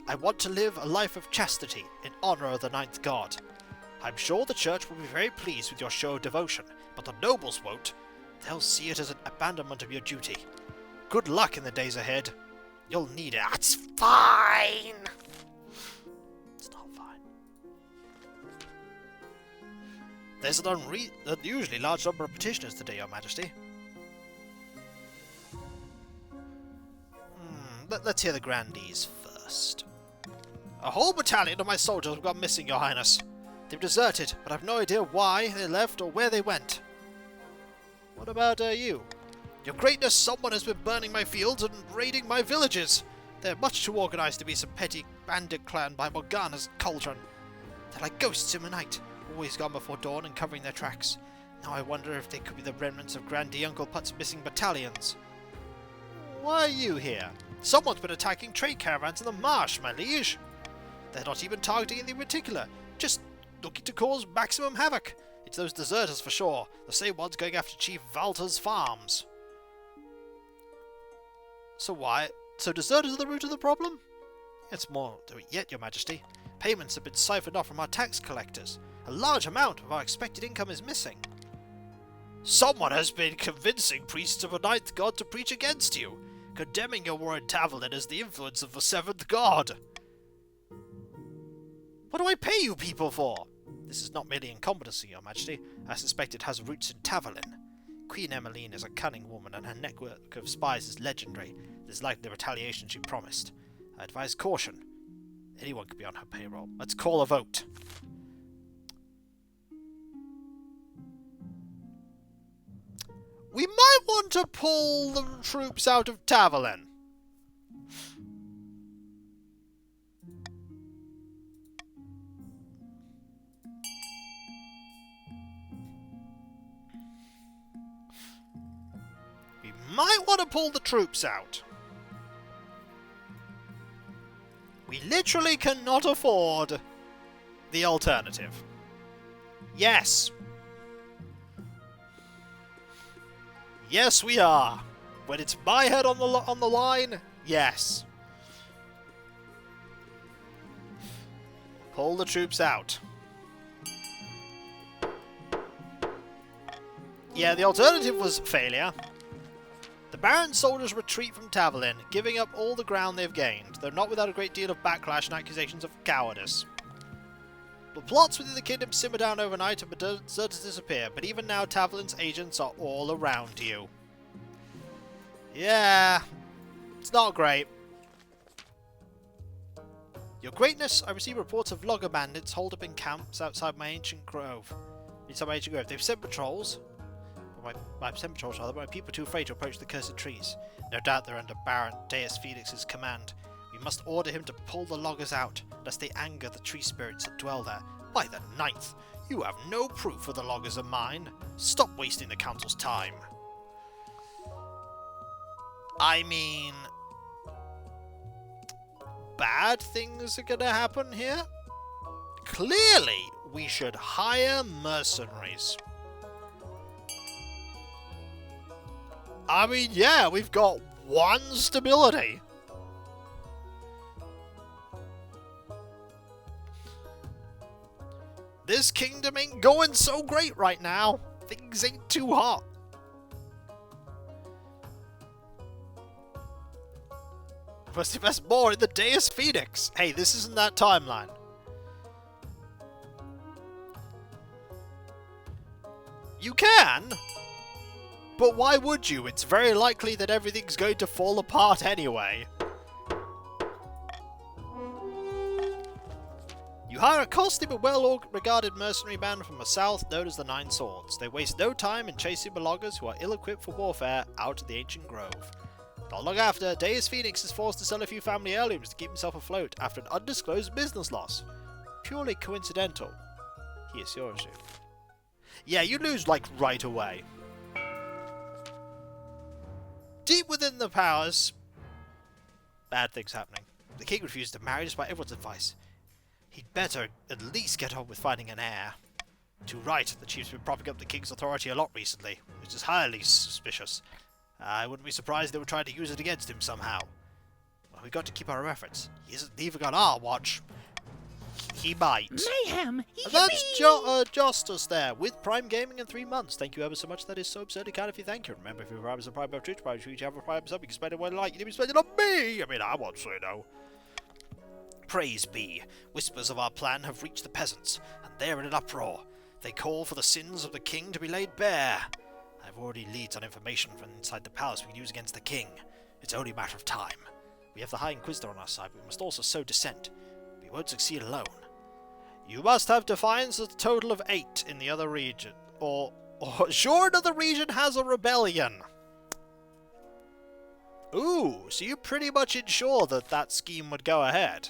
I want to live a life of chastity in honor of the ninth god. I'm sure the church will be very pleased with your show of devotion, but the nobles won't. They'll see it as an abandonment of your duty. Good luck in the days ahead. You'll need it. It's fine! It's not fine. There's an unusually large number of petitioners today, Your Majesty. Let's hear the grandees first. A whole battalion of my soldiers have gone missing, Your Highness. They've deserted, but I've no idea why they left or where they went. What about you? Your Greatness, someone has been burning my fields and raiding my villages. They're much too organized to be some petty bandit clan by Morgana's cauldron. They're like ghosts in the night, always gone before dawn and covering their tracks. Now I wonder if they could be the remnants of Grandee Uncle Putt's missing battalions. Why are you here? Someone's been attacking trade caravans in the marsh, my liege. They're not even targeting anything in particular, just looking to cause maximum havoc. It's those deserters for sure, the same ones going after Chief Valter's farms. So deserters are the root of the problem? It's more to it yet, Your Majesty. Payments have been siphoned off from our tax collectors. A large amount of our expected income is missing. Someone has been convincing priests of a ninth god to preach against you, condemning your war in Taverlin as the influence of the seventh god. What do I pay you people for? This is not merely incompetency, Your Majesty. I suspect it has roots in Taverlin. Queen Emmeline is a cunning woman, and her network of spies is legendary. It is like the retaliation she promised. I advise caution. Anyone could be on her payroll. Let's call a vote. We might want to pull the troops out of Taverlin. We might want to pull the troops out. We literally cannot afford the alternative. Yes. Yes, we are. When it's my head on the line, yes. Pull the troops out. Yeah, the alternative was failure. The Baron's soldiers retreat from Taverlin, giving up all the ground they've gained, though not without a great deal of backlash and accusations of cowardice. The plots within the kingdom simmer down overnight and deserters disappear, but even now Tavlin's agents are all around you. Yeah, it's not great. Your Greatness, I receive reports of logger bandits holed up in camps outside my ancient grove. They've sent patrols. My people are too afraid to approach the cursed trees. No doubt they're under Baron Deus Felix's command. We must order him to pull the loggers out, lest they anger the tree spirits that dwell there. By the 9th, you have no proof of the loggers are mine. Stop wasting the council's time. I mean, bad things are gonna happen here? Clearly, we should hire mercenaries. I mean, yeah, we've got 1 stability. This kingdom ain't going so great right now. Things ain't too hot. Must invest more in the Deus Phoenix. Hey, this isn't that timeline. You can, but why would you? It's very likely that everything's going to fall apart anyway. You hire a costly but well-regarded mercenary band from the south known as the Nine Swords. They waste no time in chasing the loggers who are ill-equipped for warfare out of the ancient grove. Not long after, Deus Phoenix is forced to sell a few family heirlooms to keep himself afloat after an undisclosed business loss. Purely coincidental, he assures you. Yeah, you lose, like, right away. Deep within the powers, bad things happening. The king refuses to marry despite everyone's advice. He'd better at least get on with finding an heir. Too right, the chief's been propping up the king's authority a lot recently, which is highly suspicious. I wouldn't be surprised if they were trying to use it against him somehow. Well, we've got to keep our efforts. He isn't leaving on our watch. He might. Mayhem! And that's Justice there, with Prime Gaming in 3 months. Thank you ever so much. That is so absurdly kind of you. Thank you. Remember, if you're a Prime a Prime of Twitch, Prime you have a Prime sub, you can spend it when you like. You need to be spending it on me! I mean, I won't say no. Praise be. Whispers of our plan have reached the peasants, and they're in an uproar. They call for the sins of the king to be laid bare. I've already leads on information from inside the palace we can use against the king. It's only a matter of time. We have the High Inquisitor on our side, but we must also sow dissent. We won't succeed alone. You must have defiance at a total of 8 in the other region. Or sure, another region has a rebellion. Ooh, so you pretty much ensure that that scheme would go ahead.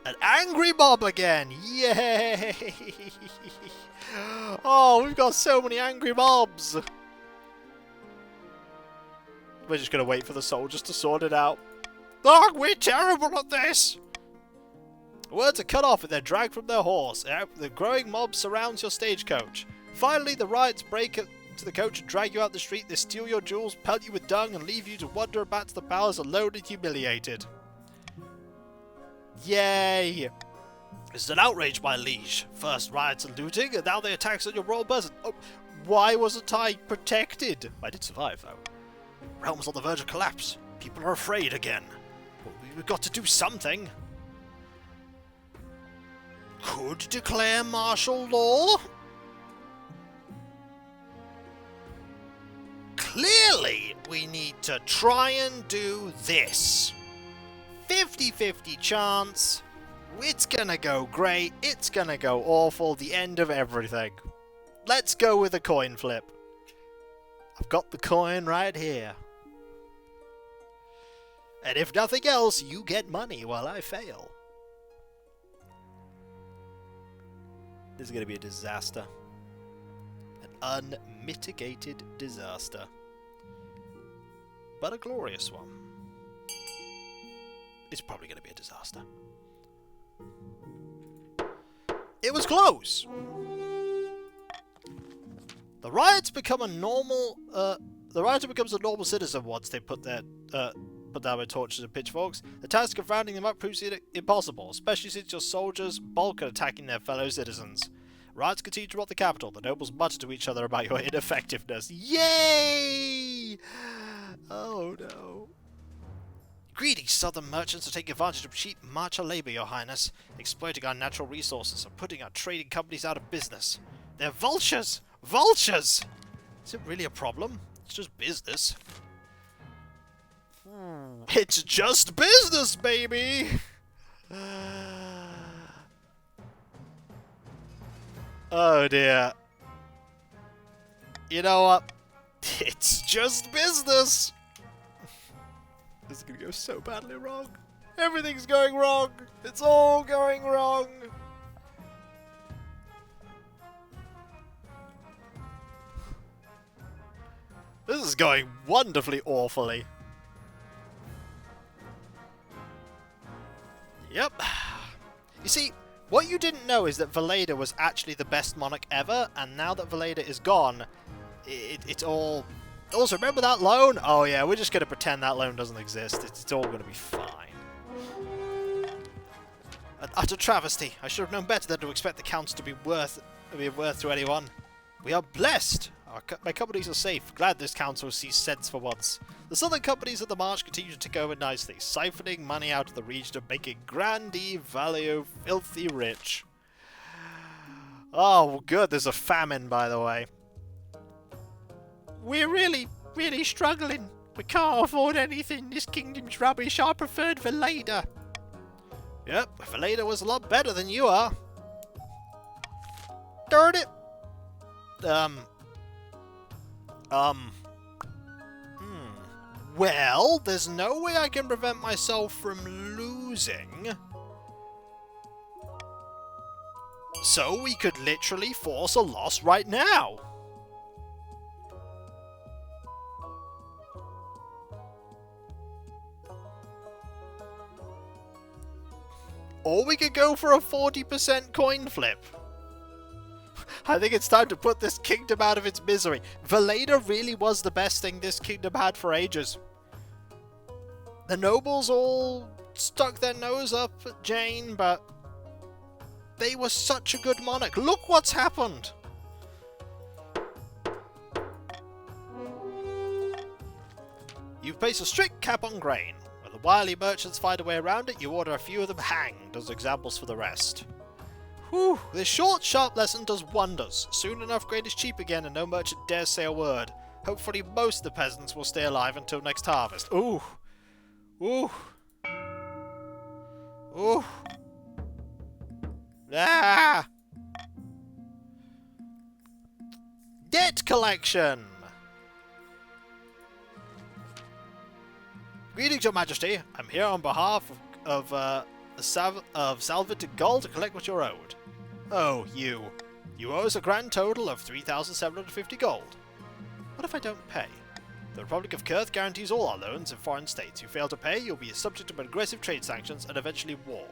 An angry mob again! Yay! Oh, we've got so many angry mobs! We're just gonna wait for the soldiers to sort it out. Oh, we're terrible at this! Words are cut off and they're dragged from their horse. The growing mob surrounds your stagecoach. Finally, the riots break into the coach and drag you out the street. They steal your jewels, pelt you with dung, and leave you to wander about to the palace alone and humiliated. Yay! This is an outrage, my liege. First riots and looting, and now they attack on your royal person. Oh, why wasn't I protected? I did survive, though. Realm's on the verge of collapse. People are afraid again. But we've got to do something. Could declare martial law? Clearly, we need to try and do this. 50-50 chance. It's gonna go great. It's gonna go awful. The end of everything. Let's go with a coin flip. I've got the coin right here. And if nothing else, you get money while I fail. This is gonna be a disaster. An unmitigated disaster. But a glorious one. It's probably going to be a disaster. It was close! The riots become a normal... the rioter becomes a normal citizen once they put down their torches and pitchforks. The task of rounding them up proves impossible, especially since your soldiers balk at attacking their fellow citizens. Riots continue throughout the capital. The nobles mutter to each other about your ineffectiveness. Yay! Oh no. Greedy southern merchants are taking advantage of cheap marcher labor, your highness, exploiting our natural resources and putting our trading companies out of business. They're vultures! Vultures! Is it really a problem? It's just business. It's just business, baby! Oh dear. You know what? It's just business! This is gonna go so badly wrong. Everything's going wrong! It's all going wrong! This is going wonderfully awfully. Yep. You see, what you didn't know is that Valeda was actually the best monarch ever, and now that Valeda is gone, it's all... Also, remember that loan? Oh yeah, we're just going to pretend that loan doesn't exist. It's all going to be fine. An utter travesty. I should have known better than to expect the counts to be worth to anyone. We are blessed. My companies are safe. Glad this council sees sense for once. The southern companies of the march continue to take over nicely, siphoning money out of the region and making Grandi Valio filthy rich. Oh, good. There's a famine, by the way. We're really struggling. We can't afford anything. This kingdom's rubbish. I preferred Valeda. Yep, Valeda was a lot better than you are. Darn it. Well, there's no way I can prevent myself from losing. So we could literally force a loss right now. Or we could go for a 40% coin flip. I think it's time to put this kingdom out of its misery. Valeda really was the best thing this kingdom had for ages. The nobles all stuck their nose up at Jane, but they were such a good monarch. Look what's happened! You've placed a strict cap on grain. When the wily merchants find a way around it, you order a few of them hanged as examples for the rest. Whew, this short, sharp lesson does wonders. Soon enough grain is cheap again and no merchant dares say a word. Hopefully most of the peasants will stay alive until next harvest. Ooh. Ooh. Ooh. Ah! Debt collection! Greetings, Your Majesty. I'm here on behalf of Salvated Gold to collect what you're owed. Oh, you. You owe us a grand total of 3,750 gold. What if I don't pay? The Republic of Kurth guarantees all our loans in foreign states. If you fail to pay, you'll be subject to aggressive trade sanctions and eventually war.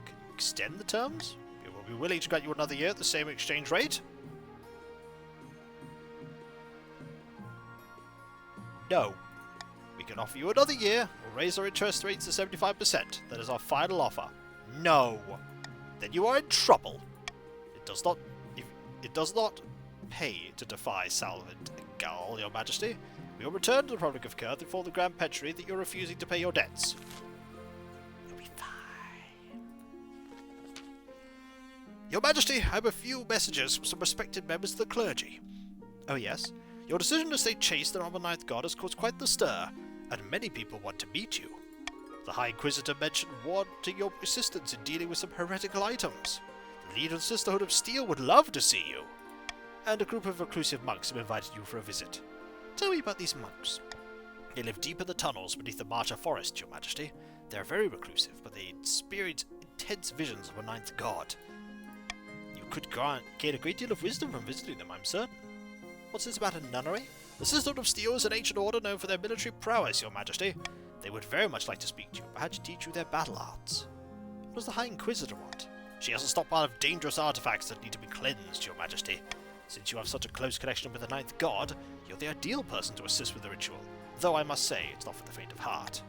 Can you extend the terms? We will be willing to grant you another year at the same exchange rate. No. We can offer you another year. We'll raise our interest rates to 75%. That is our final offer. No. Then you are in trouble. It does not pay to defy Salvin Gal, Your Majesty. We will return to the Republic of Kurth inform the Grand Petri that you're refusing to pay your debts. You'll be fine. Your Majesty, I have a few messages from some respected members of the clergy. Oh yes? Your decision to stay chaste around the Ninth God has caused quite the stir, and many people want to meet you. The High Inquisitor mentioned wanting your assistance in dealing with some heretical items. The leader of the Sisterhood of Steel would love to see you. And a group of reclusive monks have invited you for a visit. Tell me about these monks. They live deep in the tunnels beneath the Marcha Forest, Your Majesty. They are very reclusive, but they experience intense visions of a Ninth God. You could gain a great deal of wisdom from visiting them, I'm certain. What's this about a nunnery? The Sisterhood of Steel is an ancient order known for their military prowess, Your Majesty. They would very much like to speak to you, perhaps teach you their battle arts. What does the High Inquisitor want? She has a stockpile of dangerous artifacts that need to be cleansed, Your Majesty. Since you have such a close connection with the Ninth God, you're the ideal person to assist with the ritual, though I must say it's not for the faint of heart.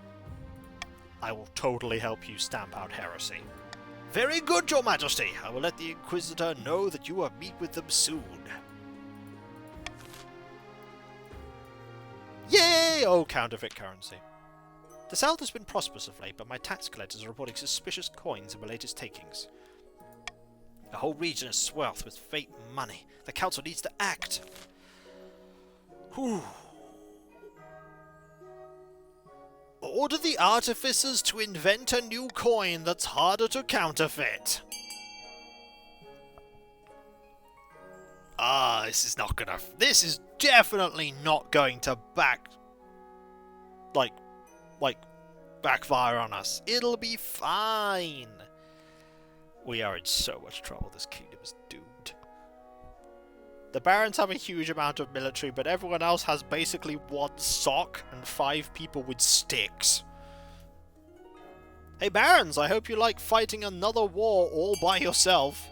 I will totally help you stamp out heresy. Very good, Your Majesty. I will let the Inquisitor know that you will meet with them soon. Yay! Oh, counterfeit currency. The South has been prosperous of late, but my tax collectors are reporting suspicious coins in my latest takings. The whole region is swathed with fake money. The Council needs to act. Whew. Order the artificers to invent a new coin that's harder to counterfeit. This is definitely not going to backfire on us. It'll be fine. We are in so much trouble. This kingdom is doomed. The barons have a huge amount of military, but everyone else has basically one sock and 5 people with sticks. Hey barons, I hope you like fighting another war all by yourself.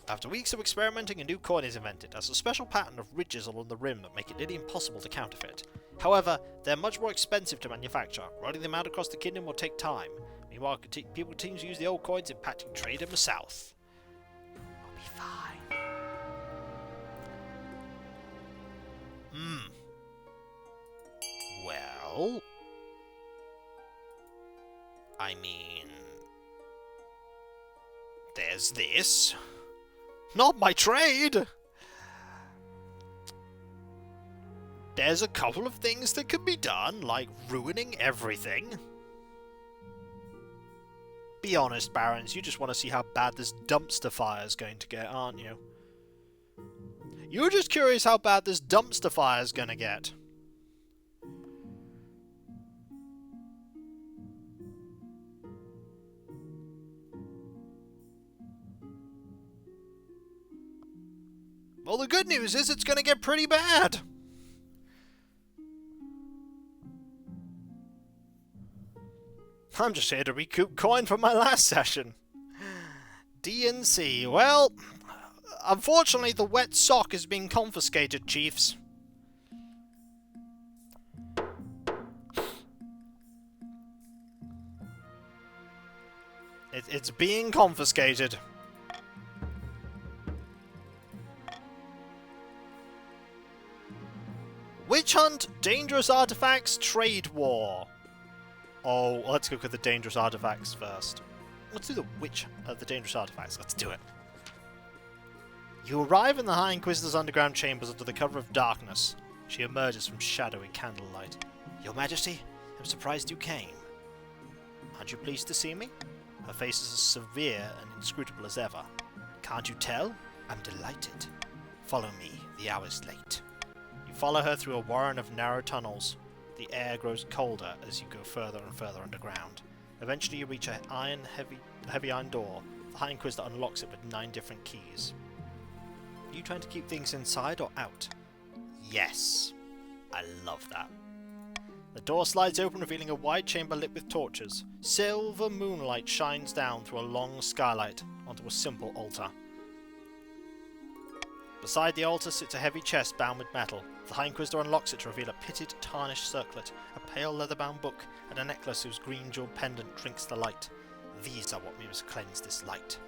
After weeks of experimenting, a new coin is invented, as a special pattern of ridges along the rim that make it nearly impossible to counterfeit. However, they're much more expensive to manufacture. Rolling them out across the kingdom will take time. Meanwhile, people continue to use the old coins, impacting trade in the south. We'll be fine. Well... I mean... There's this. Not my trade! There's a couple of things that can be done, like ruining everything. Be honest, barons, you just want to see how bad this dumpster fire is going to get, aren't you? You're just curious how bad this dumpster fire is going to get. Well, the good news is it's going to get pretty bad. I'm just here to recoup coin from my last session. DNC. Well, unfortunately the wet sock is being confiscated, chiefs. It's being confiscated. Witch hunt, dangerous artifacts, trade war. Oh, let's go with the dangerous artifacts first. Let's do the dangerous artifacts. Let's do it. You arrive in the High Inquisitor's underground chambers under the cover of darkness. She emerges from shadowy candlelight. Your Majesty, I'm surprised you came. Aren't you pleased to see me? Her face is as severe and inscrutable as ever. Can't you tell? I'm delighted. Follow me. The hour's late. You follow her through a warren of narrow tunnels. The air grows colder as you go further and further underground. Eventually you reach a heavy iron door. The High Inquisitor unlocks it with 9 different keys. Are you trying to keep things inside or out? Yes. I love that. The door slides open, revealing a wide chamber lit with torches. Silver moonlight shines down through a long skylight onto a simple altar. Beside the altar sits a heavy chest bound with metal. The High Inquisitor unlocks it to reveal a pitted, tarnished circlet, a pale leather-bound book, and a necklace whose green jeweled pendant drinks the light. These are what must cleanse this night.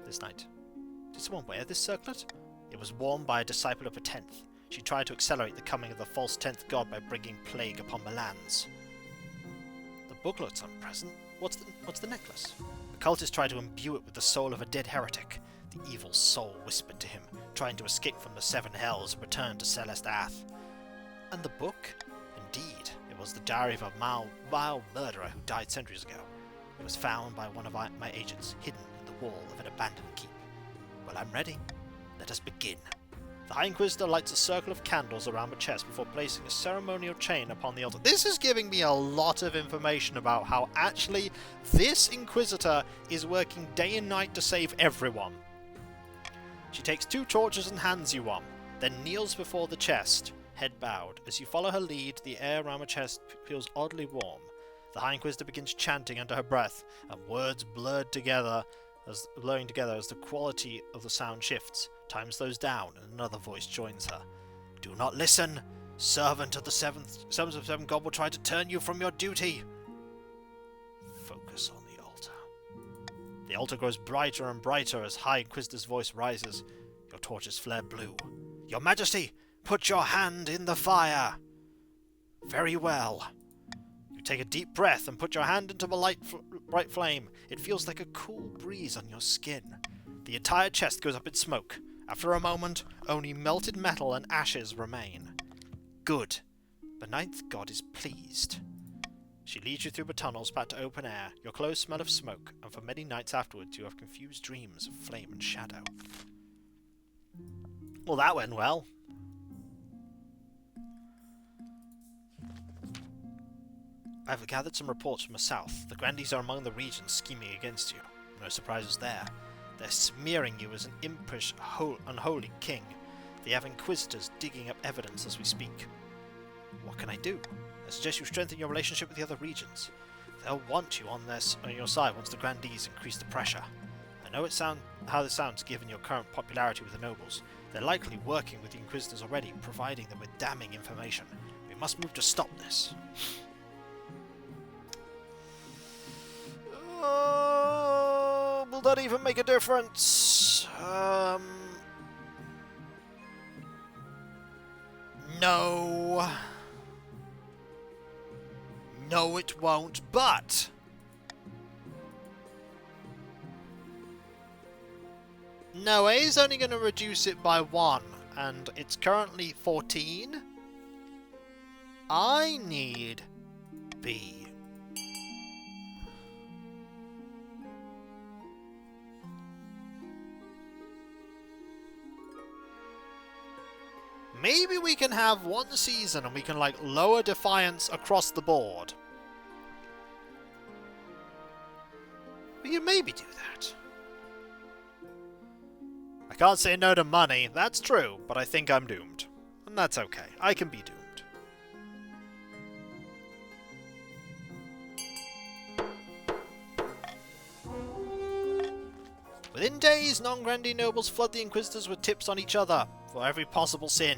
Did someone wear this circlet? It was worn by a disciple of the 10th. She tried to accelerate the coming of the false 10th god by bringing plague upon the lands. The book looks unpleasant. What's the necklace? The cultist tried to imbue it with the soul of a dead heretic. The evil soul whispered to him, trying to escape from the 7 hells and return to Celeste Ath. And the book? Indeed, it was the diary of a vile murderer who died centuries ago. It was found by one of my agents, hidden in the wall of an abandoned keep. Well, I'm ready. Let us begin. The High Inquisitor lights a circle of candles around the chest before placing a ceremonial chain upon the altar. This is giving me a lot of information about how actually this Inquisitor is working day and night to save everyone. She takes 2 torches and hands you one, then kneels before the chest, head bowed. As you follow her lead, the air around her chest feels oddly warm. The High Inquisitor begins chanting under her breath, and words blurring together as the quality of the sound shifts. Time slows down, and another voice joins her. Do not listen. Servant of the Sons of Seven God will try to turn you from your duty. Focus on the altar. The altar grows brighter and brighter as High Inquisitor's voice rises. Your torches flare blue. Your Majesty, put your hand in the fire. Very well. You take a deep breath and put your hand into the bright flame. It feels like a cool breeze on your skin. The entire chest goes up in smoke. After a moment, only melted metal and ashes remain. Good. The ninth god is pleased. She leads you through the tunnels back to open air. Your clothes smell of smoke, and for many nights afterwards you have confused dreams of flame and shadow. Well, that went well. I've gathered some reports from the south. The Grandees are among the regions scheming against you. No surprises there. They're smearing you as an impish, unholy king. They have inquisitors digging up evidence as we speak. What can I do? I suggest you strengthen your relationship with the other regions. They'll want you on your side once the Grandees increase the pressure. I know how this sounds given your current popularity with the nobles. They're likely working with the inquisitors already, providing them with damning information. We must move to stop this. Will that even make a difference? No. No, it won't, but... No, A is only going to reduce it by 1, and it's currently 14. I need B. Maybe we can have one season and we can, like, lower defiance across the board. We can maybe do that. I can't say no to money, that's true, but I think I'm doomed. And that's okay, I can be doomed. Within days, non-Grandee nobles flood the Inquisitors with tips on each other, for every possible sin.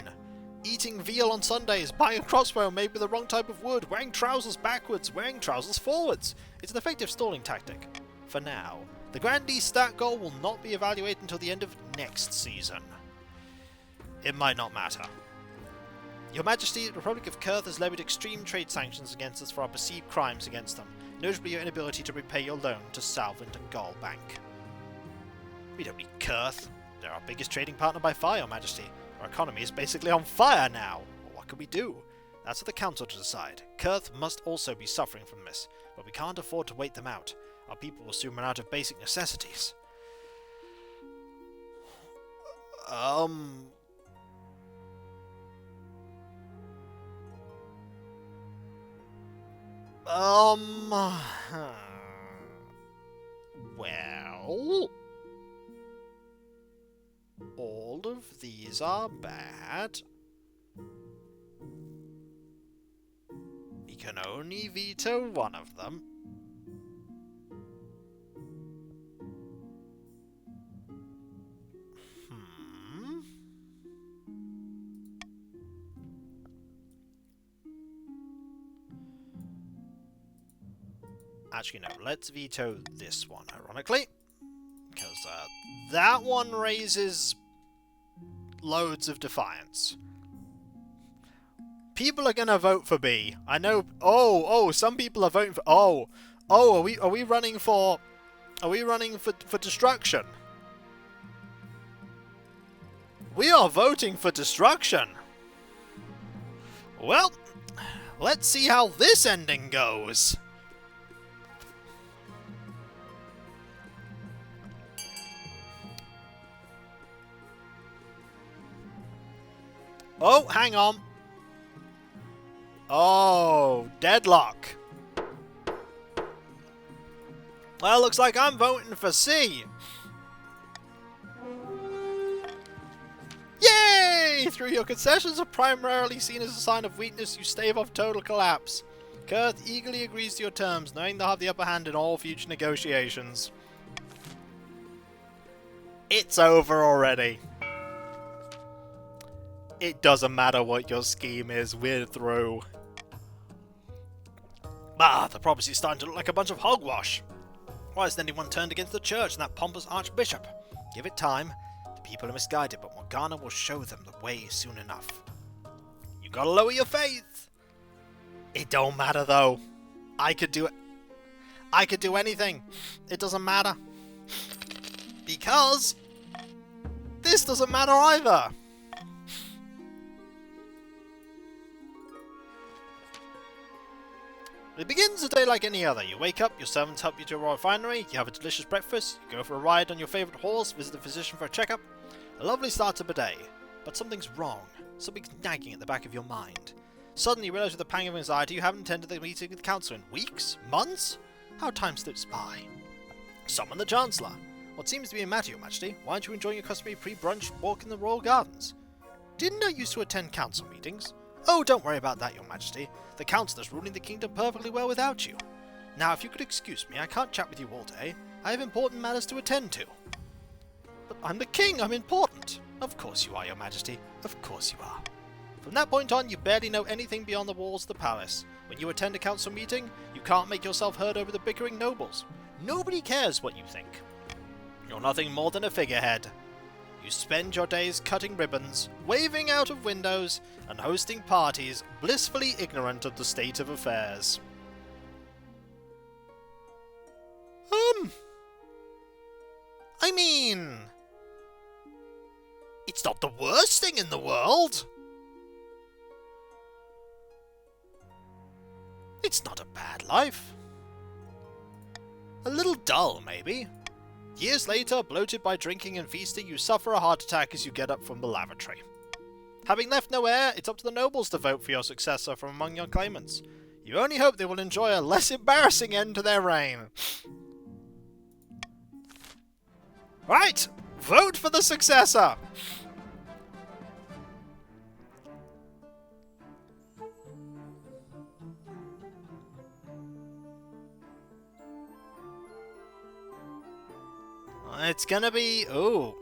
Eating veal on Sundays, buying a crossbow made with the wrong type of wood, wearing trousers backwards, wearing trousers forwards. It's an effective stalling tactic. For now. The Grandee stat goal will not be evaluated until the end of next season. It might not matter. Your Majesty, the Republic of Kurth has levied extreme trade sanctions against us for our perceived crimes against them, notably your inability to repay your loan to Salvant and Gaul Bank. We don't need Kurth. They're our biggest trading partner by far, Your Majesty. Our economy is basically on fire now. Well, what can we do? That's for the Council to decide. Kurth must also be suffering from this, but we can't afford to wait them out. Our people will soon run out of basic necessities. Well... all of these are bad. We can only veto one of them. Actually, no, let's veto this one, ironically. Because that one raises loads of defiance. People are gonna vote for B. I know. Oh, some people are voting for. Are we running for? Are we running for destruction? We are voting for destruction. Well, let's see how this ending goes. Oh, hang on. Oh, deadlock. Well, looks like I'm voting for C. Yay! Through your concessions are primarily seen as a sign of weakness, you stave off total collapse. Kurth eagerly agrees to your terms, knowing they'll have the upper hand in all future negotiations. It's over already. It doesn't matter what your scheme is, we're through. Ah, the prophecy's starting to look like a bunch of hogwash. Why hasn't anyone turned against the church and that pompous archbishop? Give it time. The people are misguided, but Morgana will show them the way soon enough. You gotta lower your faith. It don't matter though. I could do it. I could do anything. It doesn't matter. Because this doesn't matter either. It begins a day like any other. You wake up, your servants help you to a refinery, you have a delicious breakfast, you go for a ride on your favourite horse, visit the physician for a checkup. A lovely start to the day. But something's wrong. Something's nagging at the back of your mind. Suddenly you realise with a pang of anxiety you haven't attended the meeting with the council in weeks? Months? How time slips by. Summon the Chancellor. What seems to be a matter, Your Majesty? Why aren't you enjoying your customary pre-brunch walk in the Royal Gardens? Didn't I used to attend council meetings? Oh, don't worry about that, Your Majesty. The councillor's ruling the kingdom perfectly well without you. Now, if you could excuse me, I can't chat with you all day. I have important matters to attend to. But I'm the king, I'm important. Of course you are, Your Majesty. Of course you are. From that point on, you barely know anything beyond the walls of the palace. When you attend a council meeting, you can't make yourself heard over the bickering nobles. Nobody cares what you think. You're nothing more than a figurehead. You spend your days cutting ribbons, waving out of windows, and hosting parties, blissfully ignorant of the state of affairs. I mean, it's not the worst thing in the world. It's not a bad life. A little dull, maybe. Years later, bloated by drinking and feasting, you suffer a heart attack as you get up from the lavatory. Having left no heir, it's up to the nobles to vote for your successor from among your claimants. You only hope they will enjoy a less embarrassing end to their reign. Right! Vote for the successor! It's gonna be... ooh.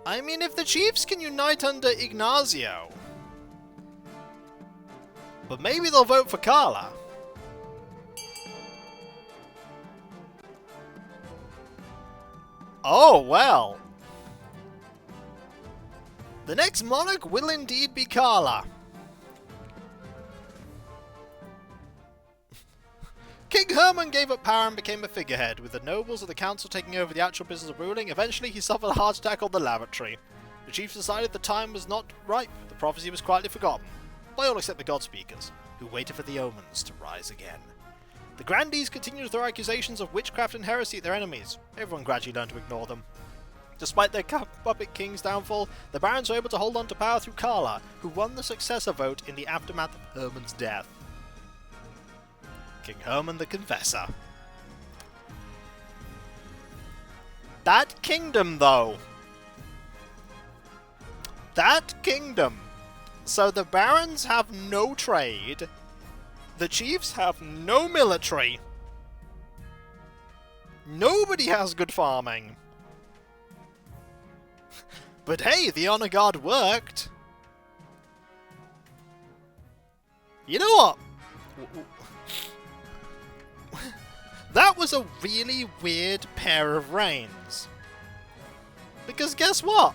I mean, if the chiefs can unite under Ignacio... but maybe they'll vote for Carla. Oh, well. The next monarch will indeed be Carla. King Herman gave up power and became a figurehead, with the nobles of the council taking over the actual business of ruling. Eventually he suffered a heart attack on the lavatory. The chiefs decided the time was not ripe, the prophecy was quietly forgotten, by all except the god speakers, who waited for the omens to rise again. The grandees continued to throw accusations of witchcraft and heresy at their enemies. Everyone gradually learned to ignore them. Despite their puppet king's downfall, the barons were able to hold on to power through Carla, who won the successor vote in the aftermath of Herman's death. King Herman the Confessor. That kingdom, though. That kingdom. So the barons have no trade. The chiefs have no military. Nobody has good farming. But hey, the honor guard worked. You know what? That was a really weird pair of reigns. Because guess what?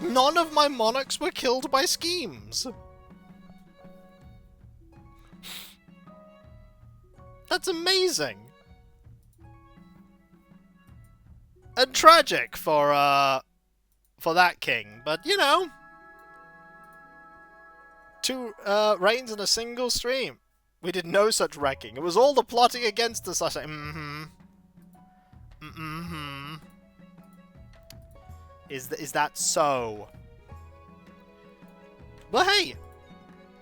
None of my monarchs were killed by schemes. That's amazing. And tragic for that king, but you know, 2 reigns in a single stream. We did no such wrecking. It was all the plotting against us. I say, Is that so? Well, hey,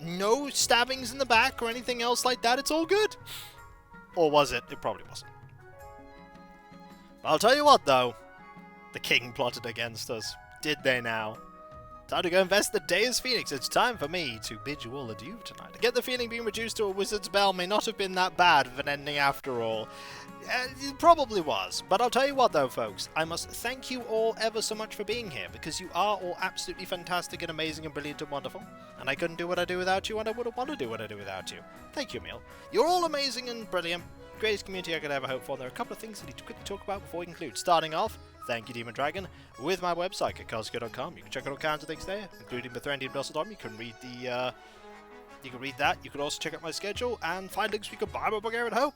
no stabbings in the back or anything else like that. It's all good. Or was it? It probably wasn't. But I'll tell you what, though. The king plotted against us. Did they now? Time to go invest the day as Phoenix. It's time for me to bid you all adieu tonight. I get the feeling being reduced to a wizard's bell may not have been that bad of an ending after all. It probably was. But I'll tell you what though, folks. I must thank you all ever so much for being here, because you are all absolutely fantastic and amazing and brilliant and wonderful. And I couldn't do what I do without you, and I wouldn't want to do what I do without you. Thank you, Emil. You're all amazing and brilliant. Greatest community I could ever hope for. There are a couple of things I need to quickly talk about before we conclude. Starting off, thank you, Demon Dragon, with my website, kikosuke.com. You can check out all kinds of things there, including Bethrendian Bustle. You can read the, you can read that. You can also check out my schedule and find links where you can buy my book, Aaron Hope.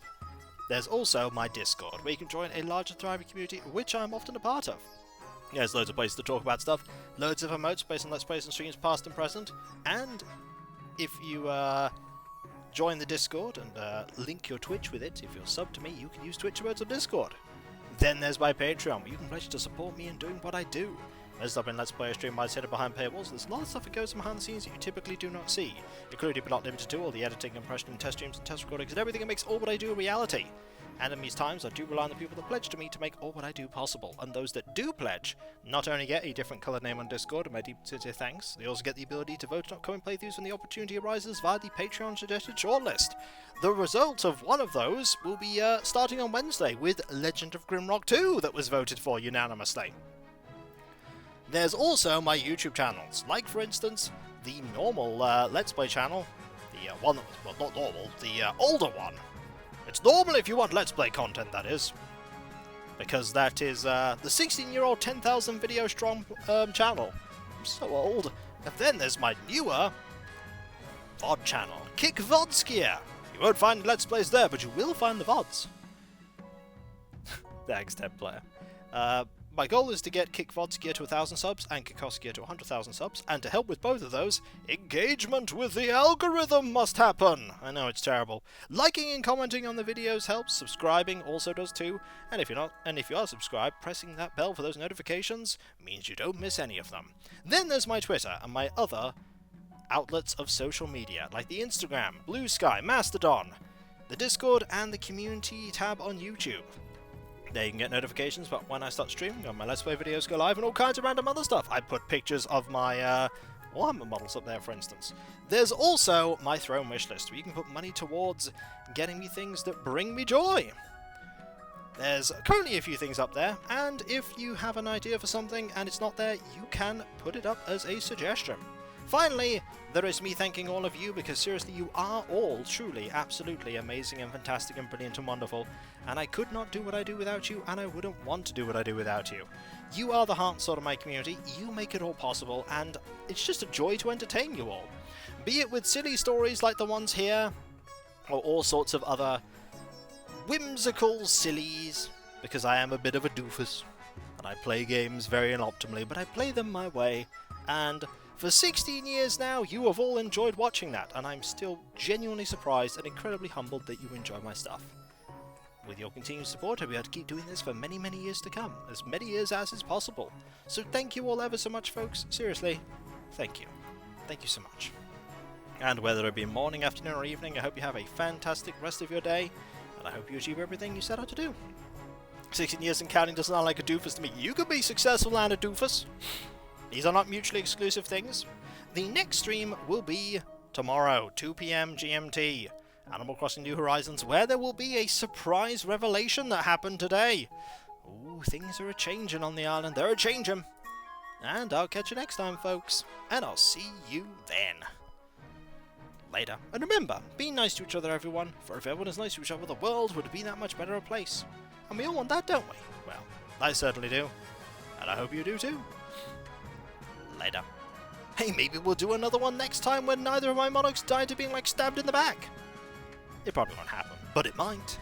There's also my Discord, where you can join a larger, thriving community, which I'm often a part of. There's loads of places to talk about stuff, loads of emotes based on Let's Plays and streams past and present, and if you, join the Discord and link your Twitch with it. If you're sub to me, you can use Twitch emotes on Discord. Then there's my Patreon, where you can pledge to support me in doing what I do. There's stuff in Let's Play stream by hidden behind paywalls. There's a lot of stuff that goes behind the scenes that you typically do not see, including but not limited to all the editing, impression, and test streams and test recordings and everything that makes all what I do a reality. And in these times, I do rely on the people that pledge to me to make all what I do possible. And those that do pledge not only get a different coloured name on Discord and my deep sincere thanks, they also get the ability to vote on upcoming playthroughs when the opportunity arises via the Patreon suggested shortlist. The result of one of those will be starting on Wednesday with Legend of Grimrock 2 that was voted for unanimously. There's also my YouTube channels, like for instance, the normal Let's Play channel, the one that was, well, not normal, the older one. It's normal if you want Let's Play content, that is. Because that is the 16-year-old 10,000 video strong channel. I'm so old. And then there's my newer VOD channel, Kick Vodskia. You won't find Let's Plays there, but you will find the VODs. Thanks, Ted Player. My goal is to get Kick Vodskia to 1,000 subs and Kikoskia to 100,000 subs, and to help with both of those, engagement with the algorithm must happen! I know, it's terrible. Liking and commenting on the videos helps, subscribing also does too, and if you are subscribed, pressing that bell for those notifications means you don't miss any of them. Then there's my Twitter and my other outlets of social media, like the Instagram, Blue Sky, Mastodon, the Discord, and the community tab on YouTube. There you can get notifications about when I start streaming, when my Let's Play videos go live, and all kinds of random other stuff. I put pictures of my Warhammer models up there, for instance. There's also my throne wish list, where you can put money towards getting me things that bring me joy. There's currently a few things up there, and if you have an idea for something and it's not there, you can put it up as a suggestion. Finally, there is me thanking all of you, because seriously, you are all truly, absolutely amazing and fantastic and brilliant and wonderful, and I could not do what I do without you, and I wouldn't want to do what I do without you. You are the heart and soul of my community, you make it all possible, and it's just a joy to entertain you all. Be it with silly stories like the ones here, or all sorts of other whimsical sillies, because I am a bit of a doofus, and I play games very unoptimally, but I play them my way, and for 16 years now, you have all enjoyed watching that, and I'm still genuinely surprised and incredibly humbled that you enjoy my stuff. With your continued support, I'll be able to keep doing this for many, many years to come, as many years as is possible. So thank you all ever so much, folks. Seriously, thank you. Thank you so much. And whether it be morning, afternoon, or evening, I hope you have a fantastic rest of your day, and I hope you achieve everything you set out to do. 16 years and counting doesn't sound like a doofus to me. You could be successful and a doofus. These are not mutually exclusive things. The next stream will be tomorrow, 2 PM GMT, Animal Crossing New Horizons, where there will be a surprise revelation that happened today. Ooh, things are a-changing on the island. They're a-changing. And I'll catch you next time, folks. And I'll see you then. Later. And remember, be nice to each other, everyone, for if everyone is nice to each other, the world would be that much better a place. And we all want that, don't we? Well, I certainly do. And I hope you do too. Later. Hey, maybe we'll do another one next time when neither of my monarchs die to being, like, stabbed in the back. It probably won't happen, but it might.